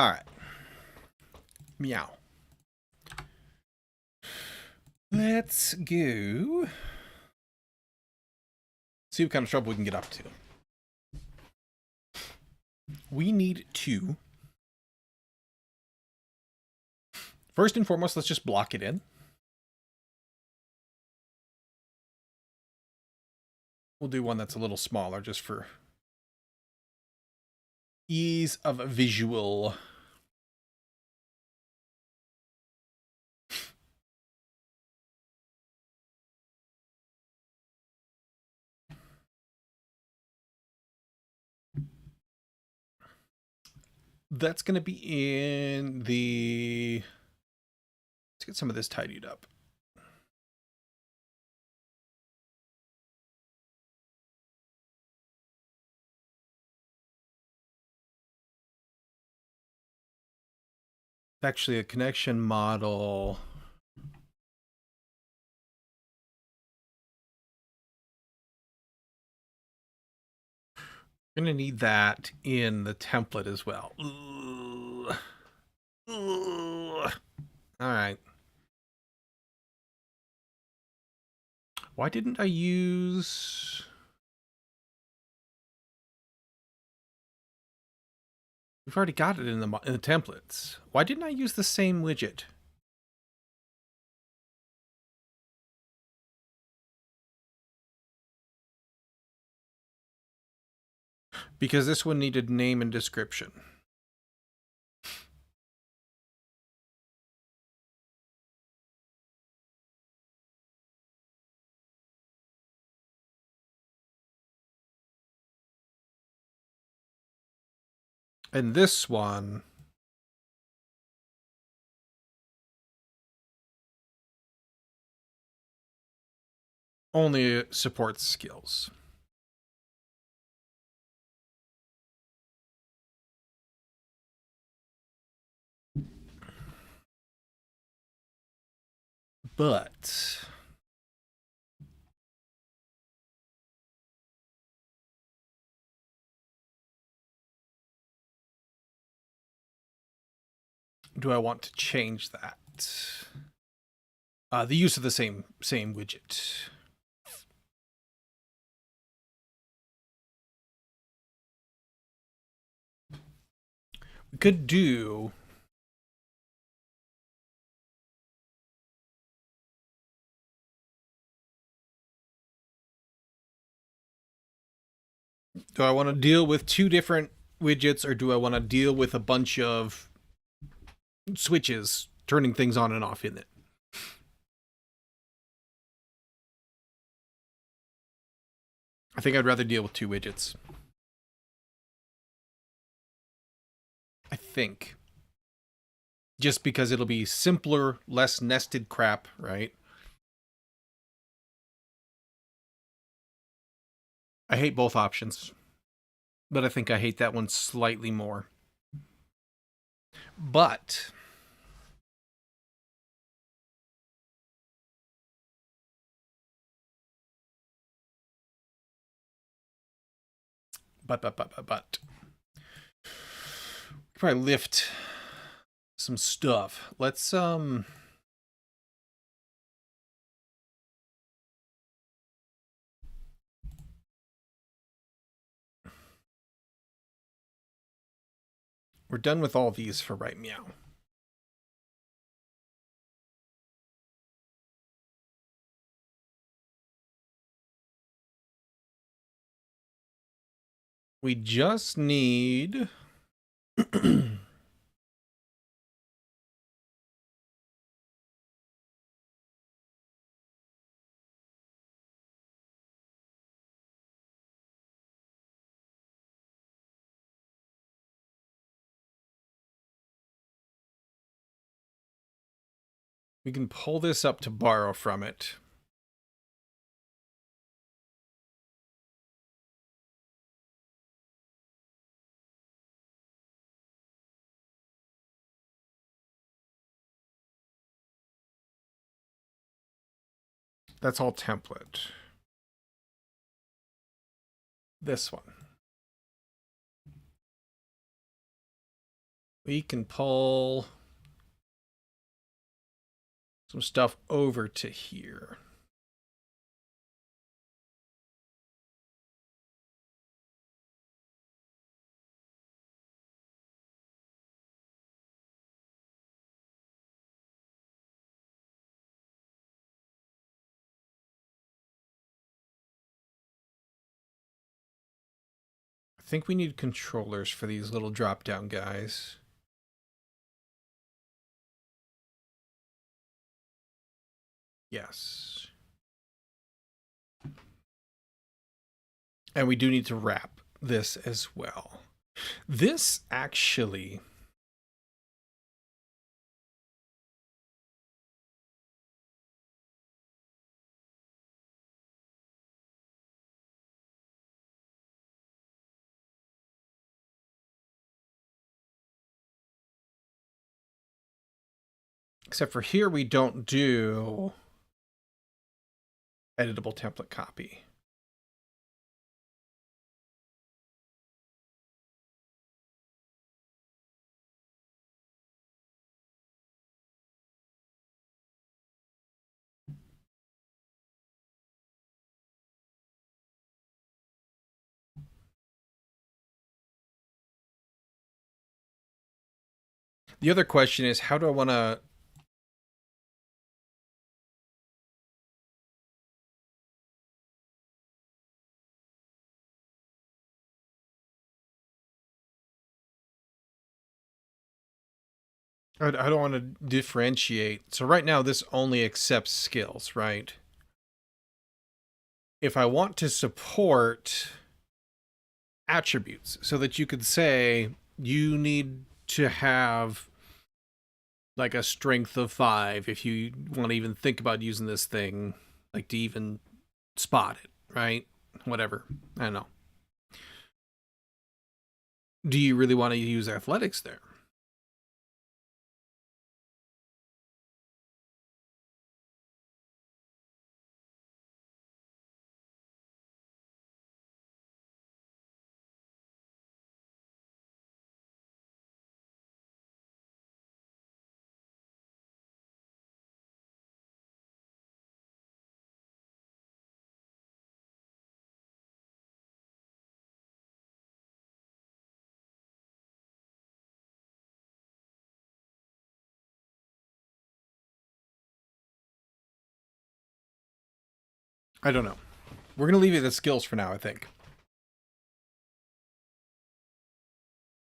All right. Meow. Let's go. See what kind of trouble we can get up to. We need to... First and foremost, let's just block it in. We'll do one that's a little smaller just for ease of visual. That's going to be in the... Let's get some of this tidied up. Actually, a connection model. We're going to need that in the template as well. Ugh. Ugh. All right. Why didn't I use... We've already got it in the templates. Why didn't I use the same widget? Because this one needed name and description. And this one only supports skills. But do I want to change that? The use of the same widget. We could do... Do I want to deal with two different widgets, or do I want to deal with a bunch of switches turning things on and off in it? I think I'd rather deal with two widgets. I think. Just because it'll be simpler, less nested crap, right? I hate both options, but I think I hate that one slightly more. But probably lift some stuff. Let's we're done with all these for right meow. We just need we can pull this up to borrow from it. That's all template. This one. We can pull some stuff over to here. I think we need controllers for these little drop-down guys. Yes. And we do need to wrap this as well. This actually... Except for here, we don't do editable template copy. The other question is, how do I want to... I don't want to differentiate. So right now, this only accepts skills, right? If I want to support attributes so that you could say you need to have like a strength of 5 if you want to even think about using this thing, like to even spot it, right? Whatever. I don't know. Do you really want to use athletics there? I don't know. We're going to leave it as skills for now, I think.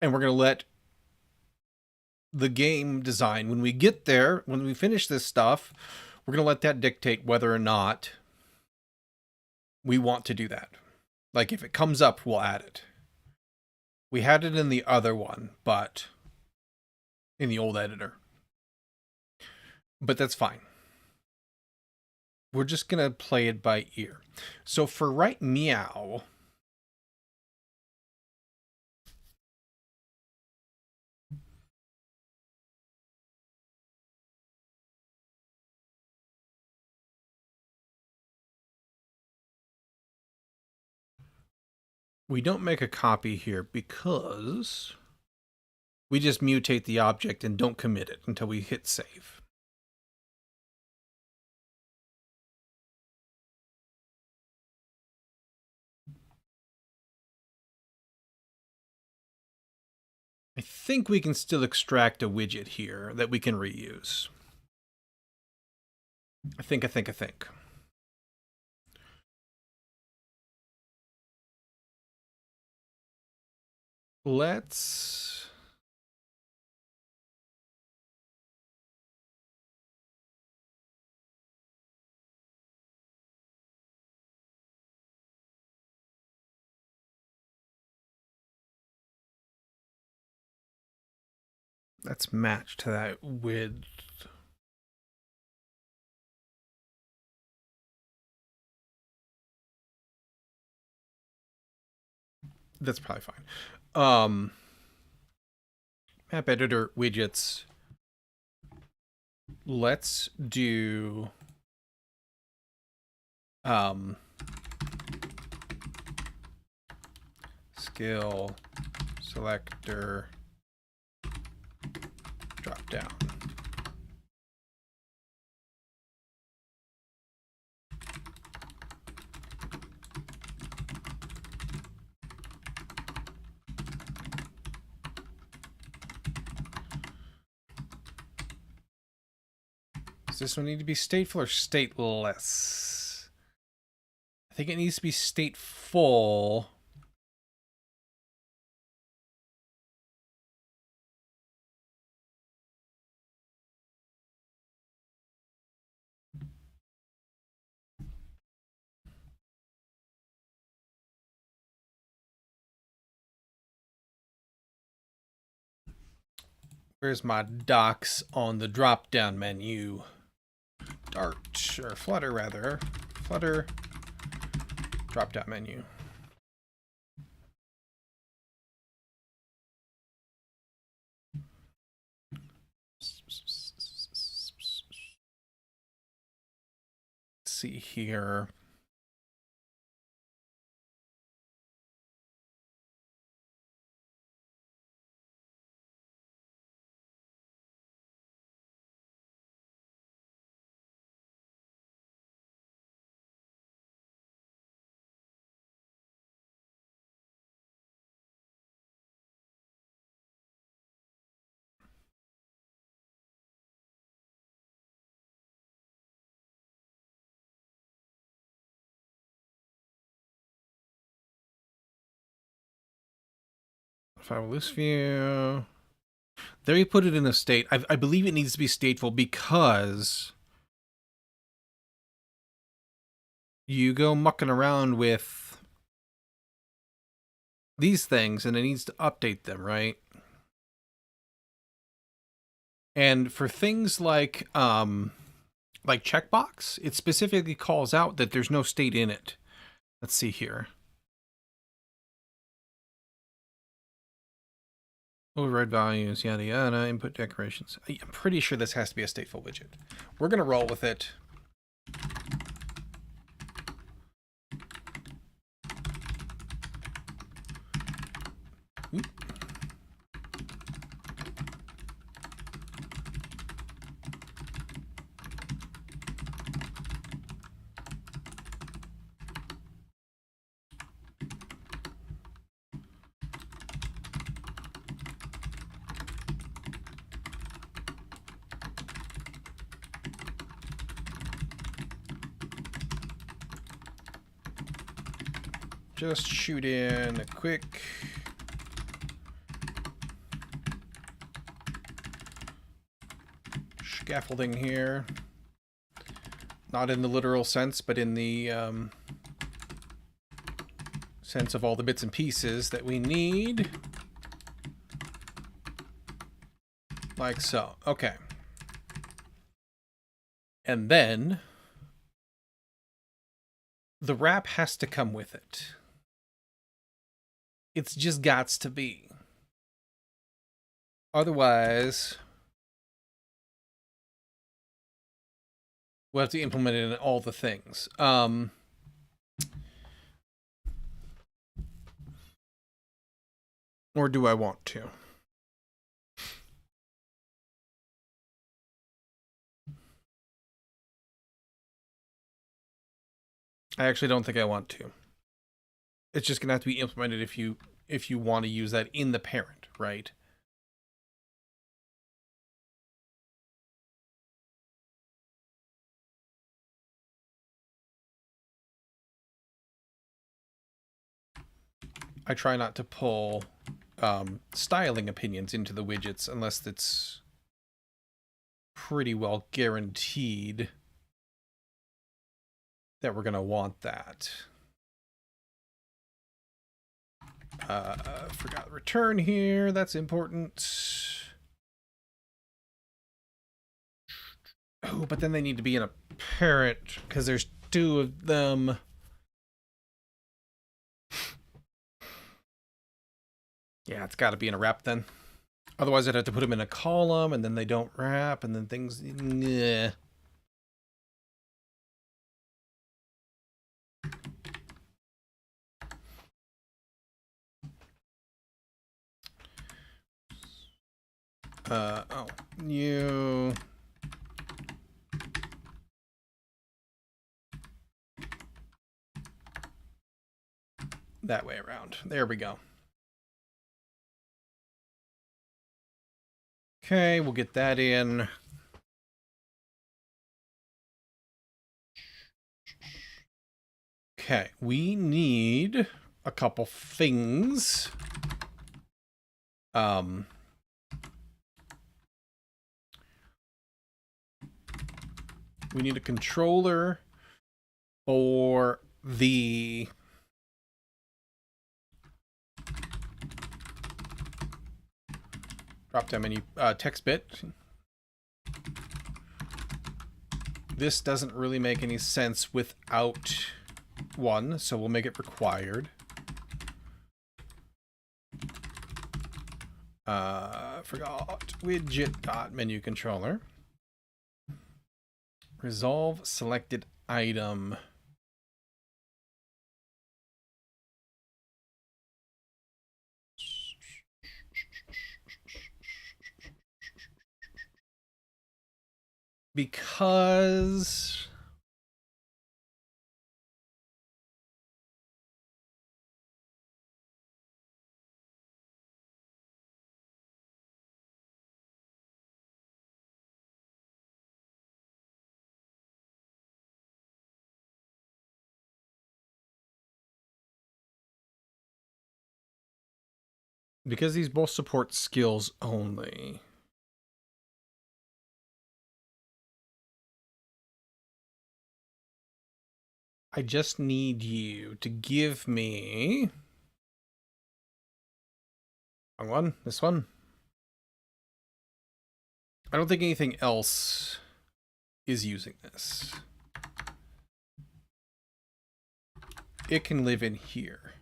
And we're going to let the game design, when we get there, when we finish this stuff, we're going to let that dictate whether or not we want to do that. Like, if it comes up, we'll add it. We had it in the other one, but in the old editor. But that's fine. We're just going to play it by ear. So for right meow, we don't make a copy here because we just mutate the object and don't commit it until we hit save. I think we can still extract a widget here that we can reuse. I think. Let's... Let's match to that width. That's probably fine. Map editor widgets. Let's do skill selector down. Does this one need to be stateful or stateless? I think it needs to be stateful. Where's my docs on the drop-down menu? Dart, or Flutter rather. Flutter, drop-down menu. Let's see here. File loose view. There you put it in a state. I believe it needs to be stateful because you go mucking around with these things and it needs to update them, right? And for things like checkbox, it specifically calls out that there's no state in it. Let's see here. Override values, yada yada, input decorations. I'm pretty sure this has to be a stateful widget. We're going to roll with it. Oop. Just shoot in a quick scaffolding here. Not in the literal sense, but in the sense of all the bits and pieces that we need. Like so. Okay. And then the wrap has to come with it. It's just gots to be. Otherwise, we'll have to implement it in all the things. Or do I want to? I actually don't think I want to. It's just gonna have to be implemented if you want to use that in the parent, right? I try not to pull styling opinions into the widgets unless it's pretty well guaranteed that we're gonna want that. Forgot return here. That's important. Oh, but then they need to be in a parent because there's two of them. Yeah, it's got to be in a wrap then. Otherwise, I'd have to put them in a column, and then they don't wrap, and then things... Nah. Oh, new. That way around. There we go. Okay, we'll get that in. Okay, we need a couple things. We need a controller for the drop-down menu text bit. This doesn't really make any sense without one, so we'll make it required. Forgot widget.menu controller. Resolve selected item. Because these both support skills only. I just need you to give me... Wrong one? This one? I don't think anything else is using this. It can live in here.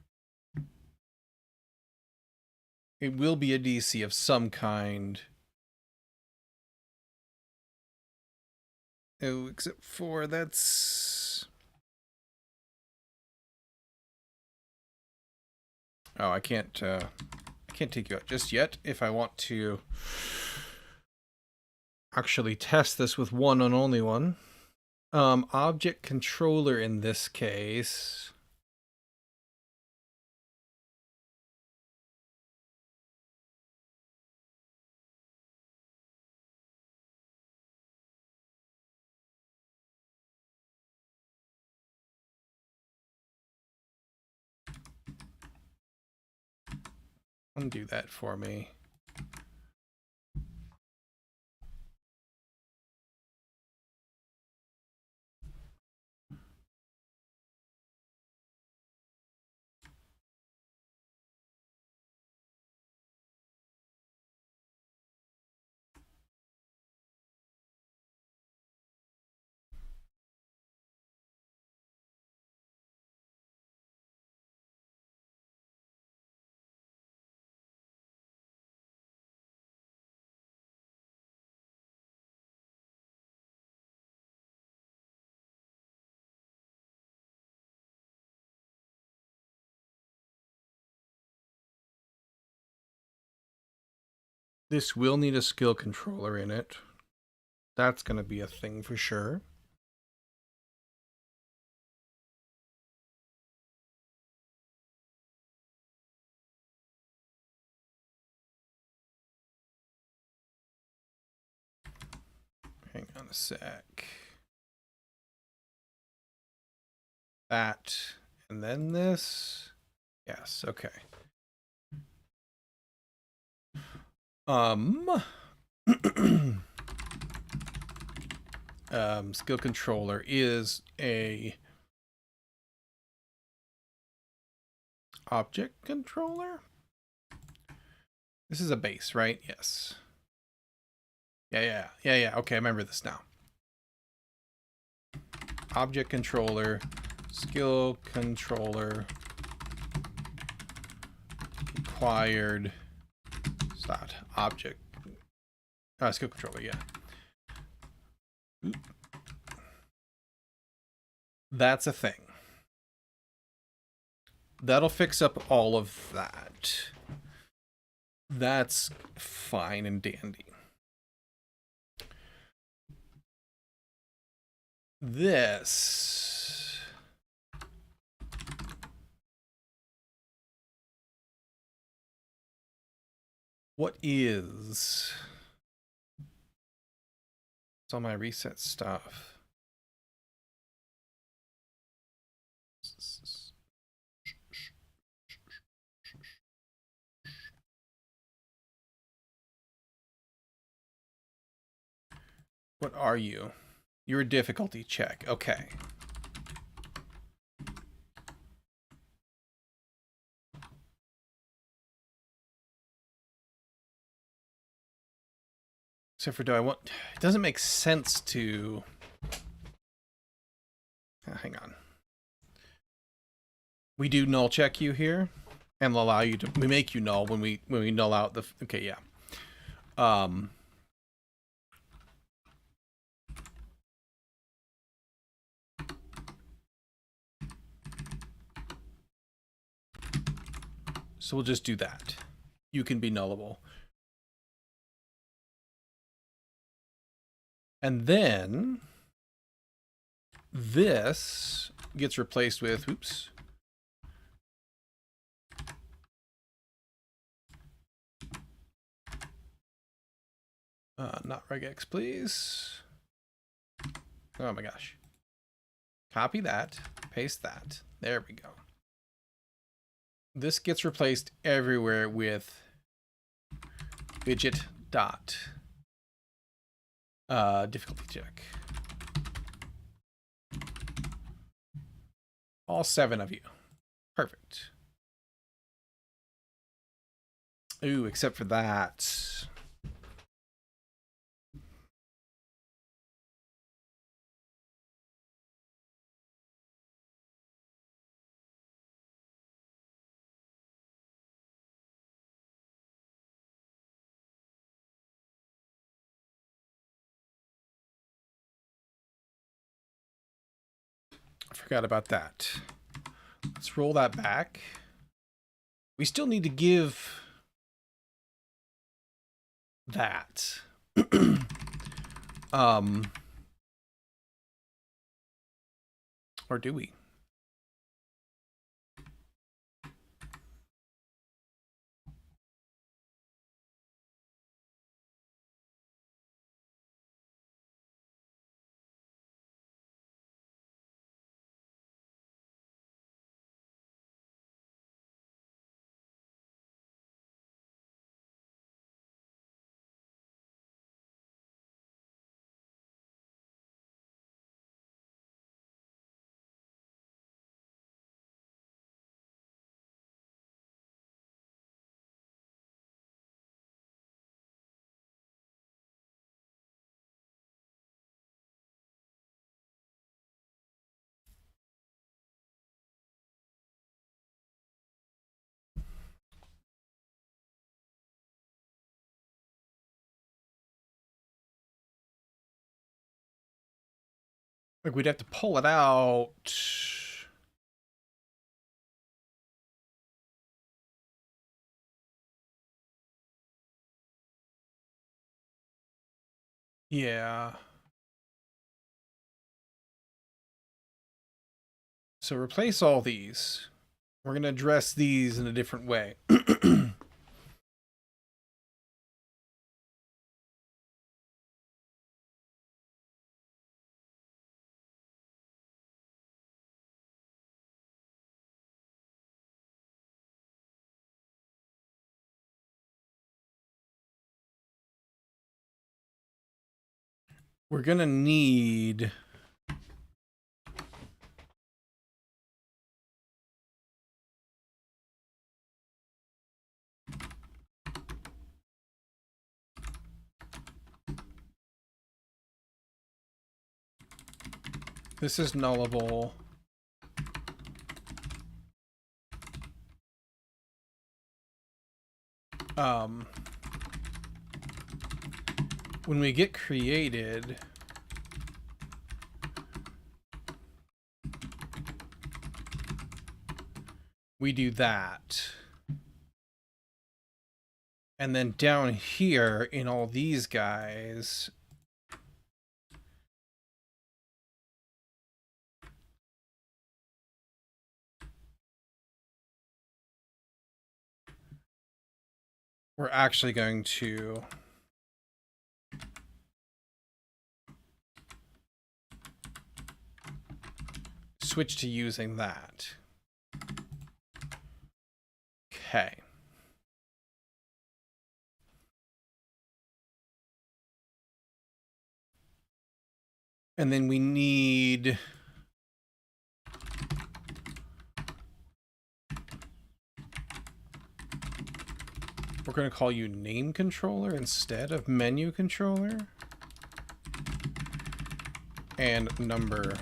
It will be a DC of some kind. Oh, except for that's... Oh, I can't take you out just yet if I want to actually test this with one and only one. Object controller in this case. Undo that for me. This will need a skill controller in it. That's going to be a thing for sure. Hang on a sec. That, and then this. Yes, okay. Skill controller is a object controller. This is a base, right? Yes. Yeah. Okay, I remember this now. Object controller, skill controller, required. Start object. Skill controller, yeah. That's a thing. That'll fix up all of that. That's fine and dandy. this. What is? It's all my reset stuff. What are you? You're a difficulty check. Okay. Except for, do I want... It doesn't make sense to... hang on. We do null check you here, and we'll allow you to... We make you null when we null out the... Okay, yeah. So we'll just do that. You can be nullable. And then this gets replaced with, oops. Not regex, please. Oh my gosh. Copy that, paste that. There we go. This gets replaced everywhere with widget dot difficulty check. All 7 of you. Perfect. Ooh, except for that. I forgot about that. Let's roll that back. We still need to give that. Or do we? Like, we'd have to pull it out. Yeah. So replace all these. We're going to address these in a different way. We're going to need... This is nullable. When we get created, we do that. And then down here in all these guys, we're actually going to switch to using that. Okay. And then we need... We're going to call you name controller instead of menu controller. And number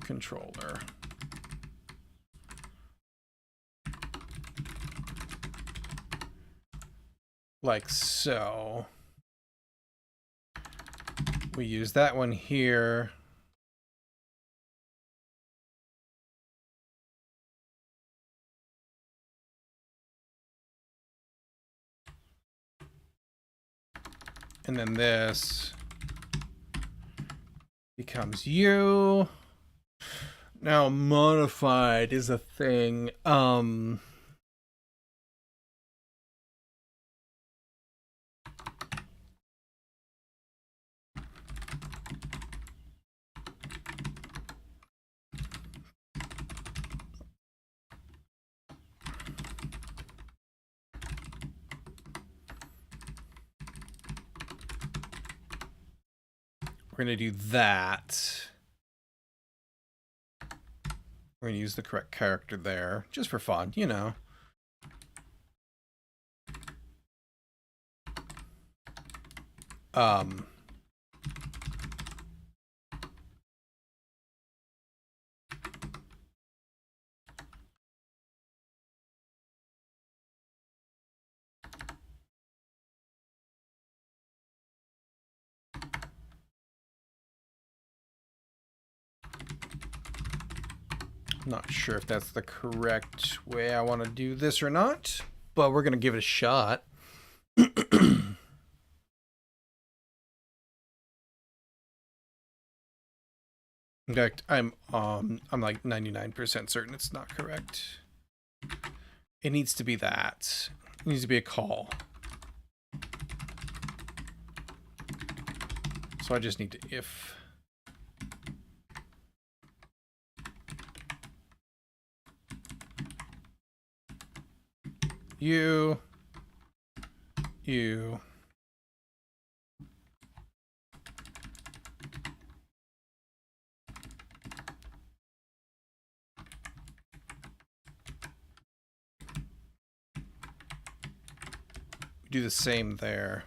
controller. Like so. We use that one here. And then this becomes you. Now modified is a thing. We're going to do that. We're going to use the correct character there, just for fun, you know. Not sure if that's the correct way I want to do this or not, but we're going to give it a shot. In fact, I'm like 99% certain it's not correct. It needs to be that. It needs to be a call. So I just need to if. You. Do the same there.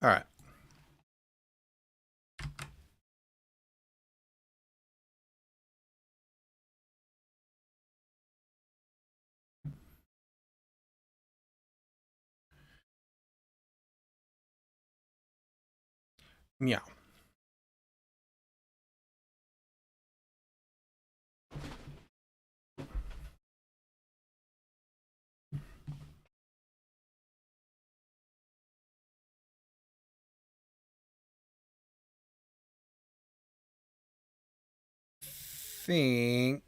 All right. Yeah. Think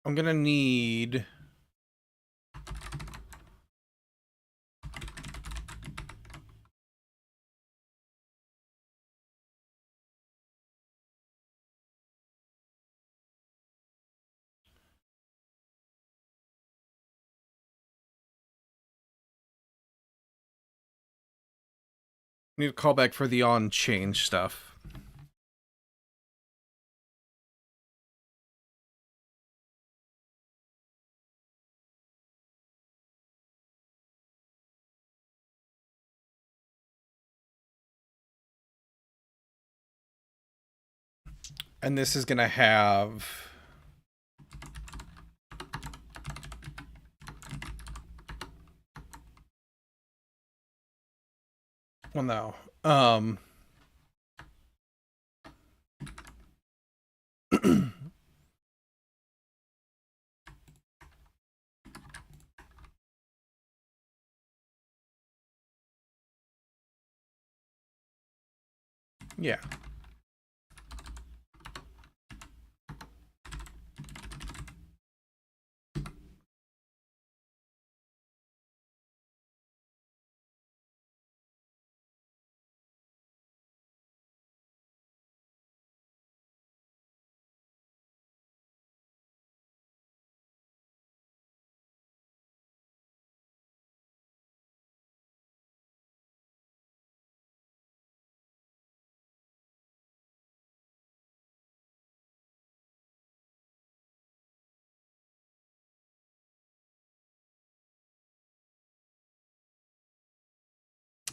I'm gonna need a callback for the on change stuff. And this is going to have... Well, no. Yeah.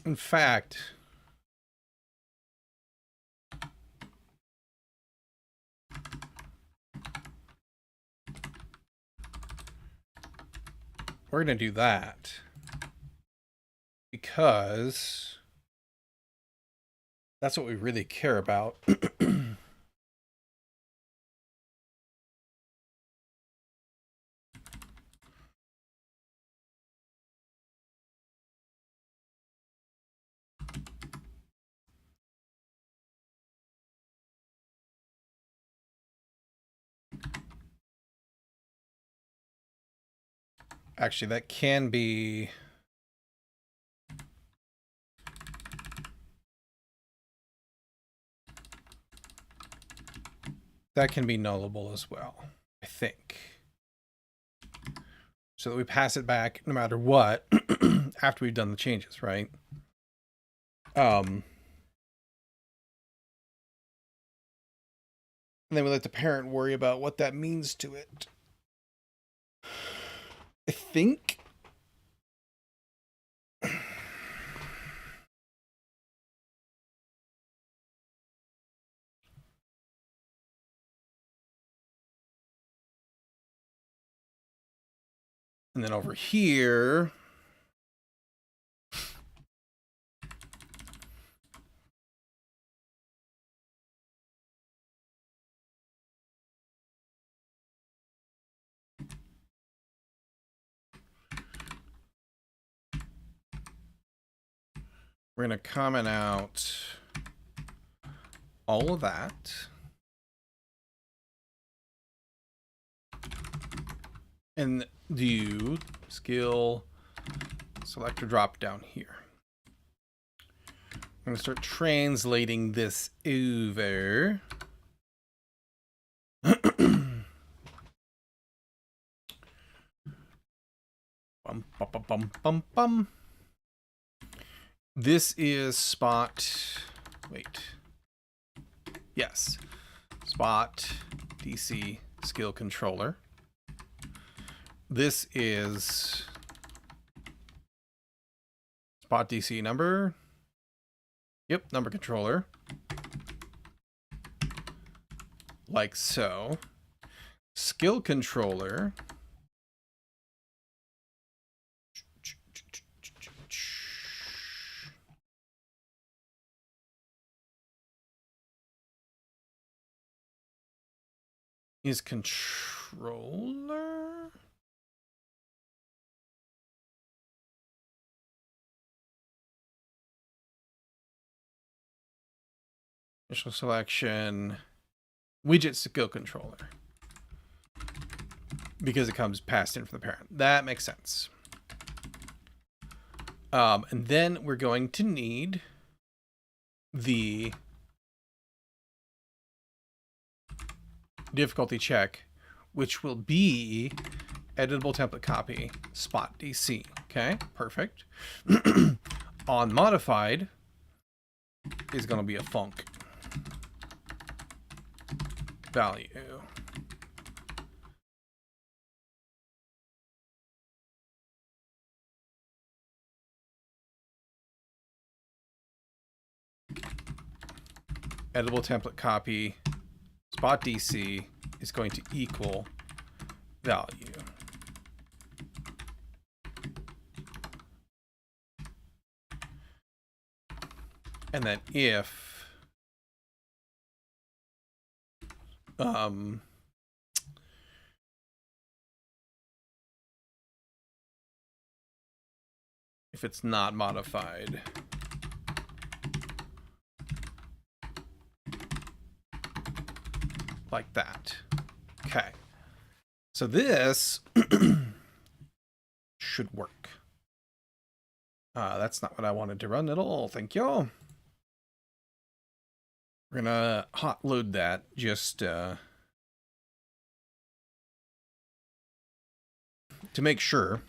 In fact, we're going to do that because that's what we really care about. Actually, that can be... That can be nullable as well, I think. So that we pass it back no matter what after we've done the changes, right? And then we let the parent worry about what that means to it. I think... And then over here... We're going to comment out all of that. And do skill selector drop down here. I'm going to start translating this over. Bum, bum, bum, bum, bum. This is spot. Wait. Yes. Spot DC skill controller. This is spot DC number. Yep, number controller. Like so. Skill controller. Is controller. Initial selection. Widget skill controller. Because it comes passed in from the parent. That makes sense. And then we're going to need the difficulty check, which will be editable template copy, spot DC. Okay, perfect. On modified is going to be a func value. Editable template copy, spot DC is going to equal value. And then if it's not modified, like that. Okay. So this should work. That's not what I wanted to run at all. Thank you. We're gonna hot load that just to make sure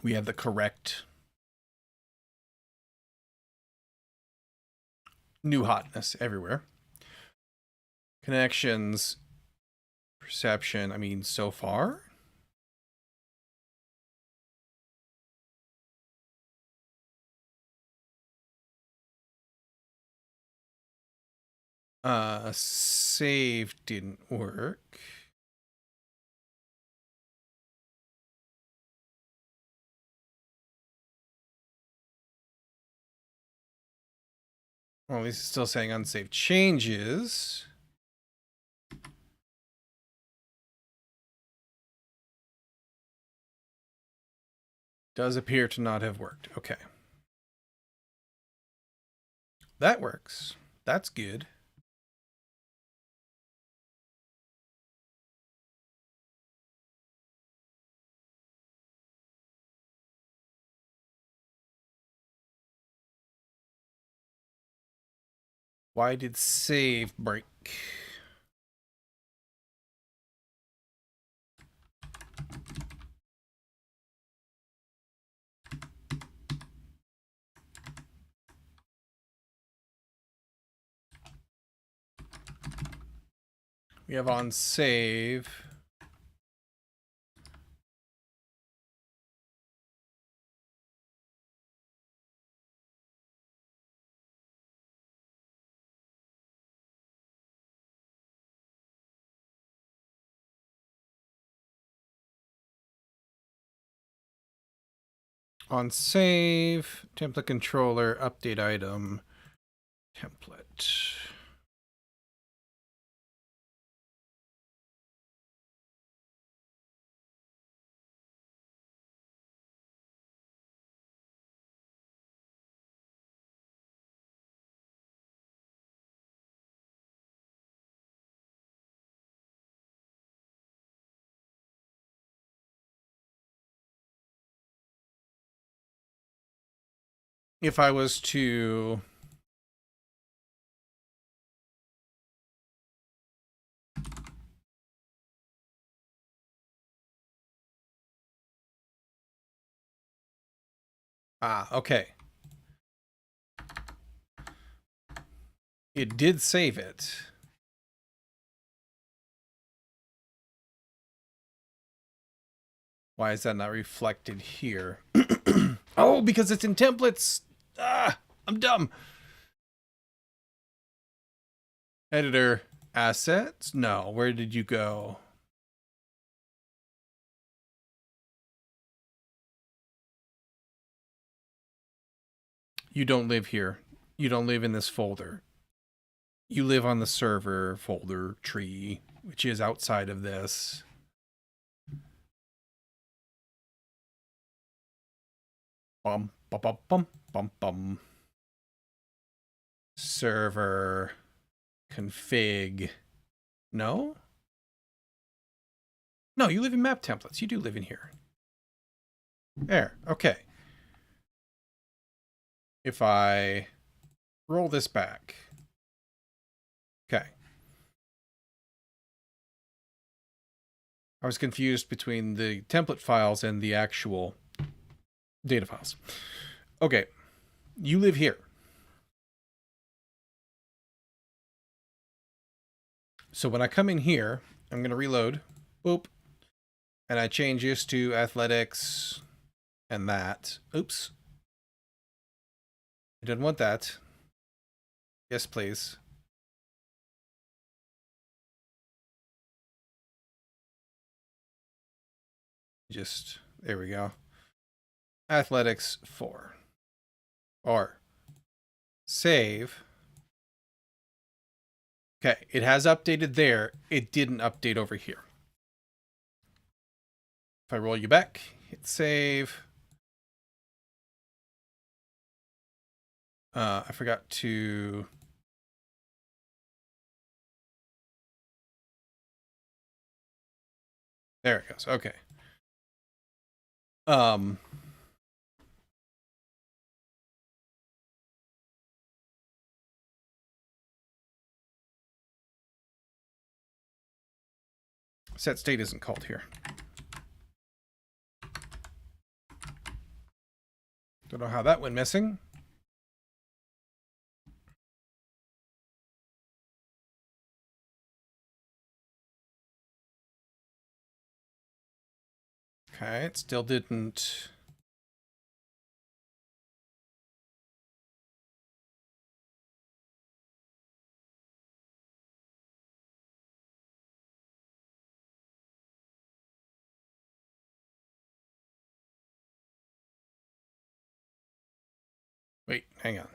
we have the correct new hotness everywhere. Connections, perception, I mean, so far. Save didn't work. Well, this is still saying unsaved changes. Does appear to not have worked. Okay. That works. That's good. Why did save break? We have on save. On save, template controller, update item, template. If I was to okay. It did save it. Why is that not reflected here? Oh, because it's in templates. I'm dumb. Editor, assets? No, where did you go? You don't live here. You don't live in this folder. You live on the server folder tree, which is outside of this. Bum, bum, bum, bum, bum, bum. Server config. No? No, you live in map templates. You do live in here. There. Okay. If I roll this back. Okay. I was confused between the template files and the actual data files. Okay. You live here. So when I come in here, I'm going to reload. Boop. And I change this to athletics and that. Oops. I didn't want that. Yes, please. Just, there we go. Athletics 4. Or save. Okay, it has updated there. It didn't update over here. If I roll you back, hit save. I forgot to... There it goes. Okay. Set state isn't called here. Don't know how that went missing. Okay, it still didn't... Wait, hang on.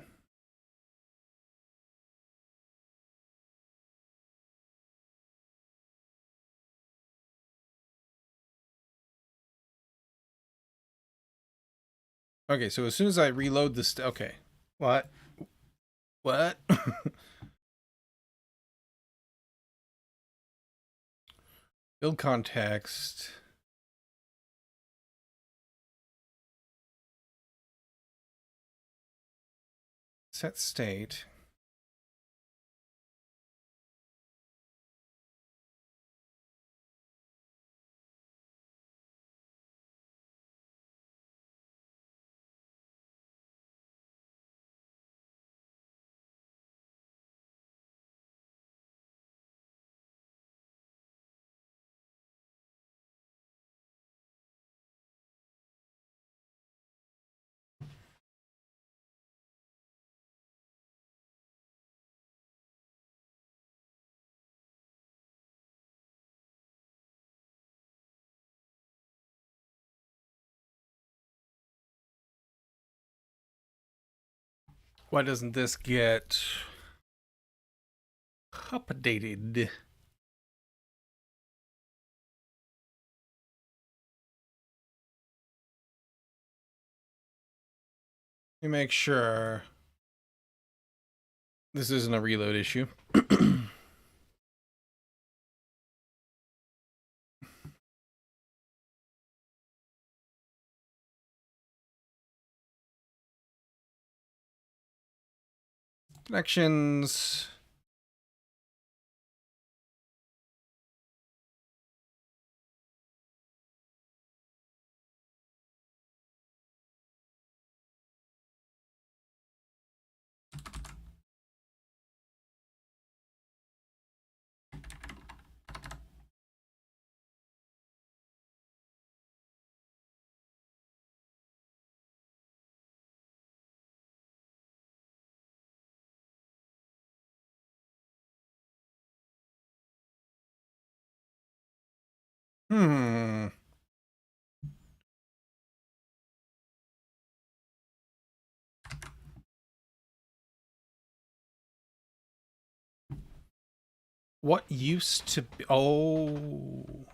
Okay, so as soon as I reload this... Okay. What? What? Build context. Set state. Why doesn't this get updated? Let me make sure this isn't a reload issue. Connections. Hmm. What used to be... Oh.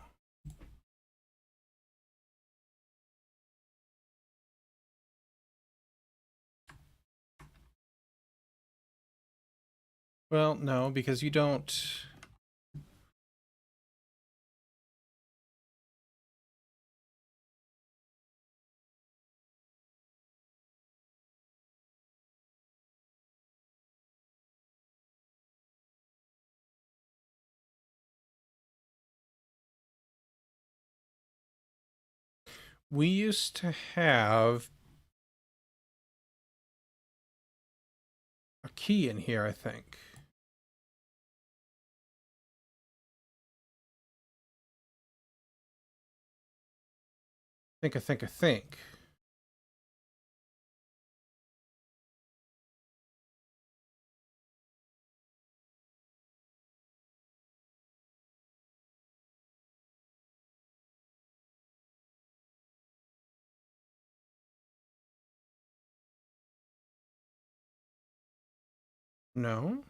Well, no, because you don't... We used to have a key in here, I think. I think. No.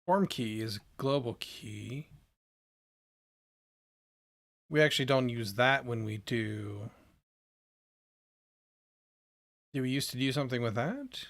Form key is global key. We actually don't use that when we do. Do we used to do something with that?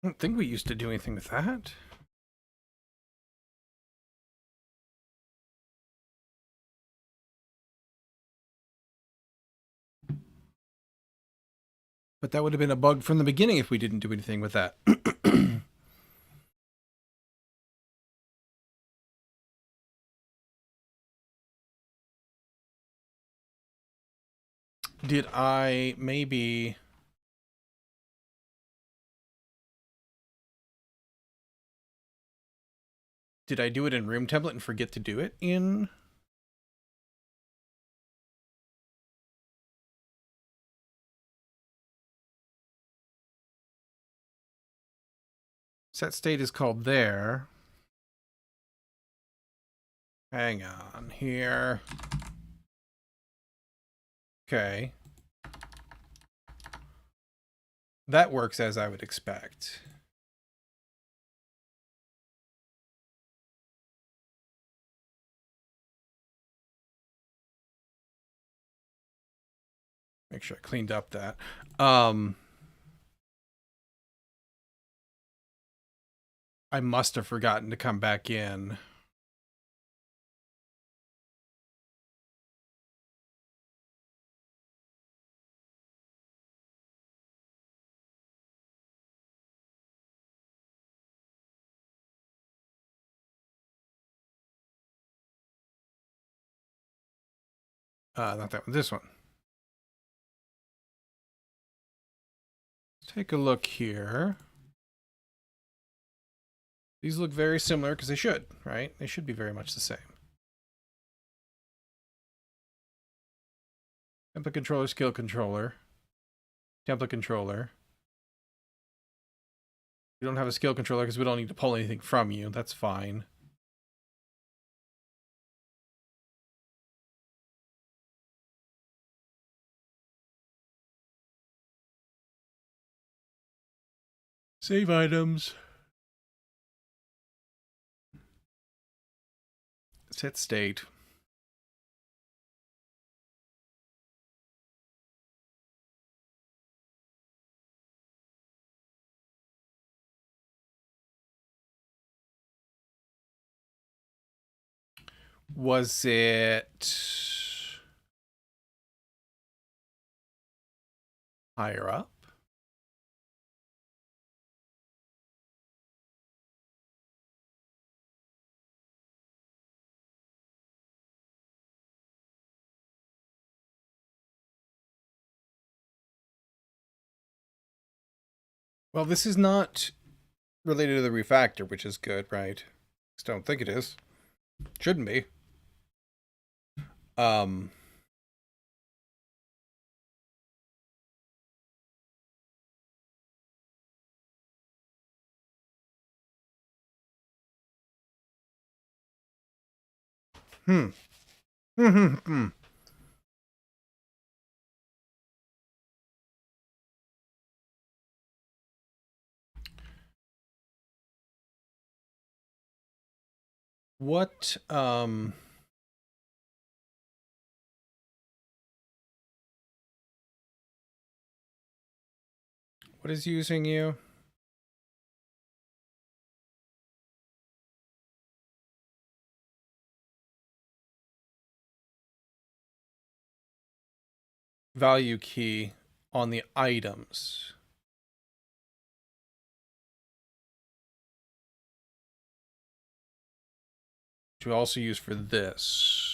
I don't think we used to do anything with that. But that would have been a bug from the beginning if we didn't do anything with that. Did I maybe... Did I do it in room template and forget to do it in... Set state is called there. Hang on here. Okay. That works as I would expect. Make sure I cleaned up that. I must have forgotten to come back in. Not that one, this one. Let's take a look here. These look very similar because they should, right? They should be very much the same. Template controller, skill controller. Template controller. We don't have a skill controller because we don't need to pull anything from you. That's fine. Save items. Set state. Was it higher up? Well, this is not related to the refactor, which is good, right? I don't think it is. Shouldn't be. Hmm. What, what is using you? Value key on the items. we also use for this.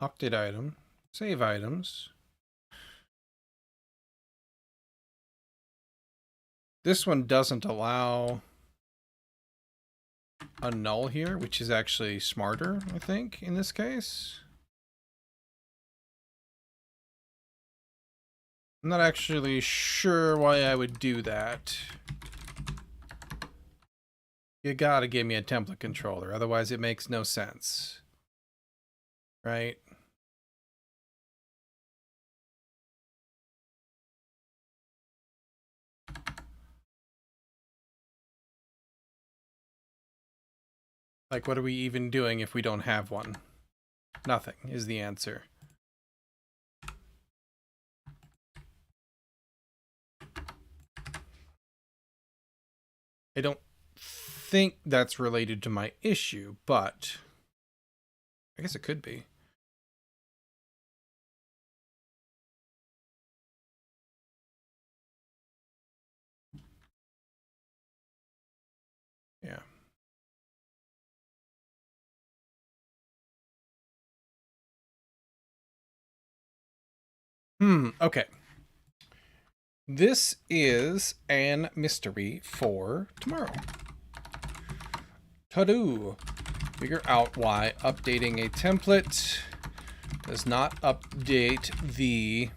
Update item, save items. This one doesn't allow a null here, which is actually smarter, I think, in this case. I'm not actually sure why I would do that. You gotta give me a template controller, otherwise it makes no sense. Right? Like, what are we even doing if we don't have one? Nothing is the answer. I don't think that's related to my issue, but I guess it could be. Yeah. Okay. This is an mystery for tomorrow. Ta-do! Figure out why updating a template does not update the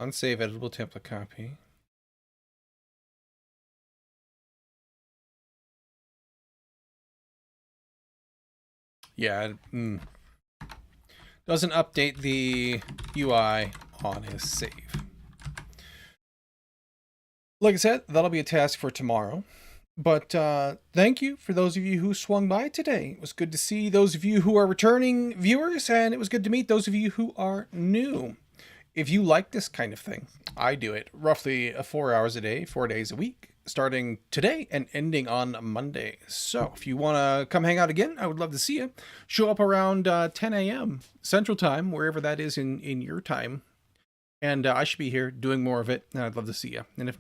unsave editable template copy. Yeah, doesn't update the UI on his save. Like I said, that'll be a task for tomorrow. But thank you for those of you who swung by today. It was good to see those of you who are returning viewers, and it was good to meet those of you who are new. If you like this kind of thing, I do it roughly 4 hours a day, 4 days a week, starting today and ending on Monday. So if you want to come hang out again, I would love to see you. Show up around 10 a.m. Central Time, wherever that is in your time. And I should be here doing more of it, and I'd love to see you. And if